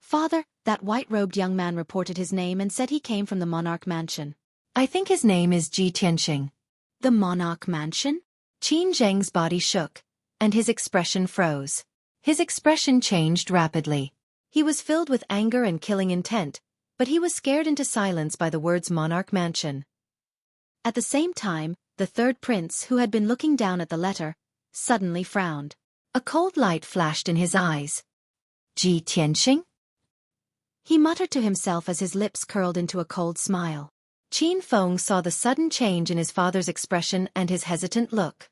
"Father, that white-robed young man reported his name and said he came from the monarch mansion. I think his name is Ji Tianxing." "The monarch mansion?" Qin Zheng's body shook, and his expression froze. His expression changed rapidly. He was filled with anger and killing intent, but he was scared into silence by the words monarch mansion. At the same time, the third prince, who had been looking down at the letter, suddenly frowned. A cold light flashed in his eyes. "Ji Tianxing?" He muttered to himself as his lips curled into a cold smile. Qin Feng saw the sudden change in his father's expression and his hesitant look.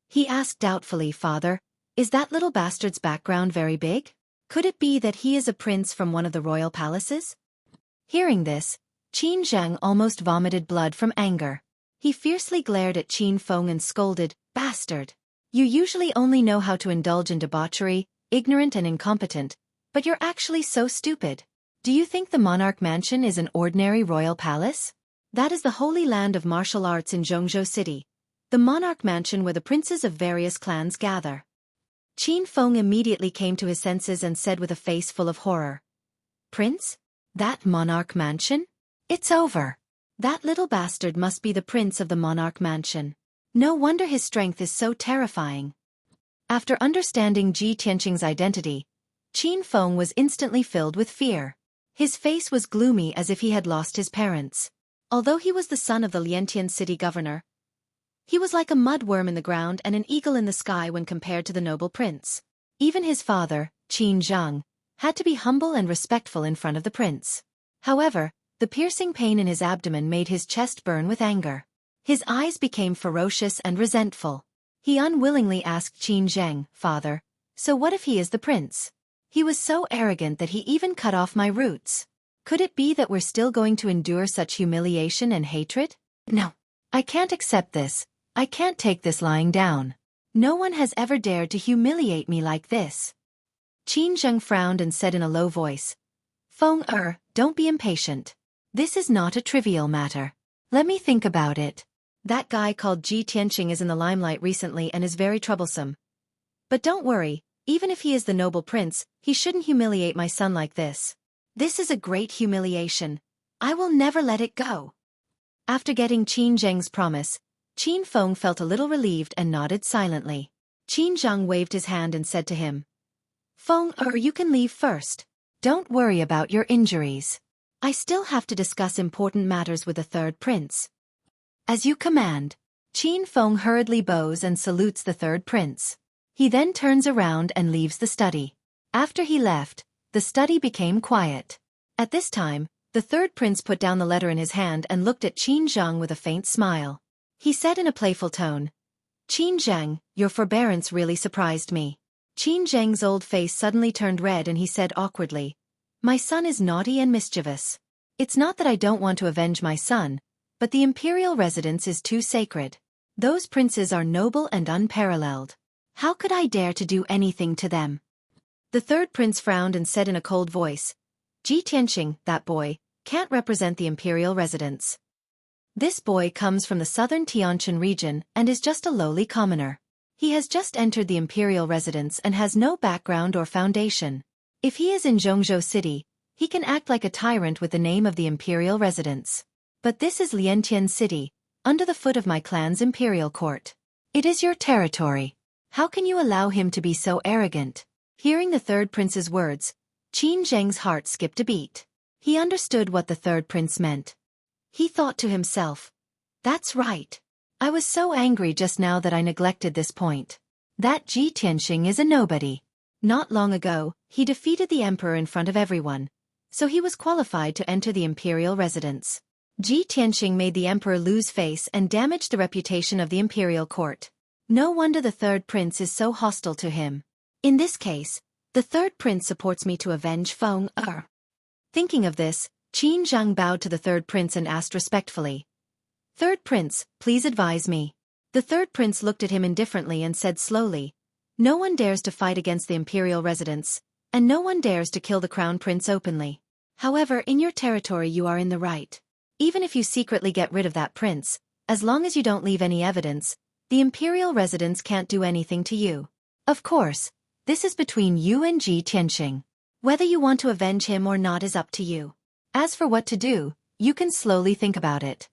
He asked doubtfully, "Father, is that little bastard's background very big? Could it be that he is a prince from one of the royal palaces?" Hearing this, Qin Zheng almost vomited blood from anger. He fiercely glared at Qin Feng and scolded, "Bastard! You usually only know how to indulge in debauchery, ignorant and incompetent, but you're actually so stupid. Do you think the Monarch Mansion is an ordinary royal palace? That is the holy land of martial arts in Zhongzhou City, the Monarch Mansion where the princes of various clans gather." Qin Feng immediately came to his senses and said with a face full of horror, "Prince? That Monarch Mansion? It's over. That little bastard must be the prince of the Monarch Mansion. No wonder his strength is so terrifying." After understanding Ji Tianqing's identity, Qin Feng was instantly filled with fear. His face was gloomy as if he had lost his parents. Although he was the son of the Liantian city governor, he was like a mudworm in the ground and an eagle in the sky when compared to the noble prince. Even his father, Qin Zheng, had to be humble and respectful in front of the prince. However, the piercing pain in his abdomen made his chest burn with anger. His eyes became ferocious and resentful. He unwillingly asked Qin Zheng, "Father, so what if he is the prince? He was so arrogant that he even cut off my roots. Could it be that we're still going to endure such humiliation and hatred? No. I can't accept this. I can't take this lying down. No one has ever dared to humiliate me like this." Qin Zheng frowned and said in a low voice, "Feng, don't be impatient. This is not a trivial matter. Let me think about it. That guy called Ji Tianqing is in the limelight recently and is very troublesome. But don't worry, even if he is the noble prince, he shouldn't humiliate my son like this. This is a great humiliation. I will never let it go." After getting Qin Zheng's promise, Qin Feng felt a little relieved and nodded silently. Qin Zheng waved his hand and said to him, "Feng, you can leave first. Don't worry about your injuries. I still have to discuss important matters with the third prince." "As you command." Qin Feng hurriedly bows and salutes the third prince. He then turns around and leaves the study. After he left, the study became quiet. At this time, the third prince put down the letter in his hand and looked at Qin Zheng with a faint smile. He said in a playful tone, "Qin Zheng, your forbearance really surprised me." Qin Zheng's old face suddenly turned red and he said awkwardly, "My son is naughty and mischievous. It's not that I don't want to avenge my son, but the imperial residence is too sacred. Those princes are noble and unparalleled. How could I dare to do anything to them?" The third prince frowned and said in a cold voice, "Ji Tianqing, that boy, can't represent the imperial residence. This boy comes from the southern Tianshan region and is just a lowly commoner. He has just entered the imperial residence and has no background or foundation. If he is in Zhongzhou City, he can act like a tyrant with the name of the imperial residence. But this is Liantian City, under the foot of my clan's imperial court. It is your territory. How can you allow him to be so arrogant?" Hearing the third prince's words, Qin Zheng's heart skipped a beat. He understood what the third prince meant. He thought to himself, "That's right. I was so angry just now that I neglected this point. That Ji Tianqing is a nobody. Not long ago, he defeated the emperor in front of everyone, so he was qualified to enter the imperial residence. Ji Tianqing made the emperor lose face and damaged the reputation of the imperial court. No wonder the third prince is so hostile to him. In this case, the third prince supports me to avenge Feng." Thinking of this, Qin Zheng bowed to the third prince and asked respectfully, "Third prince, please advise me." The third prince looked at him indifferently and said slowly, "No one dares to fight against the imperial residence, and no one dares to kill the crown prince openly. However, in your territory you are in the right. Even if you secretly get rid of that prince, as long as you don't leave any evidence, the imperial residence can't do anything to you. Of course, this is between you and Ji Tianqing. Whether you want to avenge him or not is up to you. As for what to do, you can slowly think about it."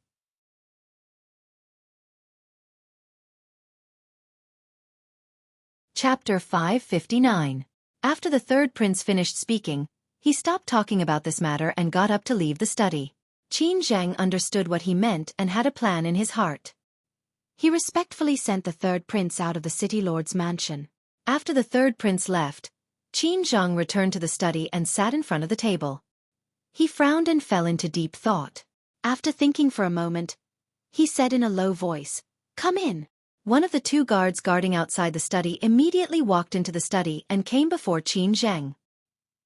Chapter 559. After the third prince finished speaking, he stopped talking about this matter and got up to leave the study. Qin Zheng understood what he meant and had a plan in his heart. He respectfully sent the third prince out of the city lord's mansion. After the third prince left, Qin Zheng returned to the study and sat in front of the table. He frowned and fell into deep thought. After thinking for a moment, he said in a low voice, "Come in." One of the two guards guarding outside the study immediately walked into the study and came before Qin Zheng.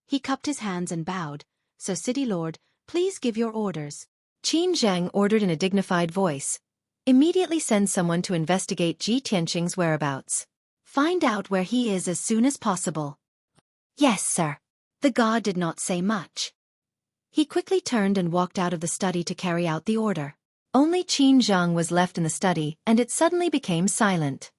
He cupped his hands and bowed, "So, City Lord, please give your orders." Qin Zhang ordered in a dignified voice. Immediately send someone to investigate Ji Tianqing's whereabouts. Find out where he is as soon as possible. Yes, sir. The god did not say much. He quickly turned and walked out of the study to carry out the order. Only Qin Zhang was left in the study, and it suddenly became silent.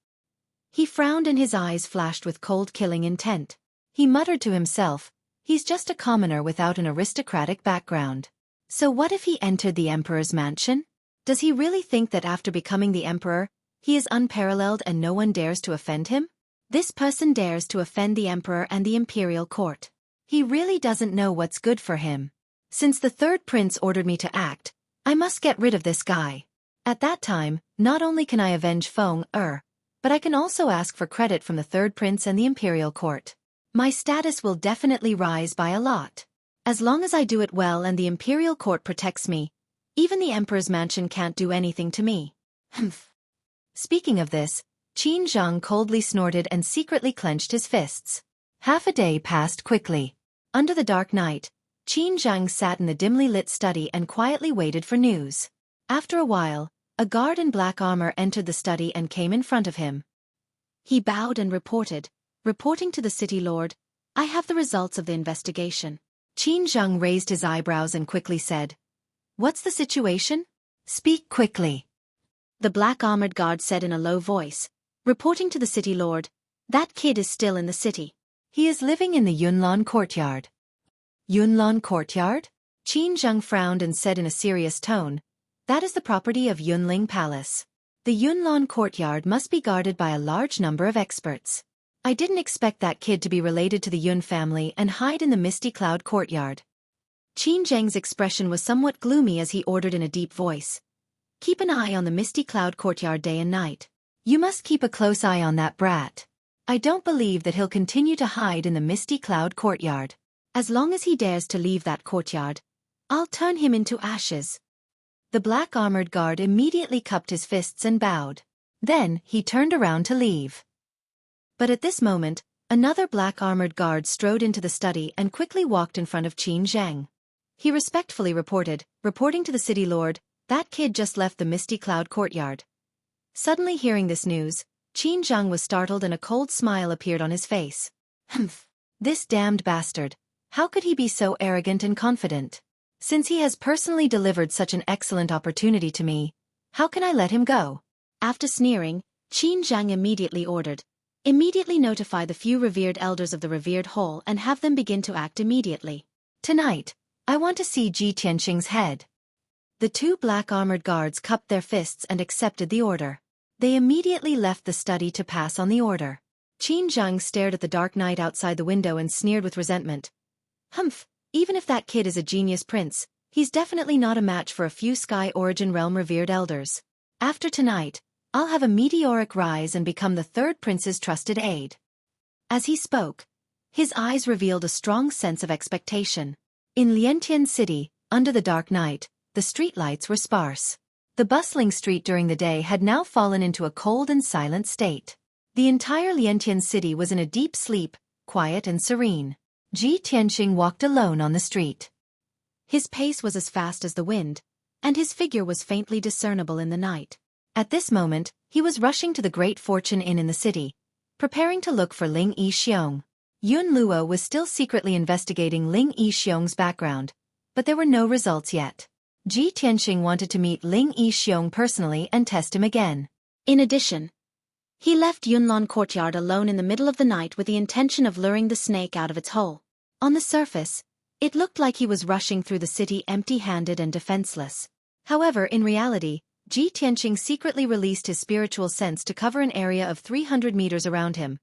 He frowned and his eyes flashed with cold killing intent. He muttered to himself, he's just a commoner without an aristocratic background. So what if he entered the emperor's mansion? Does he really think that after becoming the emperor, he is unparalleled and no one dares to offend him? This person dares to offend the emperor and the imperial court. He really doesn't know what's good for him. Since the third prince ordered me to act, I must get rid of this guy. At that time, not only can I avenge Feng Er, but I can also ask for credit from the third prince and the imperial court. My status will definitely rise by a lot. As long as I do it well and the imperial court protects me, even the emperor's mansion can't do anything to me. Humph. Speaking of this, Qin Zhang coldly snorted and secretly clenched his fists. Half a day passed quickly. Under the dark night, Qin Zhang sat in the dimly lit study and quietly waited for news. After a while, a guard in black armor entered the study and came in front of him. He bowed and reporting to the city lord, I have the results of the investigation. Qin Zhang raised his eyebrows and quickly said, What's the situation? Speak quickly. The black-armored guard said in a low voice, reporting to the city lord, that kid is still in the city. He is living in the Yunlan courtyard. Yunlan courtyard? Qin Zhang frowned and said in a serious tone, that is the property of Yunling Palace. The Yunlan courtyard must be guarded by a large number of experts. I didn't expect that kid to be related to the Yun family and hide in the Misty Cloud courtyard. Qin Zhang's expression was somewhat gloomy as he ordered in a deep voice. Keep an eye on the Misty Cloud courtyard day and night. You must keep a close eye on that brat. I don't believe that he'll continue to hide in the Misty Cloud courtyard. As long as he dares to leave that courtyard, I'll turn him into ashes. The black-armored guard immediately cupped his fists and bowed. Then, he turned around to leave. But at this moment, another black-armored guard strode into the study and quickly walked in front of Qin Zhang. He respectfully reporting to the city lord, that kid just left the Misty Cloud courtyard. Suddenly hearing this news, Qin Zhang was startled and a cold smile appeared on his face. Humph! This damned bastard. How could he be so arrogant and confident? Since he has personally delivered such an excellent opportunity to me, how can I let him go? After sneering, Qin Zhang immediately ordered, immediately notify the few revered elders of the revered hall and have them begin to act immediately. Tonight, I want to see Ji Tianqing's head. The two black-armored guards cupped their fists and accepted the order. They immediately left the study to pass on the order. Qin Zhang stared at the dark night outside the window and sneered with resentment. Humph, even if that kid is a genius prince, he's definitely not a match for a few Sky Origin Realm revered elders. After tonight, I'll have a meteoric rise and become the third prince's trusted aide. As he spoke, his eyes revealed a strong sense of expectation. In Liantian City, under the dark night, the streetlights were sparse. The bustling street during the day had now fallen into a cold and silent state. The entire Liantian City was in a deep sleep, quiet and serene. Ji Tianqing walked alone on the street. His pace was as fast as the wind, and his figure was faintly discernible in the night. At this moment, he was rushing to the Great Fortune Inn in the city, preparing to look for Ling Yixiong. Yun Luo was still secretly investigating Ling Yixiong's background, but there were no results yet. Ji Tianqing wanted to meet Ling Yixiong personally and test him again. In addition, he left Yunlan courtyard alone in the middle of the night with the intention of luring the snake out of its hole. On the surface, it looked like he was rushing through the city empty-handed and defenseless. However, in reality, Ji Tianqing secretly released his spiritual sense to cover an area of 300 meters around him,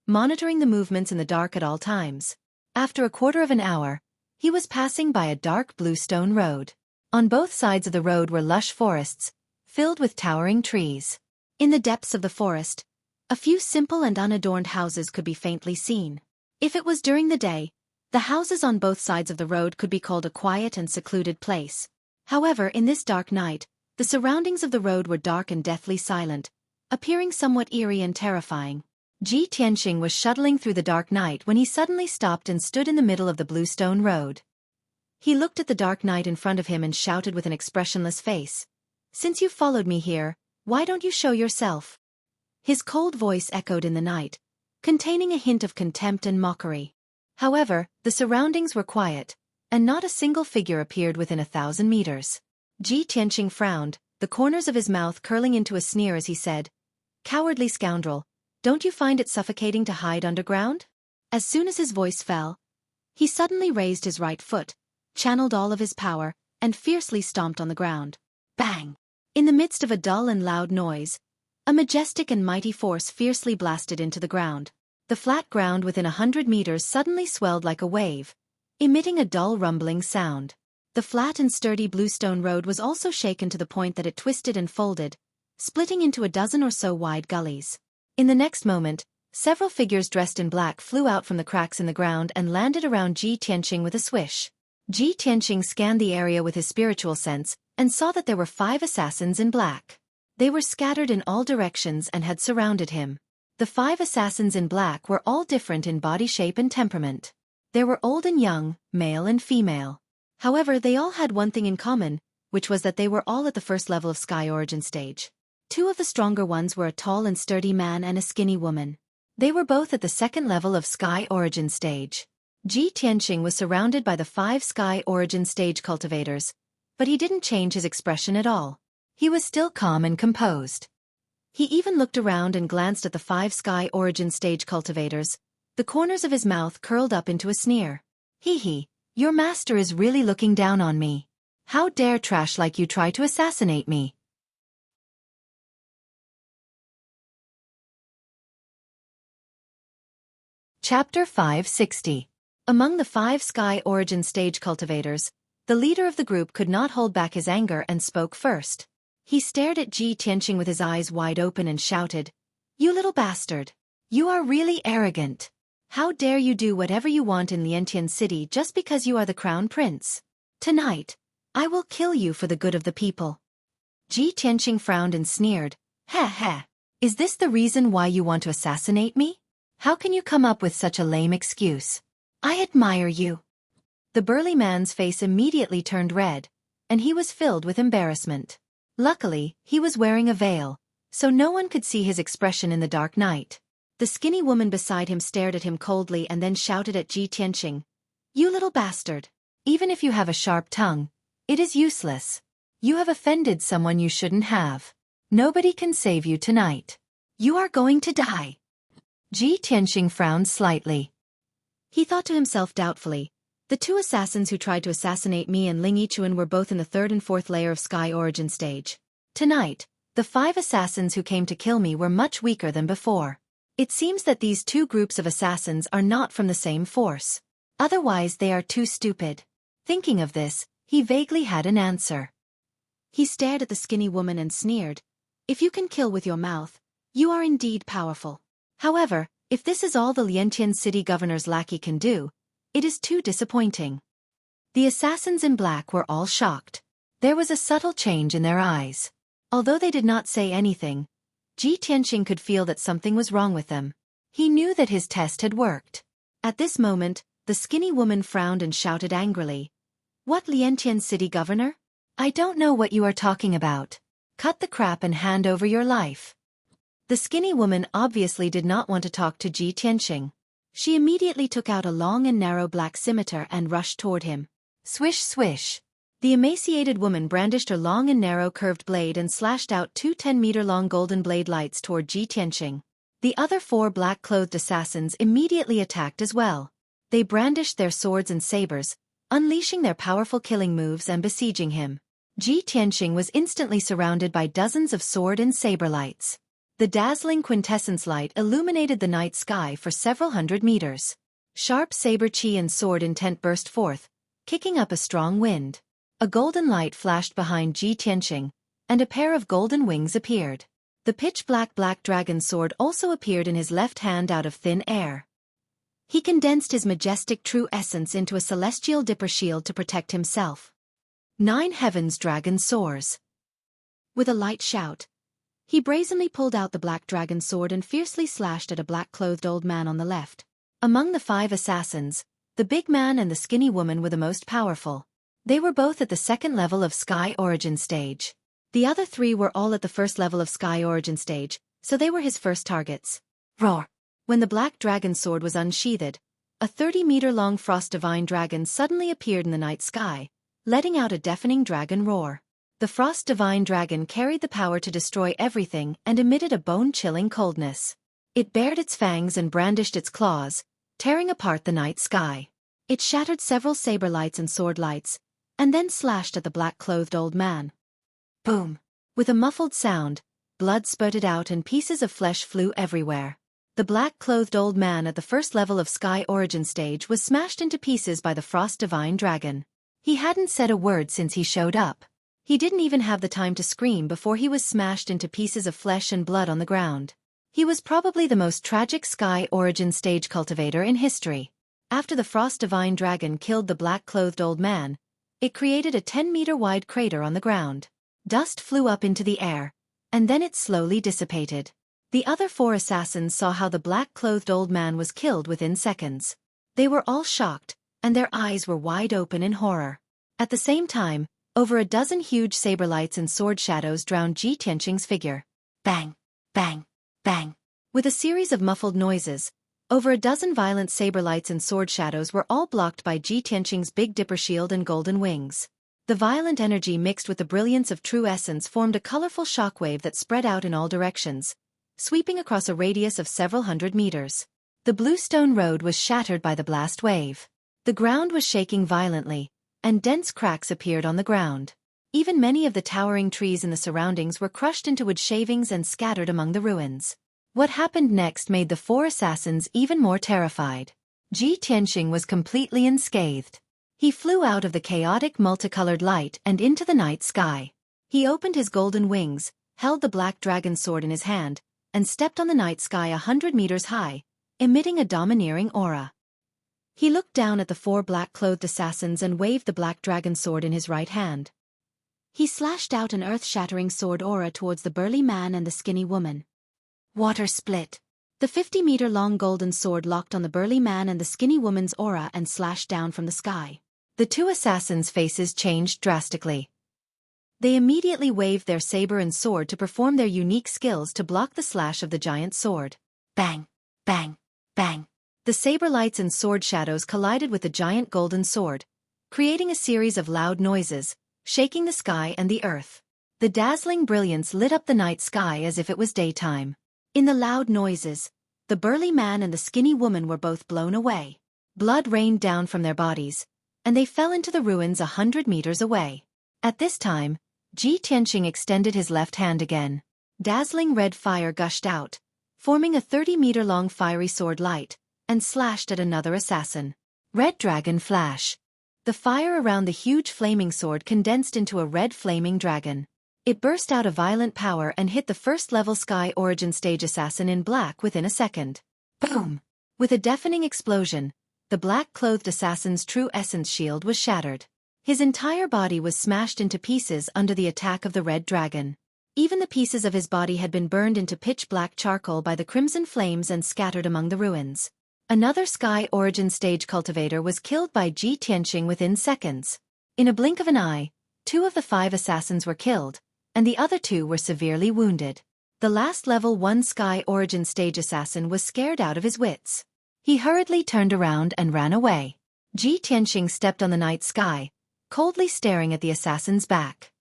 monitoring the movements in the dark at all times. After a quarter of an hour, he was passing by a dark blue stone road. On both sides of the road were lush forests, filled with towering trees. In the depths of the forest, a few simple and unadorned houses could be faintly seen. If it was during the day, the houses on both sides of the road could be called a quiet and secluded place. However, in this dark night, the surroundings of the road were dark and deathly silent, appearing somewhat eerie and terrifying. Ji Tianqing was shuttling through the dark night when he suddenly stopped and stood in the middle of the blue stone road. He looked at the dark knight in front of him and shouted with an expressionless face. "Since you followed me here, why don't you show yourself?" His cold voice echoed in the night, containing a hint of contempt and mockery. However, the surroundings were quiet, and not a single figure appeared within 1,000 meters. Ji Tianqing frowned, the corners of his mouth curling into a sneer as he said, "Cowardly scoundrel, don't you find it suffocating to hide underground?" As soon as his voice fell, he suddenly raised his right foot, channeled all of his power, and fiercely stomped on the ground. Bang! In the midst of a dull and loud noise, a majestic and mighty force fiercely blasted into the ground. The flat ground within 100 meters suddenly swelled like a wave, emitting a dull rumbling sound. The flat and sturdy bluestone road was also shaken to the point that it twisted and folded, splitting into a dozen or so wide gullies. In the next moment, several figures dressed in black flew out from the cracks in the ground and landed around Ji Tianqing with a swish. Ji Tianqing scanned the area with his spiritual sense and saw that there were 5 assassins in black. They were scattered in all directions and had surrounded him. The 5 assassins in black were all different in body shape and temperament. There were old and young, male and female. However, they all had one thing in common, which was that they were all at the first level of Sky Origin stage. 2 of the stronger ones were a tall and sturdy man and a skinny woman. They were both at the second level of Sky Origin stage. Ji Tianqing was surrounded by the 5 Sky Origin stage cultivators, but he didn't change his expression at all. He was still calm and composed. He even looked around and glanced at the 5 Sky Origin stage cultivators, the corners of his mouth curled up into a sneer. "Hee, your master is really looking down on me. How dare trash like you try to assassinate me?" Chapter 560. Among the 5 Sky Origin stage cultivators, the leader of the group could not hold back his anger and spoke first. He stared at Ji Tianqing with his eyes wide open and shouted, "You little bastard! You are really arrogant. How dare you do whatever you want in Liantian City just because you are the crown prince? Tonight, I will kill you for the good of the people." Ji Tianqing frowned and sneered, "Ha. Is this the reason why you want to assassinate me? How can you come up with such a lame excuse? I admire you." The burly man's face immediately turned red, and he was filled with embarrassment. Luckily, he was wearing a veil, so no one could see his expression in the dark night. The skinny woman beside him stared at him coldly and then shouted at Ji Tianqing, "You little bastard! Even if you have a sharp tongue, it is useless. You have offended someone you shouldn't have. Nobody can save you tonight. You are going to die." Ji Tianqing frowned slightly. He thought to himself doubtfully, "The 2 assassins who tried to assassinate me and Ling Yichuan were both in the 3rd and 4th layer of Sky Origin stage. Tonight, the 5 assassins who came to kill me were much weaker than before. It seems that these 2 groups of assassins are not from the same force. Otherwise they are too stupid." Thinking of this, he vaguely had an answer. He stared at the skinny woman and sneered, "If you can kill with your mouth, you are indeed powerful. However, if this is all the Liantian city governor's lackey can do, it is too disappointing." The assassins in black were all shocked. There was a subtle change in their eyes. Although they did not say anything, Ji Tianqing could feel that something was wrong with them. He knew that his test had worked. At this moment, the skinny woman frowned and shouted angrily, "What Liantian city governor? I don't know what you are talking about. Cut the crap and hand over your life." The skinny woman obviously did not want to talk to Ji Tianqing. She immediately took out a long and narrow black scimitar and rushed toward him. Swish swish. The emaciated woman brandished her long and narrow curved blade and slashed out 2 10-meter-long golden blade lights toward Ji Tianqing. The other 4 black-clothed assassins immediately attacked as well. They brandished their swords and sabers, unleashing their powerful killing moves and besieging him. Ji Tianqing was instantly surrounded by dozens of sword and saber lights. The dazzling quintessence light illuminated the night sky for several hundred meters. Sharp saber chi and sword intent burst forth, kicking up a strong wind. A golden light flashed behind Ji Tianqing, and a pair of golden wings appeared. The pitch-black black dragon sword also appeared in his left hand out of thin air. He condensed his majestic true essence into a celestial dipper shield to protect himself. 9 heavens dragon soars. With a light shout, he brazenly pulled out the black dragon sword and fiercely slashed at a black-clothed old man on the left. Among the 5 assassins, The big man and the skinny woman were the most powerful. They were both at the second level of Sky Origin stage. The other three were all at the first level of Sky Origin stage, so they were his first targets. Roar! When the black dragon sword was unsheathed, a 30-meter-long frost divine dragon suddenly appeared in the night sky, letting out a deafening dragon roar. The frost divine dragon carried the power to destroy everything and emitted a bone-chilling coldness. It bared its fangs and brandished its claws, tearing apart the night sky. It shattered several saber lights and sword lights, and then slashed at the black-clothed old man. Boom! With a muffled sound, blood spurted out and pieces of flesh flew everywhere. The black-clothed old man at the first level of Sky Origin stage was smashed into pieces by the Frost Divine Dragon. He hadn't said a word since he showed up. He didn't even have the time to scream before he was smashed into pieces of flesh and blood on the ground. He was probably the most tragic Sky Origin stage cultivator in history. After the Frost Divine Dragon killed the black-clothed old man, it created a 10-meter-wide crater on the ground. Dust flew up into the air, and then it slowly dissipated. The other four assassins saw how the black-clothed old man was killed within seconds. They were all shocked, and their eyes were wide open in horror. At the same time, over a dozen huge saber lights and sword shadows drowned Ji Tianqing's figure. Bang! Bang! Bang! With a series of muffled noises, over a dozen violent saber lights and sword shadows were all blocked by Ji Tianqing's Big Dipper shield and golden wings. The violent energy mixed with the brilliance of true essence formed a colorful shockwave that spread out in all directions, sweeping across a radius of several hundred meters. The bluestone road was shattered by the blast wave. The ground was shaking violently, and dense cracks appeared on the ground. Even many of the towering trees in the surroundings were crushed into wood shavings and scattered among the ruins. What happened next made the four assassins even more terrified. Ji Tianqing was completely unscathed. He flew out of the chaotic multicolored light and into the night sky. He opened his golden wings, held the black dragon sword in his hand, and stepped on the night sky 100 meters high, emitting a domineering aura. He looked down at the four black-clothed assassins and waved the black dragon sword in his right hand. He slashed out an earth-shattering sword aura towards the burly man and the skinny woman. Water split. The 50-meter-long golden sword locked on the burly man and the skinny woman's aura and slashed down from the sky. The two assassins' faces changed drastically. They immediately waved their saber and sword to perform their unique skills to block the slash of the giant sword. Bang! Bang! Bang! The saber lights and sword shadows collided with the giant golden sword, creating a series of loud noises, shaking the sky and the earth. The dazzling brilliance lit up the night sky as if it was daytime. In the loud noises, the burly man and the skinny woman were both blown away. Blood rained down from their bodies, and they fell into the ruins 100 meters away. At this time, Ji Tianqing extended his left hand again. Dazzling red fire gushed out, forming a 30-meter-long fiery sword light, and slashed at another assassin. Red Dragon Flash. The fire around the huge flaming sword condensed into a red flaming dragon. It burst out a violent power and hit the first-level Sky Origin stage assassin in black within a second. Boom! With a deafening explosion, the black-clothed assassin's true essence shield was shattered. His entire body was smashed into pieces under the attack of the red dragon. Even the pieces of his body had been burned into pitch-black charcoal by the crimson flames and scattered among the ruins. Another Sky Origin stage cultivator was killed by Ji Tianqing within seconds. In a blink of an eye, 2 of the 5 assassins were killed, and the other 2 were severely wounded. The last level 1 Sky Origin stage assassin was scared out of his wits. He hurriedly turned around and ran away. Ji Tianqing stepped on the night sky, coldly staring at the assassin's back.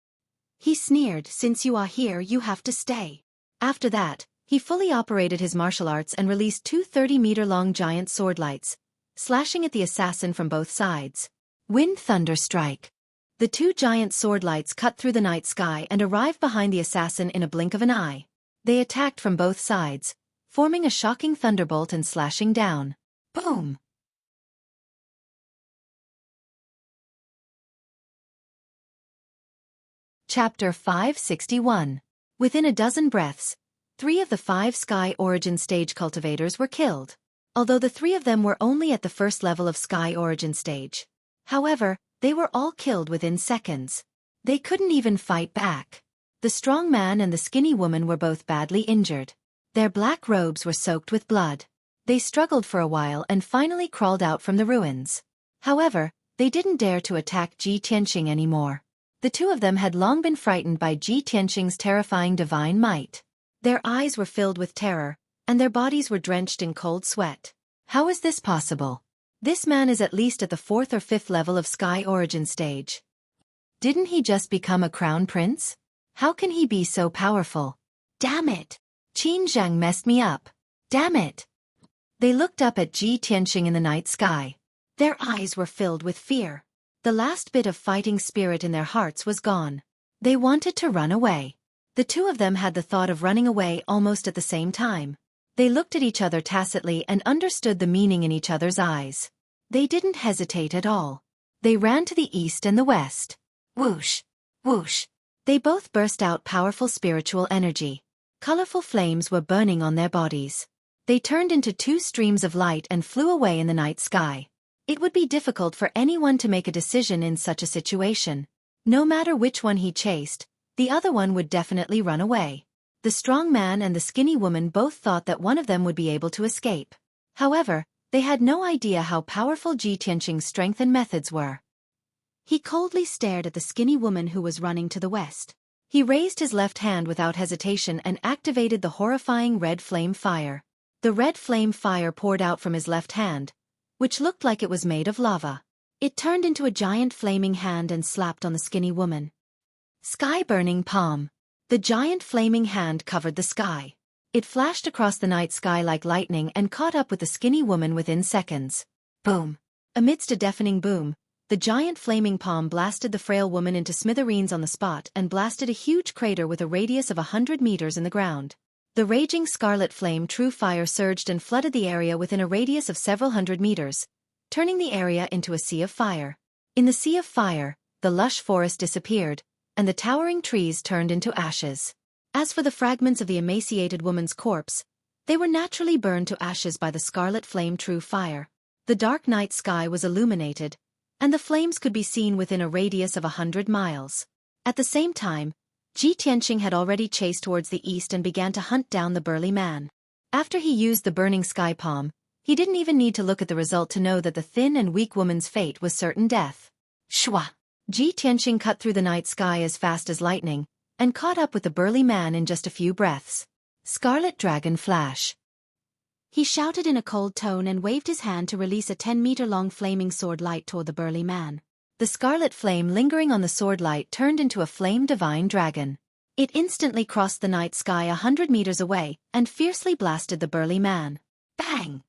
He sneered, "Since you are here, you have to stay." After that, he fully operated his martial arts and released 2 30-meter-long giant sword lights, slashing at the assassin from both sides. Wind Thunder Strike. The 2 giant sword lights cut through the night sky and arrived behind the assassin in a blink of an eye. They attacked from both sides, forming a shocking thunderbolt and slashing down. Boom! Chapter 561. Within a dozen breaths, 3 of the 5 Sky Origin stage cultivators were killed, although the 3 of them were only at the first level of Sky Origin stage. However, they were all killed within seconds. They couldn't even fight back. The strong man and the skinny woman were both badly injured. Their black robes were soaked with blood. They struggled for a while and finally crawled out from the ruins. However, they didn't dare to attack Ji Tianqing anymore. The two of them had long been frightened by Ji Tianqing's terrifying divine might. Their eyes were filled with terror, and their bodies were drenched in cold sweat. How is this possible? This man is at least at the 4th or 5th level of Sky Origin stage. Didn't he just become a crown prince? How can he be so powerful? Damn it! Qin Zhang messed me up. Damn it! They looked up at Ji Tianqing in the night sky. Their eyes were filled with fear. The last bit of fighting spirit in their hearts was gone. They wanted to run away. The two of them had the thought of running away almost at the same time. They looked at each other tacitly and understood the meaning in each other's eyes. They didn't hesitate at all. They ran to the east and the west. Whoosh! Whoosh! They both burst out powerful spiritual energy. Colorful flames were burning on their bodies. They turned into two streams of light and flew away in the night sky. It would be difficult for anyone to make a decision in such a situation. No matter which one he chased, the other one would definitely run away. The strong man and the skinny woman both thought that one of them would be able to escape. However, they had no idea how powerful Ji Tianqing's strength and methods were. He coldly stared at the skinny woman who was running to the west. He raised his left hand without hesitation and activated the horrifying red flame fire. The red flame fire poured out from his left hand, which looked like it was made of lava. It turned into a giant flaming hand and slapped on the skinny woman. Sky-burning palm. The giant flaming hand covered the sky. It flashed across the night sky like lightning and caught up with the skinny woman within seconds. Boom! Amidst a deafening boom, the giant flaming palm blasted the frail woman into smithereens on the spot and blasted a huge crater with a radius of 100 meters in the ground. The raging scarlet flame true fire surged and flooded the area within a radius of several hundred meters, turning the area into a sea of fire. In the sea of fire, the lush forest disappeared, and the towering trees turned into ashes. As for the fragments of the emaciated woman's corpse, they were naturally burned to ashes by the scarlet flame true fire. The dark night sky was illuminated, and the flames could be seen within a radius of 100 miles. At the same time, Ji Tianqing had already chased towards the east and began to hunt down the burly man. After he used the burning sky palm, he didn't even need to look at the result to know that the thin and weak woman's fate was certain death. Shwa! Ji Tianqing cut through the night sky as fast as lightning, and caught up with the burly man in just a few breaths. Scarlet Dragon Flash. He shouted in a cold tone and waved his hand to release a 10-meter-long flaming sword light toward the burly man. The scarlet flame lingering on the sword light turned into a flame divine dragon. It instantly crossed the night sky 100 meters away and fiercely blasted the burly man. Bang!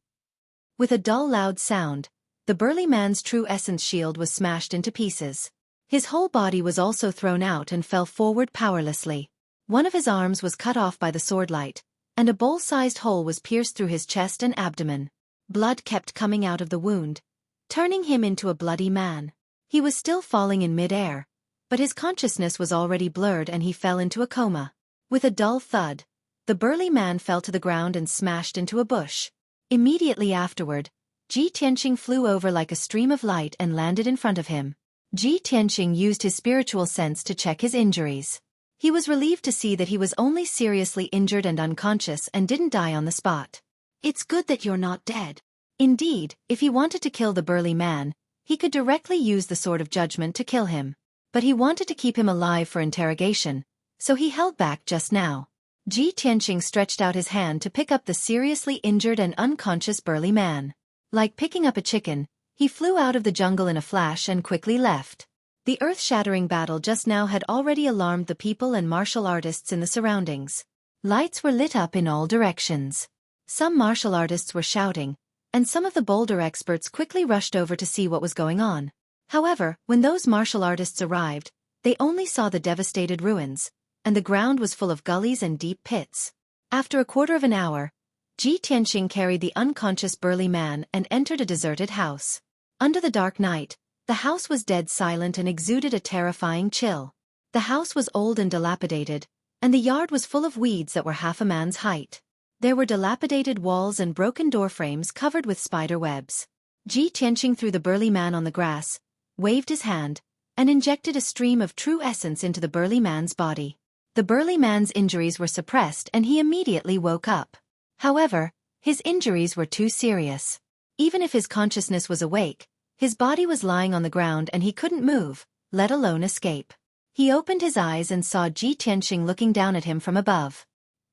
With a dull loud sound, the burly man's true essence shield was smashed into pieces. His whole body was also thrown out and fell forward powerlessly. One of his arms was cut off by the sword light, and a bowl-sized hole was pierced through his chest and abdomen. Blood kept coming out of the wound, turning him into a bloody man. He was still falling in mid-air, but his consciousness was already blurred and he fell into a coma. With a dull thud, the burly man fell to the ground and smashed into a bush. Immediately afterward, Ji Tianqing flew over like a stream of light and landed in front of him. Ji Tianqing used his spiritual sense to check his injuries. He was relieved to see that he was only seriously injured and unconscious and didn't die on the spot. It's good that you're not dead. Indeed, if he wanted to kill the burly man, he could directly use the Sword of Judgment to kill him. But he wanted to keep him alive for interrogation, so he held back just now. Ji Tianqing stretched out his hand to pick up the seriously injured and unconscious burly man. Like picking up a chicken, he flew out of the jungle in a flash and quickly left. The earth-shattering battle just now had already alarmed the people and martial artists in the surroundings. Lights were lit up in all directions. Some martial artists were shouting, and some of the boulder experts quickly rushed over to see what was going on. However, when those martial artists arrived, they only saw the devastated ruins, and the ground was full of gullies and deep pits. After a quarter of an hour, Ji Tianqing carried the unconscious burly man and entered a deserted house. Under the dark night, the house was dead silent and exuded a terrifying chill. The house was old and dilapidated, and the yard was full of weeds that were half a man's height. There were dilapidated walls and broken doorframes covered with spider webs. Ji Tianqing threw the burly man on the grass, waved his hand, and injected a stream of true essence into the burly man's body. The burly man's injuries were suppressed and he immediately woke up. However, His injuries were too serious. Even if his consciousness was awake, his body was lying on the ground and he couldn't move, let alone escape. He opened his eyes and saw Ji Tianxing looking down at him from above.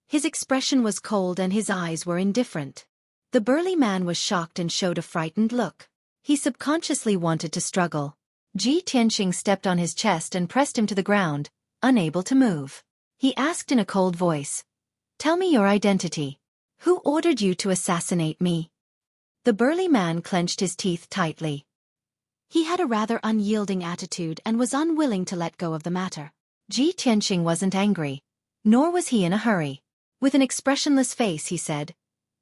His expression was cold and his eyes were indifferent. The burly man was shocked and showed a frightened look. He subconsciously wanted to struggle. Ji Tianxing stepped on his chest and pressed him to the ground, unable to move. He asked in a cold voice, "Tell me your identity. Who ordered you to assassinate me?" The burly man clenched his teeth tightly. He had a rather unyielding attitude and was unwilling to let go of the matter. Ji Tianxing wasn't angry, nor was he in a hurry. With an expressionless face he said,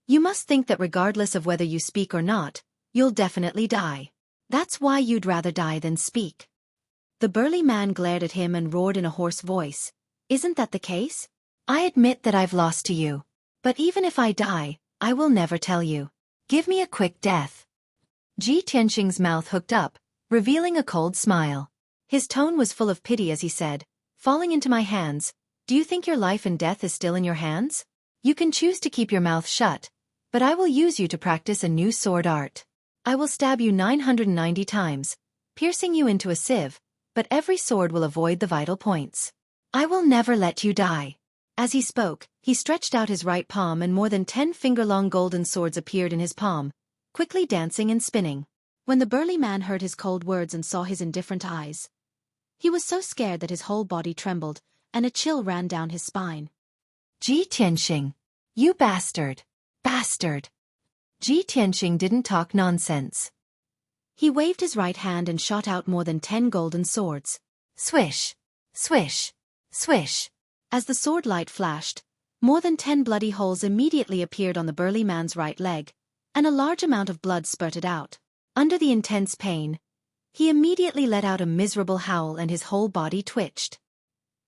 "You must think that regardless of whether you speak or not, you'll definitely die. That's why you'd rather die than speak." The burly man glared at him and roared in a hoarse voice, "Isn't that the case? I admit that I've lost to you. But even if I die, I will never tell you. Give me a quick death." Ji Tianxing's mouth hooked up, revealing a cold smile. His tone was full of pity as he said, "Falling into my hands, do you think your life and death is still in your hands? You can choose to keep your mouth shut, but I will use you to practice a new sword art. I will stab you 990 times, piercing you into a sieve, but every sword will avoid the vital points. I will never let you die." As he spoke, he stretched out his right palm and more than 10 finger-long golden swords appeared in his palm, quickly dancing and spinning. When the burly man heard his cold words and saw his indifferent eyes, he was so scared that his whole body trembled, and a chill ran down his spine. "Ji Tianxing, you bastard! Bastard!" Ji Tianxing didn't talk nonsense. He waved his right hand and shot out more than 10 golden swords. Swish! Swish! Swish! As the sword light flashed, more than 10 bloody holes immediately appeared on the burly man's right leg, and a large amount of blood spurted out. Under the intense pain, he immediately let out a miserable howl and his whole body twitched.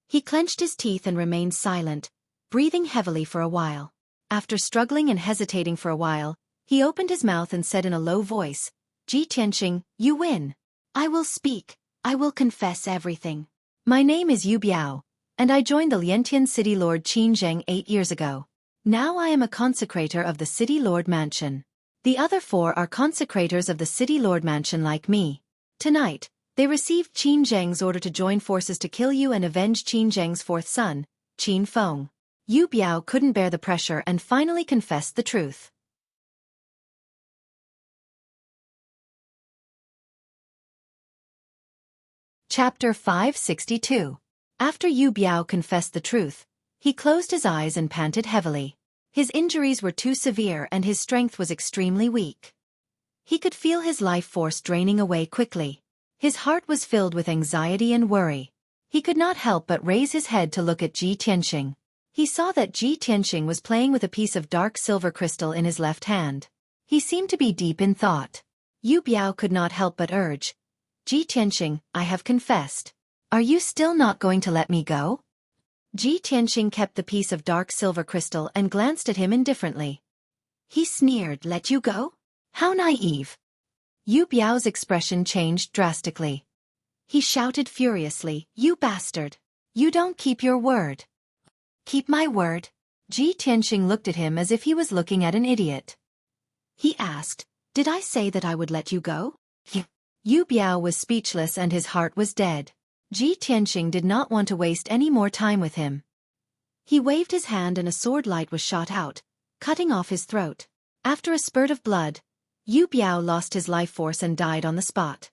He clenched his teeth and remained silent, breathing heavily for a while. After struggling and hesitating for a while, he opened his mouth and said in a low voice, "Ji Tianxing, you win. I will speak. I will confess everything. My name is Yu Biao, and I joined the Liantian City Lord Qin Zheng 8 years ago. Now I am a consecrator of the City Lord Mansion. The other 4 are consecrators of the City Lord Mansion like me. Tonight, they received Qin Zheng's order to join forces to kill you and avenge Qin Zheng's 4th son, Qin Feng." Yu Biao couldn't bear the pressure and finally confessed the truth. Chapter 562. After Yu Biao confessed the truth, he closed his eyes and panted heavily. His injuries were too severe and his strength was extremely weak. He could feel his life force draining away quickly. His heart was filled with anxiety and worry. He could not help but raise his head to look at Ji Tianxing. He saw that Ji Tianxing was playing with a piece of dark silver crystal in his left hand. He seemed to be deep in thought. Yu Biao could not help but urge, "Ji Tianxing, I have confessed. Are you still not going to let me go?" Ji Tianxing kept the piece of dark silver crystal and glanced at him indifferently. He sneered, "Let you go? How naive." Yu Biao's expression changed drastically. He shouted furiously, "You bastard! You don't keep your word." "Keep my word?" Ji Tianxing looked at him as if he was looking at an idiot. He asked, "Did I say that I would let you go?" Yu Biao was speechless and his heart was dead. Ji Tianxing did not want to waste any more time with him. He waved his hand and a sword light was shot out, cutting off his throat. After a spurt of blood, Yu Biao lost his life force and died on the spot.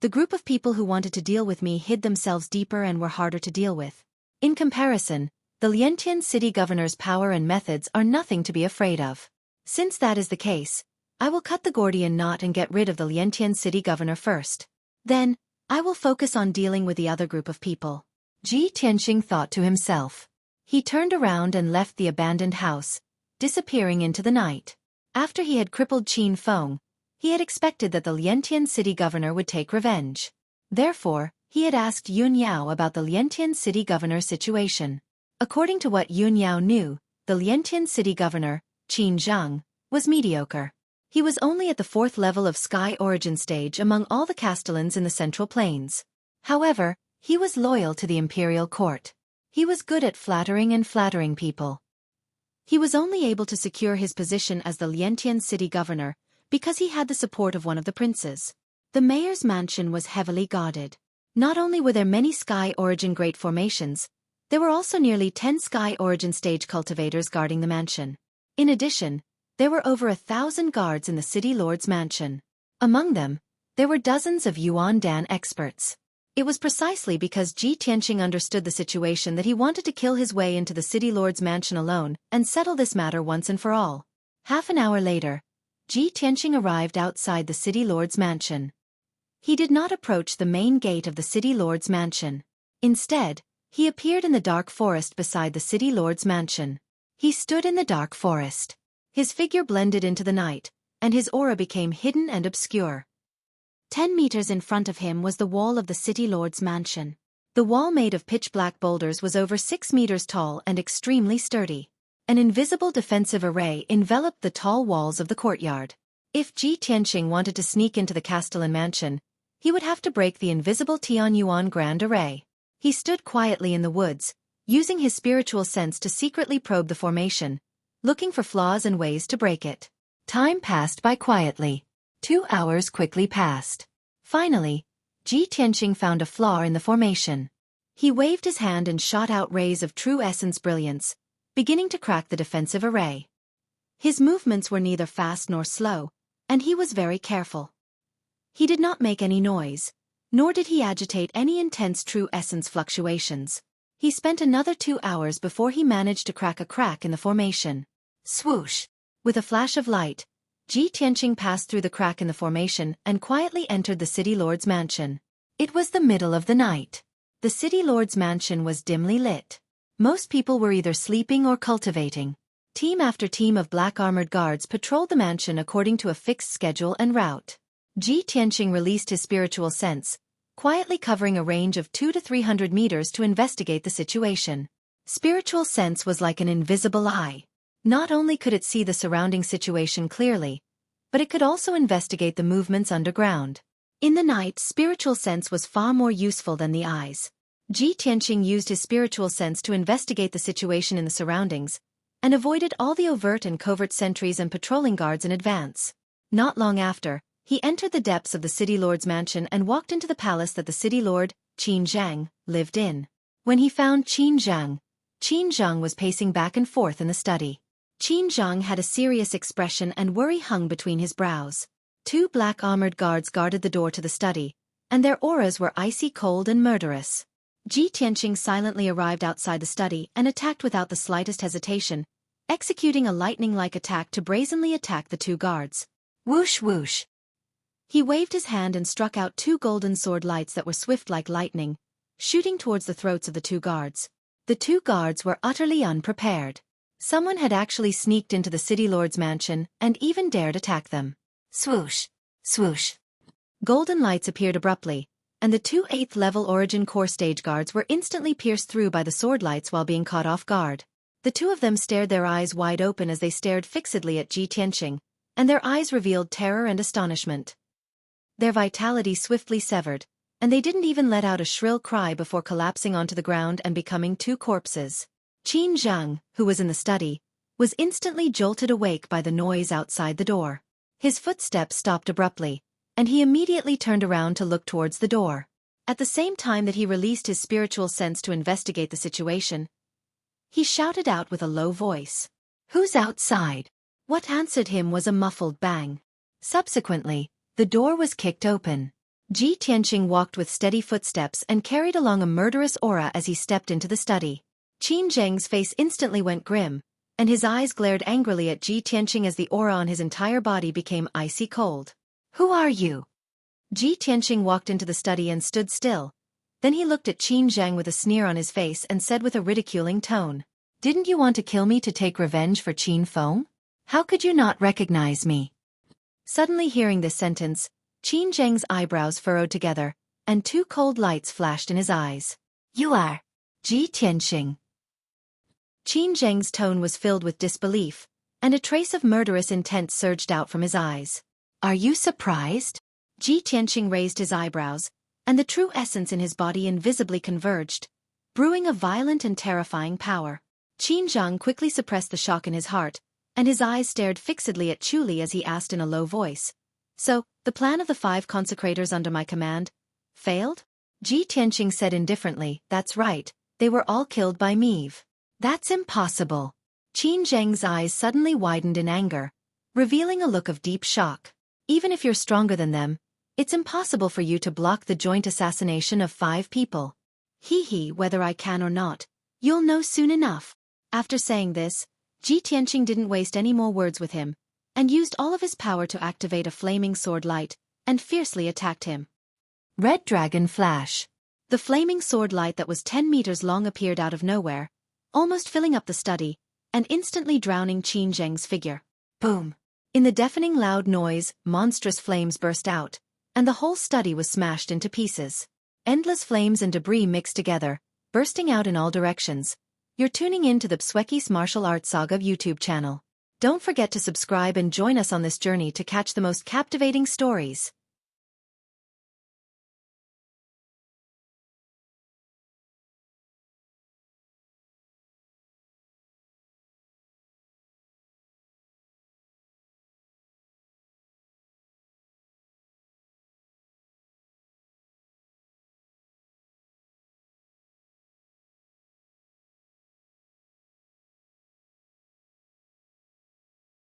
The group of people who wanted to deal with me hid themselves deeper and were harder to deal with. In comparison, the Liantian city governor's power and methods are nothing to be afraid of. Since that is the case, I will cut the Gordian knot and get rid of the Liantian city governor first. Then, I will focus on dealing with the other group of people. Ji Tianxing thought to himself. He turned around and left the abandoned house, disappearing into the night. After he had crippled Qin Feng, he had expected that the Liantian city governor would take revenge. Therefore, he had asked Yun Yao about the Liantian city governor's situation. According to what Yun Yao knew, the Liantian city governor, Qin Zheng, was mediocre. He was only at the 4th level of Sky Origin stage among all the castellans in the Central Plains. However, he was loyal to the imperial court. He was good at flattering people. He was only able to secure his position as the Liantian city governor because he had the support of one of the princes. The mayor's mansion was heavily guarded. Not only were there many Sky Origin Great Formations, there were also nearly 10 Sky Origin stage cultivators guarding the mansion. In addition, there were over 1,000 guards in the city lord's mansion. Among them, there were dozens of Yuan Dan experts. It was precisely because Ji Tianqing understood the situation that he wanted to kill his way into the city lord's mansion alone and settle this matter once and for all. Half an hour later, Ji Tianqing arrived outside the city lord's mansion. He did not approach the main gate of the city lord's mansion. Instead, he appeared in the dark forest beside the city lord's mansion. He stood in the dark forest. His figure blended into the night, and his aura became hidden and obscure. 10 meters in front of him was the wall of the city lord's mansion. The wall made of pitch-black boulders was over 6 meters tall and extremely sturdy. An invisible defensive array enveloped the tall walls of the courtyard. If Ji Tianqing wanted to sneak into the Castellan mansion, he would have to break the invisible Tianyuan Grand Array. He stood quietly in the woods, using his spiritual sense to secretly probe the formation, looking for flaws and ways to break it. Time passed by quietly. 2 hours quickly passed. Finally, Ji Tianqing found a flaw in the formation. He waved his hand and shot out rays of true essence brilliance, beginning to crack the defensive array. His movements were neither fast nor slow, and he was very careful. He did not make any noise, nor did he agitate any intense true essence fluctuations. He spent another 2 hours before he managed to crack a crack in the formation. Swoosh! With a flash of light, Ji Tianqing passed through the crack in the formation and quietly entered the city lord's mansion. It was the middle of the night. The city lord's mansion was dimly lit. Most people were either sleeping or cultivating. Team after team of black armored guards patrolled the mansion according to a fixed schedule and route. Ji Tianqing released his spiritual sense, quietly covering a range of 200 to 300 meters to investigate the situation. Spiritual sense was like an invisible eye. Not only could it see the surrounding situation clearly, but it could also investigate the movements underground. In the night, spiritual sense was far more useful than the eyes. Ji Tianqing used his spiritual sense to investigate the situation in the surroundings, and avoided all the overt and covert sentries and patrolling guards in advance. Not long after, he entered the depths of the city lord's mansion and walked into the palace that the city lord, Qin Zhang, lived in. When he found Qin Zhang was pacing back and forth in the study. Qin Zhang had a serious expression and worry hung between his brows. 2 black armored guards guarded the door to the study, and their auras were icy cold and murderous. Ji Tianqing silently arrived outside the study and attacked without the slightest hesitation, executing a lightning-like attack to brazenly attack the 2 guards. Whoosh whoosh! He waved his hand and struck out 2 golden sword lights that were swift like lightning, shooting towards the throats of the 2 guards. The 2 guards were utterly unprepared. Someone had actually sneaked into the city lord's mansion and even dared attack them. Swoosh! Swoosh! Golden lights appeared abruptly, and the 2 8th-level Origin Core stage guards were instantly pierced through by the sword lights while being caught off guard. The 2 of them stared, their eyes wide open as they stared fixedly at Ji Tianqing, and their eyes revealed terror and astonishment. Their vitality swiftly severed, and they didn't even let out a shrill cry before collapsing onto the ground and becoming 2 corpses. Qin Zhang, who was in the study, was instantly jolted awake by the noise outside the door. His footsteps stopped abruptly, and he immediately turned around to look towards the door. At the same time that he released his spiritual sense to investigate the situation, he shouted out with a low voice, "Who's outside?" What answered him was a muffled bang. Subsequently, the door was kicked open. Ji Tianqing walked with steady footsteps and carried along a murderous aura as he stepped into the study. Qin Zhang's face instantly went grim, and his eyes glared angrily at Ji Tianqing as the aura on his entire body became icy cold. "Who are you?" Ji Tianqing walked into the study and stood still. Then he looked at Qin Zhang with a sneer on his face and said with a ridiculing tone, "Didn't you want to kill me to take revenge for Qin Feng? How could you not recognize me?" Suddenly hearing this sentence, Qin Zhang's eyebrows furrowed together, and 2 cold lights flashed in his eyes. "You are Ji Tianqing." Qin Zhang's tone was filled with disbelief, and a trace of murderous intent surged out from his eyes. "Are you surprised?" Ji Tianqing raised his eyebrows, and the true essence in his body invisibly converged, brewing a violent and terrifying power. Qin Zhang quickly suppressed the shock in his heart, and his eyes stared fixedly at Chu Li as he asked in a low voice. So, the plan of the 5 consecrators under my command failed? Ji Tianqing said indifferently, that's right, they were all killed by Meve. That's impossible. Qin Zheng's eyes suddenly widened in anger, revealing a look of deep shock. Even if you're stronger than them, it's impossible for you to block the joint assassination of 5 people. Whether I can or not, you'll know soon enough. After saying this, Ji Tianqing didn't waste any more words with him, and used all of his power to activate a flaming sword light, and fiercely attacked him. Red Dragon Flash. The flaming sword light that was 10 meters long appeared out of nowhere, almost filling up the study, and instantly drowning Qin Zheng's figure. Boom! In the deafening loud noise, monstrous flames burst out, and the whole study was smashed into pieces. Endless flames and debris mixed together, bursting out in all directions. You're tuning in to the Xueqi's Martial Arts Saga YouTube channel. Don't forget to subscribe and join us on this journey to catch the most captivating stories.